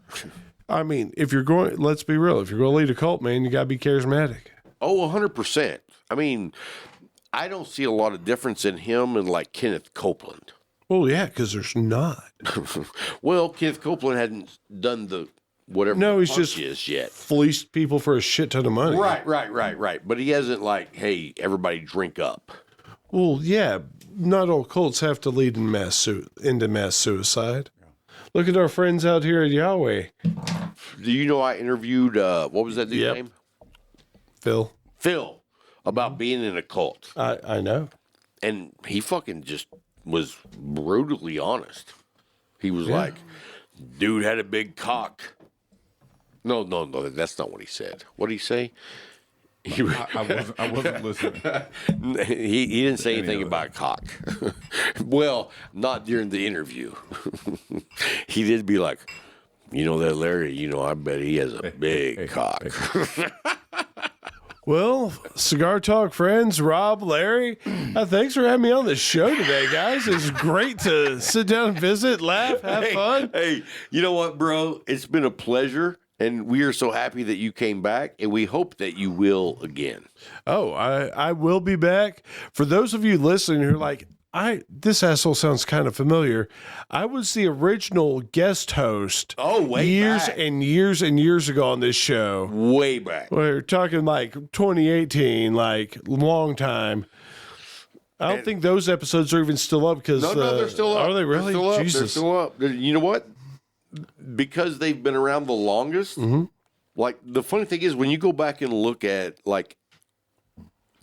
I mean, if you're going, let's be real. If you're going to lead a cult, man, you got to be charismatic. Oh, 100%. I mean, I don't see a lot of difference in him and Kenneth Copeland. Well, yeah, because there's not. Well, Kenneth Copeland hadn't done the whatever. No, he's just yet fleeced people for a shit ton of money. Right. But he hasn't hey, everybody drink up. Well, yeah, not all cults have to lead into mass suicide. Look at our friends out here at Yahweh. Do you know I interviewed, what was that dude's name? Phil, about being in a cult. I know. And he fucking just was brutally honest. He was like, dude had a big cock. No, that's not what he said. What did he say? I wasn't listening. He didn't say anything about cock. Well, not during the interview. He did be like, that Larry, I bet he has a big cock. Well, Cigar Talk friends, Rob, Larry, thanks for having me on the show today, guys. It's great to sit down and visit, laugh, have fun. Hey, you know what, bro? It's been a pleasure. And we are so happy that you came back, and we hope that you will again. Oh, I will be back. For those of you listening who are like, this asshole sounds kind of familiar. I was the original guest host. Oh, way years back. and years and years ago on this show. Way back. We're talking 2018, long time. I don't think those episodes are even still up because no, they're still up. Are they really? They're still up. Jesus. They're still up. You know what? Because they've been around the longest. Mm-hmm. The funny thing is when you go back and look at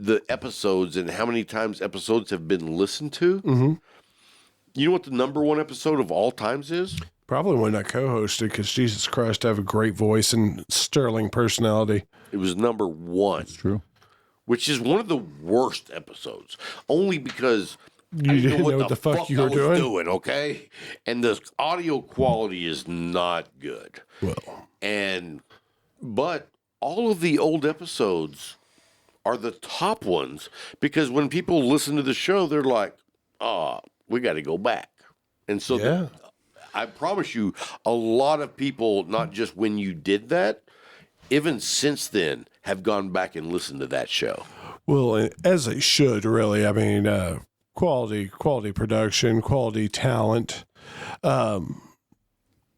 the episodes and how many times episodes have been listened to, you know what the number one episode of all times is? Probably when I co-hosted because Jesus Christ, I have a great voice and sterling personality. It was number one. That's true. Which is one of the worst episodes, only because you didn't know what the fuck you were doing, okay? And the audio quality is not good. But all of the old episodes are the top ones because when people listen to the show, they're like, we got to go back. And so I promise you, a lot of people, not just when you did that, even since then, have gone back and listened to that show. Well, as they should, really. I mean, quality production, quality talent.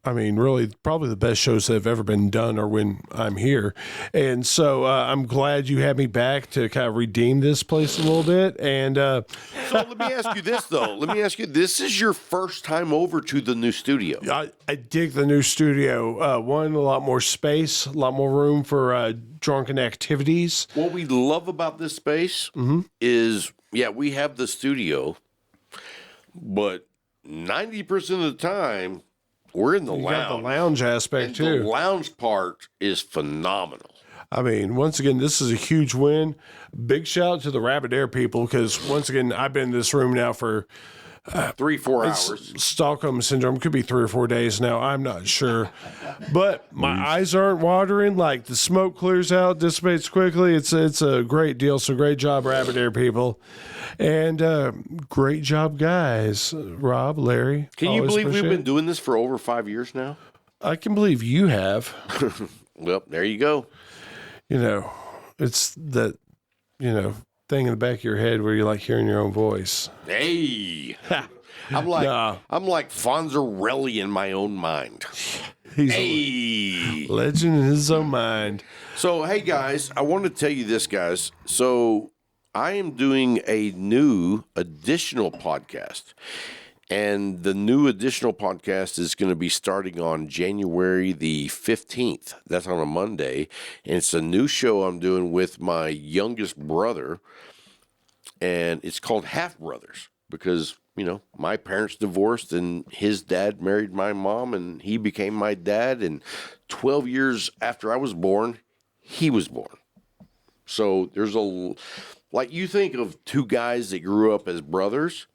I mean, really, probably the best shows that have ever been done are when I'm here. And so I'm glad you had me back to kind of redeem this place a little bit. And So let me ask you this, though. This is your first time over to the new studio. I dig the new studio. One, a lot more space, a lot more room for drunken activities. What we love about this space is, we have the studio, but 90% of the time, we're in the You lounge. got the lounge aspect, And too. the lounge part is phenomenal. I mean, once again, this is a huge win. Big shout out to the Rabbit Air people because, once again, I've been in this room now for 3-4 hours. Stockholm Syndrome. Could be 3 or 4 days now. I'm not sure. But my eyes aren't watering. Like, the smoke clears out, dissipates quickly. It's a great deal. So great job, Rabbit Air people. And great job, guys. Rob, Larry. Can you always believe we've appreciate been it. doing this for over 5 years now? I can believe you have. Well, there you go. You know, it's that, thing in the back of your head where you like hearing your own voice. Hey. I'm like Fonzarelli in my own mind. He's Hey. a legend in his own mind. So, hey, guys, I want to tell you this, guys. So, I am doing a new additional podcast. And the new additional podcast is going to be starting on January the 15th. That's on a Monday. And it's a new show I'm doing with my youngest brother. And it's called Half Brothers because, my parents divorced and his dad married my mom and he became my dad. And 12 years after I was born, he was born. So there's like you think of two guys that grew up as brothers.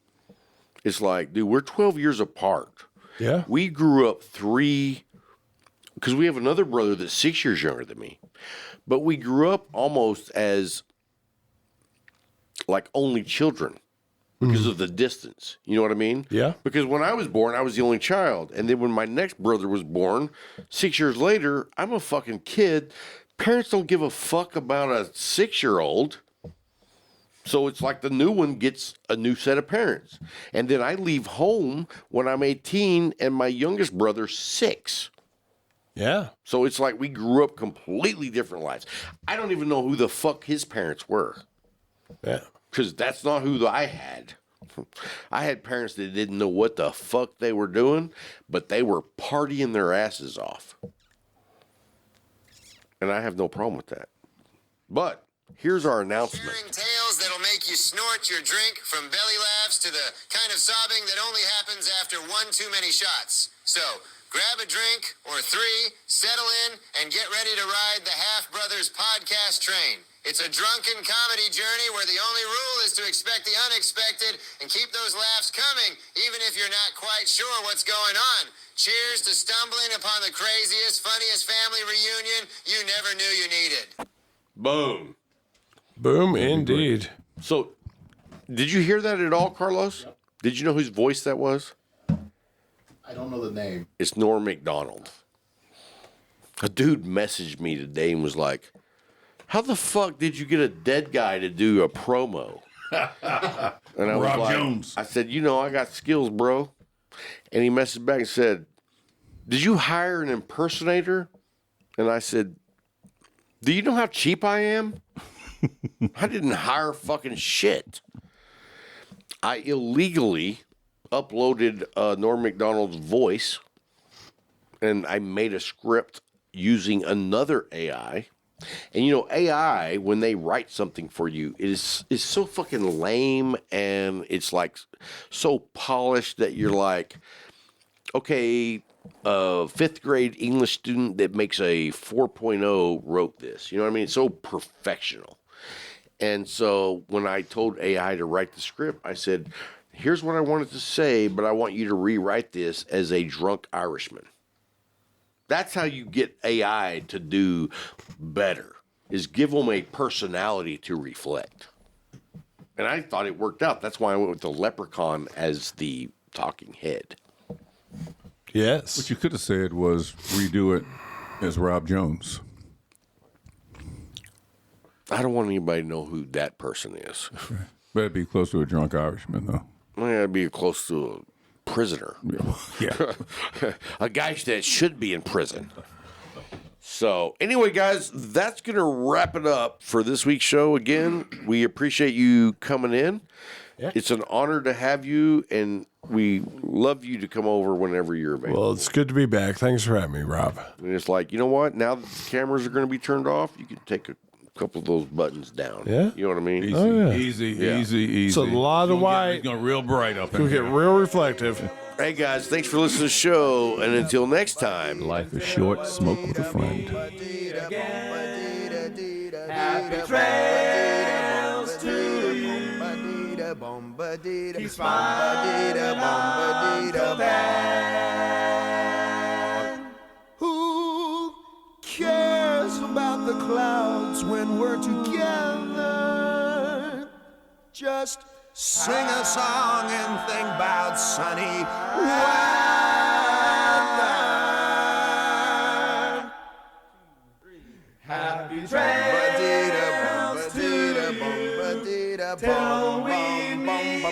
It's like, dude, we're 12 years apart. Yeah. We grew up because we have another brother that's 6 years younger than me. But we grew up almost as like only children because of the distance. You know what I mean? Yeah. Because when I was born, I was the only child. And then when my next brother was born, 6 years later, I'm a fucking kid. Parents don't give a fuck about a 6-year-old. So it's like the new one gets a new set of parents. And then I leave home when I'm 18 and my youngest brother's 6. Yeah. So it's like we grew up completely different lives. I don't even know who the fuck his parents were. Yeah. Because that's not who I had. I had parents that didn't know what the fuck they were doing, but they were partying their asses off. And I have no problem with that. But here's our announcement. Sharing tales that'll make you snort your drink, from belly laughs to the kind of sobbing that only happens after one too many shots. So grab a drink or 3, settle in, and get ready to ride the Half Brothers podcast train. It's a drunken comedy journey where the only rule is to expect the unexpected and keep those laughs coming, even if you're not quite sure what's going on. Cheers to stumbling upon the craziest, funniest family reunion you never knew you needed. Boom. Boom, indeed. So, did you hear that at all, Carlos? Yep. Did you know whose voice that was? I don't know the name. It's Norm Macdonald. A dude messaged me today and was like, how the fuck did you get a dead guy to do a promo? And I was Rob like, Jones. I said, I got skills, bro. And he messaged back and said, did you hire an impersonator? And I said, do you know how cheap I am? I didn't hire fucking shit. I illegally uploaded Norm Macdonald's voice and I made a script using another AI. And AI, when they write something for you, is so fucking lame and it's like so polished that you're like, okay, a 5th grade English student that makes a 4.0 wrote this. You know what I mean? It's so perfectional. And so when I told AI to write the script, I said, here's what I wanted to say, but I want you to rewrite this as a drunk Irishman. That's how you get AI to do better, is give them a personality to reflect. And I thought it worked out. That's why I went with the leprechaun as the talking head. Yes. What you could have said was redo it as Rob Jones. I don't want anybody to know who that person is. Better be close to a drunk Irishman, though. I gotta be close to a prisoner. Yeah. A guy that should be in prison. So, anyway, guys, that's going to wrap it up for this week's show. Again, we appreciate you coming in. Yeah. It's an honor to have you, and we love you to come over whenever you're available. Well, it's good to be back. Thanks for having me, Rob. And it's like, you know what? Now that the cameras are going to be turned off, you can take a couple of those buttons down. Yeah. You know what I mean? Easy. It's a lot of white. It's going real bright up in It'll here. get real reflective. Hey, guys, thanks for listening to the show. And until next time, Life is short. Smoke with a friend. Happy trails to you. Keep smiling until then. Who cares about the clouds when we're together? Just sing a song and think about sunny weather. Happy trails to you till we meet